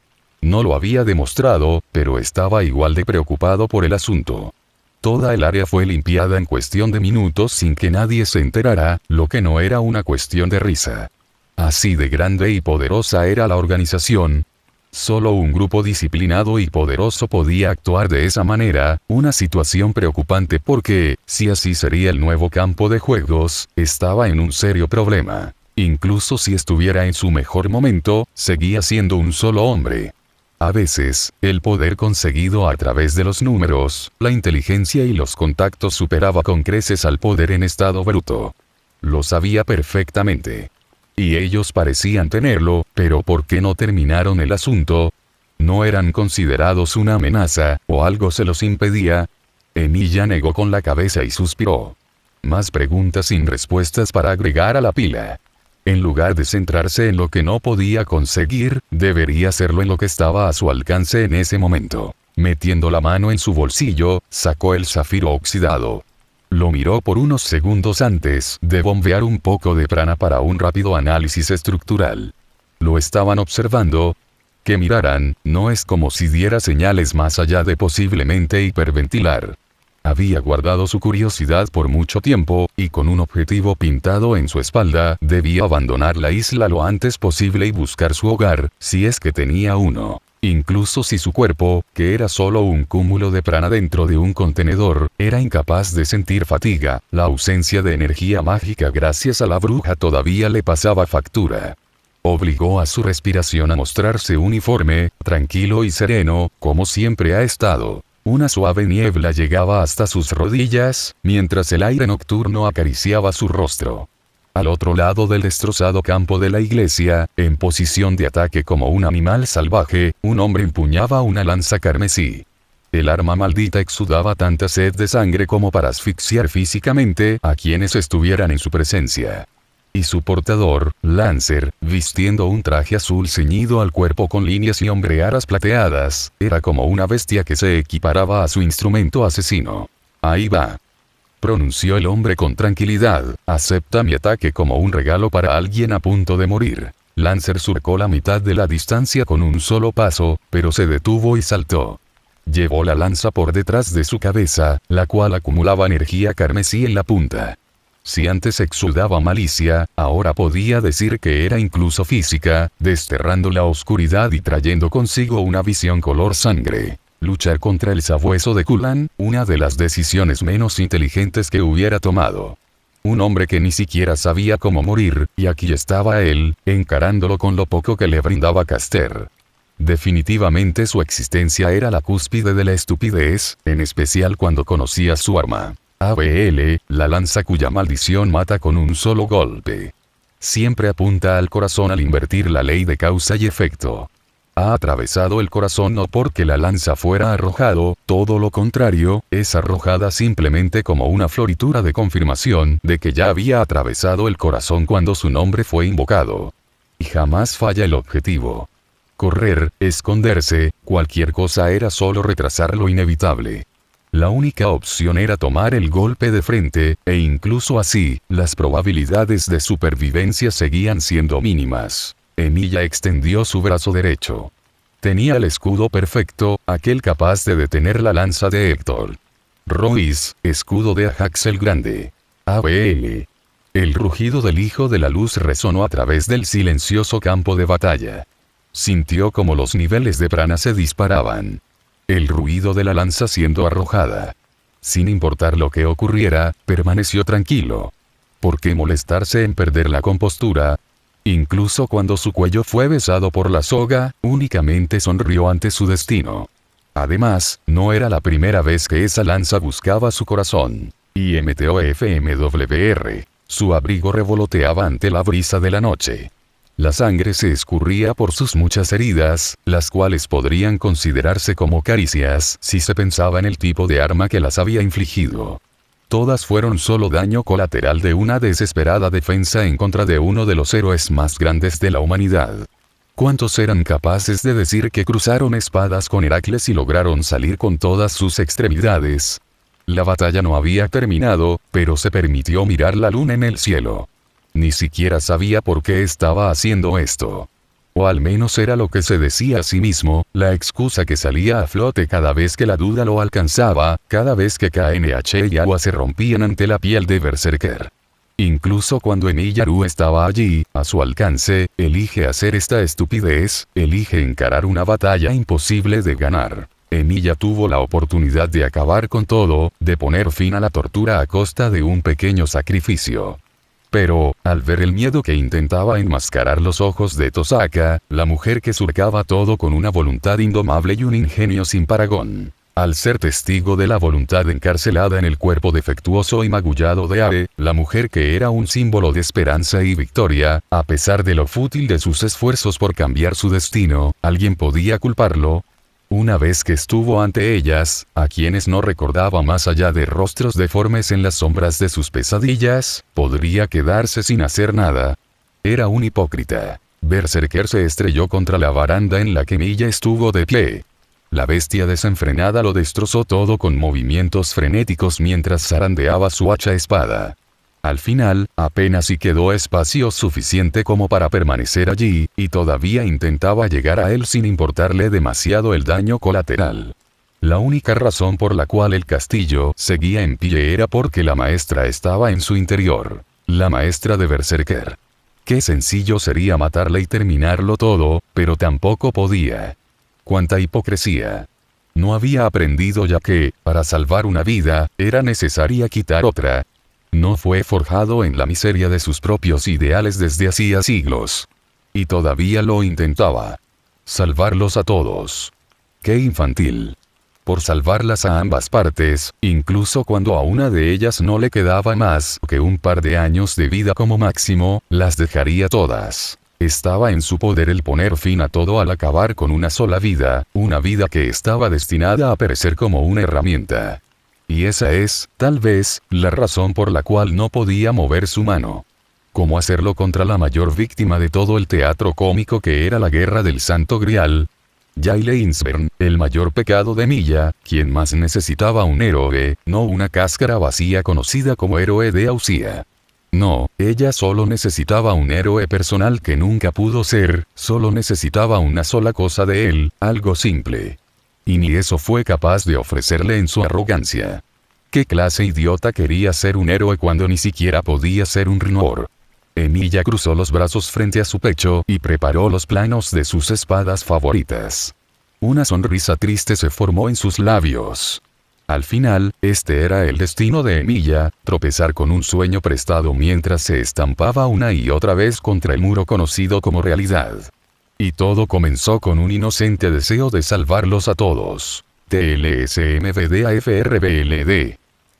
No lo había demostrado, pero estaba igual de preocupado por el asunto. Toda el área fue limpiada en cuestión de minutos sin que nadie se enterara, lo que no era una cuestión de risa. Así de grande y poderosa era la organización. Solo un grupo disciplinado y poderoso podía actuar de esa manera, una situación preocupante porque, si así sería el nuevo campo de juegos, estaba en un serio problema. Incluso si estuviera en su mejor momento, seguía siendo un solo hombre. A veces, el poder conseguido a través de los números, la inteligencia y los contactos superaba con creces al poder en estado bruto. Lo sabía perfectamente. Y ellos parecían tenerlo, pero ¿por qué no terminaron el asunto? ¿No eran considerados una amenaza, o algo se los impedía? Emilia negó con la cabeza y suspiró. Más preguntas sin respuestas para agregar a la pila. En lugar de centrarse en lo que no podía conseguir, debería hacerlo en lo que estaba a su alcance en ese momento. Metiendo la mano en su bolsillo, sacó el zafiro oxidado. Lo miró por unos segundos antes de bombear un poco de prana para un rápido análisis estructural. Lo estaban observando. Que miraran, no es como si diera señales más allá de posiblemente hiperventilar. Había guardado su curiosidad por mucho tiempo, y con un objetivo pintado en su espalda, debía abandonar la isla lo antes posible y buscar su hogar, si es que tenía uno. Incluso si su cuerpo, que era solo un cúmulo de prana dentro de un contenedor, era incapaz de sentir fatiga, la ausencia de energía mágica gracias a la bruja todavía le pasaba factura. Obligó a su respiración a mostrarse uniforme, tranquilo y sereno, como siempre ha estado. Una suave niebla llegaba hasta sus rodillas, mientras el aire nocturno acariciaba su rostro. Al otro lado del destrozado campo de la iglesia, en posición de ataque como un animal salvaje, un hombre empuñaba una lanza carmesí. El arma maldita exudaba tanta sed de sangre como para asfixiar físicamente a quienes estuvieran en su presencia. Y su portador, Lancer, vistiendo un traje azul ceñido al cuerpo con líneas y hombrearas plateadas, era como una bestia que se equiparaba a su instrumento asesino. Ahí va. Pronunció el hombre con tranquilidad, acepta mi ataque como un regalo para alguien a punto de morir. Lancer surcó la mitad de la distancia con un solo paso, pero se detuvo y saltó. Llevó la lanza por detrás de su cabeza, la cual acumulaba energía carmesí en la punta. Si antes exudaba malicia, ahora podía decir que era incluso física, desterrando la oscuridad y trayendo consigo una visión color sangre. Luchar contra el sabueso de Kulan, una de las decisiones menos inteligentes que hubiera tomado. Un hombre que ni siquiera sabía cómo morir, y aquí estaba él, encarándolo con lo poco que le brindaba Caster. Definitivamente su existencia era la cúspide de la estupidez, en especial cuando conocía su arma. ABL, la lanza cuya maldición mata con un solo golpe. Siempre apunta al corazón al invertir la ley de causa y efecto. Ha atravesado el corazón no porque la lanza fuera arrojado, todo lo contrario, es arrojada simplemente como una floritura de confirmación de que ya había atravesado el corazón cuando su nombre fue invocado. Y jamás falla el objetivo. Correr, esconderse, cualquier cosa era solo retrasar lo inevitable. La única opción era tomar el golpe de frente, e incluso así, las probabilidades de supervivencia seguían siendo mínimas. Emilia extendió su brazo derecho. Tenía el escudo perfecto, aquel capaz de detener la lanza de Héctor. Royce, escudo de Ajax el Grande. ABL. El rugido del Hijo de la Luz resonó a través del silencioso campo de batalla. Sintió como los niveles de prana se disparaban. El ruido de la lanza siendo arrojada. Sin importar lo que ocurriera, permaneció tranquilo. ¿Por qué molestarse en perder la compostura? Incluso cuando su cuello fue besado por la soga, únicamente sonrió ante su destino. Además, no era la primera vez que esa lanza buscaba su corazón. IMTOFMWR. Su abrigo revoloteaba ante la brisa de la noche. La sangre se escurría por sus muchas heridas, las cuales podrían considerarse como caricias si se pensaba en el tipo de arma que las había infligido. Todas fueron solo daño colateral de una desesperada defensa en contra de uno de los héroes más grandes de la humanidad. ¿Cuántos eran capaces de decir que cruzaron espadas con Heracles y lograron salir con todas sus extremidades? La batalla no había terminado, pero se permitió mirar la luna en el cielo. Ni siquiera sabía por qué estaba haciendo esto. O al menos era lo que se decía a sí mismo, la excusa que salía a flote cada vez que la duda lo alcanzaba, cada vez que KNH y agua se rompían ante la piel de Berserker. Incluso cuando Emiyaru estaba allí, a su alcance, elige hacer esta estupidez, elige encarar una batalla imposible de ganar. Emilia tuvo la oportunidad de acabar con todo, de poner fin a la tortura a costa de un pequeño sacrificio. Pero, al ver el miedo que intentaba enmascarar los ojos de Tosaka, la mujer que surcaba todo con una voluntad indomable y un ingenio sin parangón. Al ser testigo de la voluntad encarcelada en el cuerpo defectuoso y magullado de Abe, la mujer que era un símbolo de esperanza y victoria, a pesar de lo fútil de sus esfuerzos por cambiar su destino, ¿alguien podía culparlo? Una vez que estuvo ante ellas, a quienes no recordaba más allá de rostros deformes en las sombras de sus pesadillas, podría quedarse sin hacer nada. Era un hipócrita. Berserker se estrelló contra la baranda en la que Emilia estuvo de pie. La bestia desenfrenada lo destrozó todo con movimientos frenéticos mientras zarandeaba su hacha espada. Al final, apenas si quedó espacio suficiente como para permanecer allí, y todavía intentaba llegar a él sin importarle demasiado el daño colateral. La única razón por la cual el castillo seguía en pie era porque la maestra estaba en su interior. La maestra de Berserker. Qué sencillo sería matarla y terminarlo todo, pero tampoco podía. ¡Cuánta hipocresía! No había aprendido ya que, para salvar una vida, era necesaria quitar otra. No fue forjado en la miseria de sus propios ideales desde hacía siglos. Y todavía lo intentaba. Salvarlos a todos. ¡Qué infantil! Por salvarlas a ambas partes, incluso cuando a una de ellas no le quedaba más que un par de años de vida como máximo, las dejaría todas. Estaba en su poder el poner fin a todo al acabar con una sola vida, una vida que estaba destinada a perecer como una herramienta. Y esa es, tal vez, la razón por la cual no podía mover su mano. ¿Cómo hacerlo contra la mayor víctima de todo el teatro cómico que era la guerra del Santo Grial? Jayle Insbern, el mayor pecado de Emilia, quien más necesitaba un héroe, no una cáscara vacía conocida como héroe de Ausia. No, ella solo necesitaba un héroe personal que nunca pudo ser, solo necesitaba una sola cosa de él, algo simple. Y ni eso fue capaz de ofrecerle en su arrogancia. ¿Qué clase idiota quería ser un héroe cuando ni siquiera podía ser un Rinor? Emilia cruzó los brazos frente a su pecho y preparó los planos de sus espadas favoritas. Una sonrisa triste se formó en sus labios. Al final, este era el destino de Emilia, tropezar con un sueño prestado mientras se estampaba una y otra vez contra el muro conocido como realidad. Y todo comenzó con un inocente deseo de salvarlos a todos. TLSMVDAFRBLD.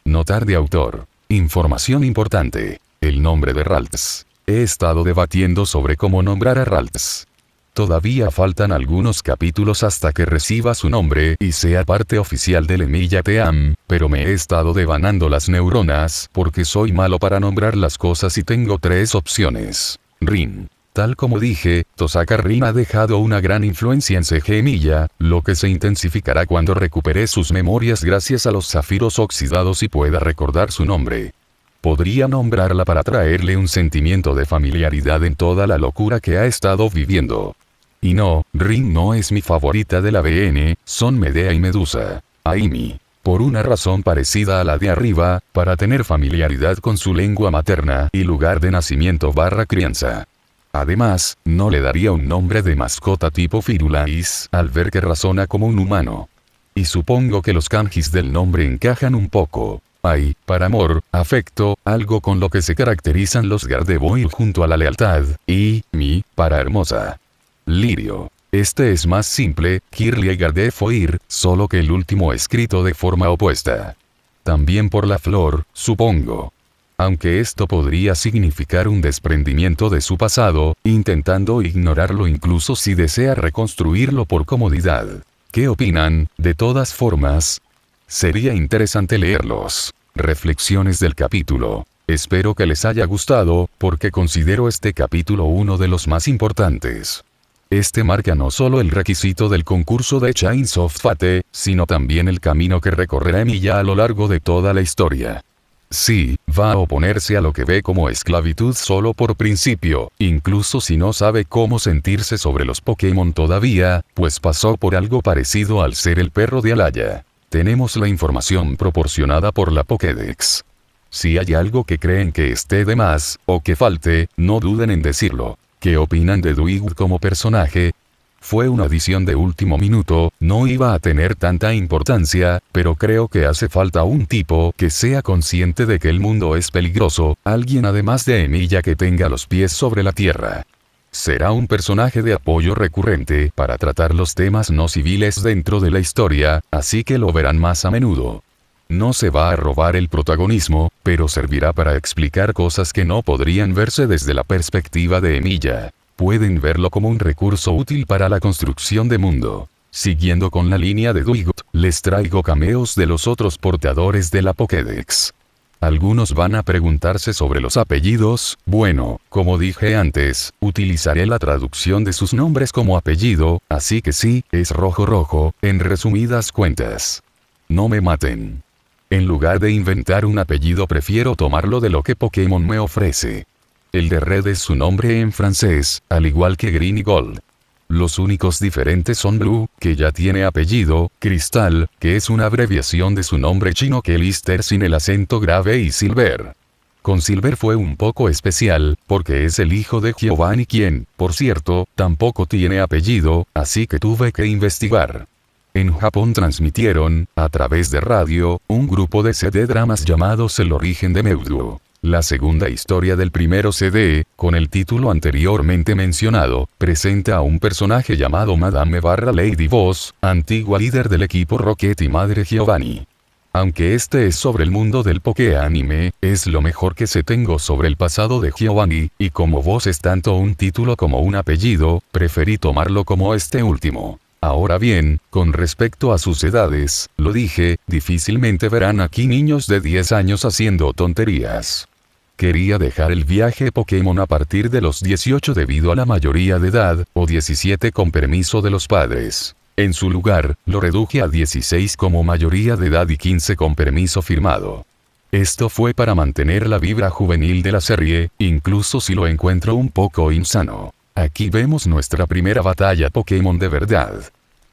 Notar de autor. Información importante. El nombre de Ralts. He estado debatiendo sobre cómo nombrar a Ralts. Todavía faltan algunos capítulos hasta que reciba su nombre y sea parte oficial del Emilia Team, pero me he estado devanando las neuronas porque soy malo para nombrar las cosas y tengo 3 opciones. Rin. Tal como dije, Tosaka Rin ha dejado una gran influencia en CG Emilia, lo que se intensificará cuando recupere sus memorias gracias a los zafiros oxidados y pueda recordar su nombre. Podría nombrarla para traerle un sentimiento de familiaridad en toda la locura que ha estado viviendo. Y no, Rin no es mi favorita de la BN, son Medea y Medusa. Aimi. Por una razón parecida a la de arriba, para tener familiaridad con su lengua materna y lugar de nacimiento / crianza. Además, no le daría un nombre de mascota tipo Firulais al ver que razona como un humano. Y supongo que los kanjis del nombre encajan un poco. Ai, para amor, afecto, algo con lo que se caracterizan los Gardevoir junto a la lealtad, y mi, para hermosa. Lirio. Este es más simple, Kirlia y Gardevoir, solo que el último escrito de forma opuesta. También por la flor, supongo. Aunque esto podría significar un desprendimiento de su pasado, intentando ignorarlo incluso si desea reconstruirlo por comodidad. ¿Qué opinan? De todas formas, sería interesante leerlos. Reflexiones del capítulo. Espero que les haya gustado, porque considero este capítulo uno de los más importantes. Este marca no solo el requisito del concurso de Chains of Fate, sino también el camino que recorrerá Emilia a lo largo de toda la historia. Sí, va a oponerse a lo que ve como esclavitud solo por principio, incluso si no sabe cómo sentirse sobre los Pokémon todavía, pues pasó por algo parecido al ser el perro de Alaya. Tenemos la información proporcionada por la Pokédex. Si hay algo que creen que esté de más, o que falte, no duden en decirlo. ¿Qué opinan de Dwight como personaje? Fue una adición de último minuto, no iba a tener tanta importancia, pero creo que hace falta un tipo que sea consciente de que el mundo es peligroso, alguien además de Emilia que tenga los pies sobre la tierra. Será un personaje de apoyo recurrente para tratar los temas no civiles dentro de la historia, así que lo verán más a menudo. No se va a robar el protagonismo, pero servirá para explicar cosas que no podrían verse desde la perspectiva de Emilia. Pueden verlo como un recurso útil para la construcción de mundo. Siguiendo con la línea de Dwight, les traigo cameos de los otros portadores de la Pokédex. Algunos van a preguntarse sobre los apellidos. Bueno, como dije antes, utilizaré la traducción de sus nombres como apellido, así que sí, es rojo, en resumidas cuentas. No me maten. En lugar de inventar un apellido prefiero tomarlo de lo que Pokémon me ofrece. El de Red es su nombre en francés, al igual que Green y Gold. Los únicos diferentes son Blue, que ya tiene apellido, Cristal, que es una abreviación de su nombre chino que Lister sin el acento grave y Silver. Con Silver fue un poco especial, porque es el hijo de Giovanni quien, por cierto, tampoco tiene apellido, así que tuve que investigar. En Japón transmitieron, a través de radio, un grupo de CD dramas llamados El origen de Mewtwo. La segunda historia del primero CD, con el título anteriormente mencionado, presenta a un personaje llamado Madame Lady Boss, antigua líder del equipo Rocket y madre Giovanni. Aunque este es sobre el mundo del Poké-anime, es lo mejor que se tengo sobre el pasado de Giovanni, y como Boss es tanto un título como un apellido, preferí tomarlo como este último. Ahora bien, con respecto a sus edades, lo dije, difícilmente verán aquí niños de 10 años haciendo tonterías. Quería dejar el viaje Pokémon a partir de los 18 debido a la mayoría de edad, o 17 con permiso de los padres. En su lugar, lo reduje a 16 como mayoría de edad y 15 con permiso firmado. Esto fue para mantener la vibra juvenil de la serie, incluso si lo encuentro un poco insano. Aquí vemos nuestra primera batalla Pokémon de verdad.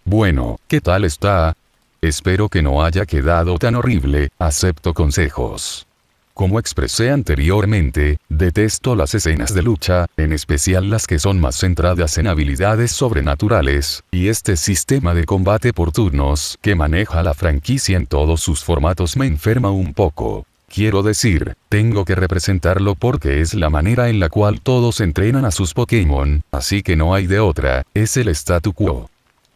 Bueno, ¿qué tal está? Espero que no haya quedado tan horrible, acepto consejos. Como expresé anteriormente, detesto las escenas de lucha, en especial las que son más centradas en habilidades sobrenaturales, y este sistema de combate por turnos que maneja la franquicia en todos sus formatos me enferma un poco. Quiero decir, tengo que representarlo porque es la manera en la cual todos entrenan a sus Pokémon, así que no hay de otra, es el statu quo.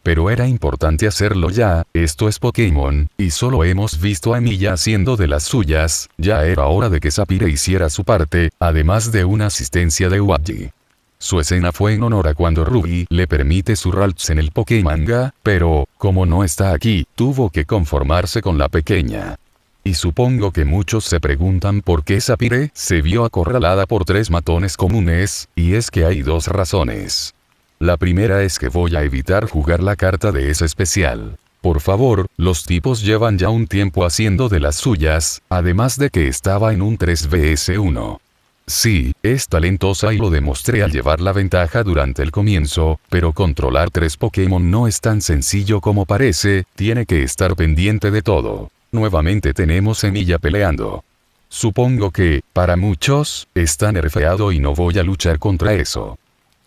pero era importante hacerlo ya, esto es Pokémon, y solo hemos visto a Emilia haciendo de las suyas, ya era hora de que Sapphire hiciera su parte, además de una asistencia de Uaji. Su escena fue en honor a cuando Ruby le permite su Ralts en el Pokémanga, pero, como no está aquí, tuvo que conformarse con la pequeña. Y supongo que muchos se preguntan por qué Sapphire se vio acorralada por 3 matones comunes, y es que hay 2 razones. La primera es que voy a evitar jugar la carta de ese especial. Por favor, los tipos llevan ya un tiempo haciendo de las suyas, además de que estaba en un 3 vs 1. Sí, es talentosa y lo demostré al llevar la ventaja durante el comienzo, pero controlar 3 Pokémon no es tan sencillo como parece, tiene que estar pendiente de todo. Nuevamente tenemos Emilia peleando. Supongo que, para muchos, está nerfeado y no voy a luchar contra eso.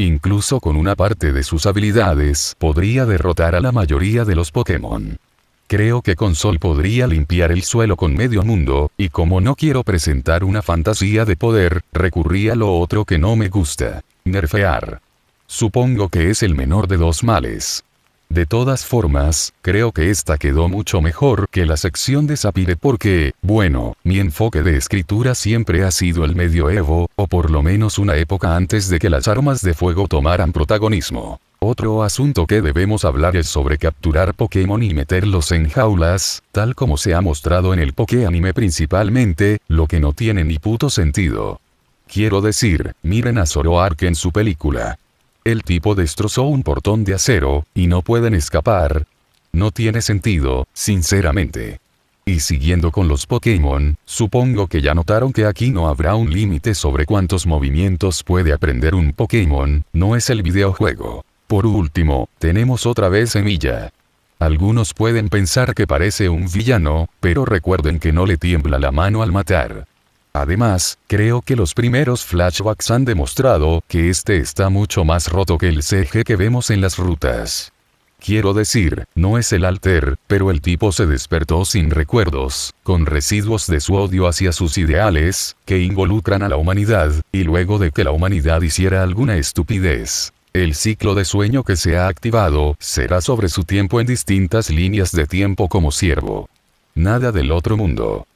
Incluso con una parte de sus habilidades, podría derrotar a la mayoría de los Pokémon. Creo que con Sol podría limpiar el suelo con medio mundo, y como no quiero presentar una fantasía de poder, recurrí a lo otro que no me gusta: nerfear. Supongo que es el menor de 2 males. De todas formas, creo que esta quedó mucho mejor que la sección de Sapphire porque, bueno, mi enfoque de escritura siempre ha sido el medioevo, o por lo menos una época antes de que las armas de fuego tomaran protagonismo. Otro asunto que debemos hablar es sobre capturar Pokémon y meterlos en jaulas, tal como se ha mostrado en el Poké-anime principalmente, lo que no tiene ni puto sentido. Quiero decir, miren a Zoroark en su película. El tipo destrozó un portón de acero, y no pueden escapar. No tiene sentido, sinceramente. Y siguiendo con los Pokémon, supongo que ya notaron que aquí no habrá un límite sobre cuántos movimientos puede aprender un Pokémon, no es el videojuego. Por último, tenemos otra vez Emilia. Algunos pueden pensar que parece un villano, pero recuerden que no le tiembla la mano al matar. Además, creo que los primeros flashbacks han demostrado que este está mucho más roto que el CG que vemos en las rutas. Quiero decir, no es el alter, pero el tipo se despertó sin recuerdos, con residuos de su odio hacia sus ideales, que involucran a la humanidad, y luego de que la humanidad hiciera alguna estupidez. El ciclo de sueño que se ha activado será sobre su tiempo en distintas líneas de tiempo como siervo. Nada del otro mundo.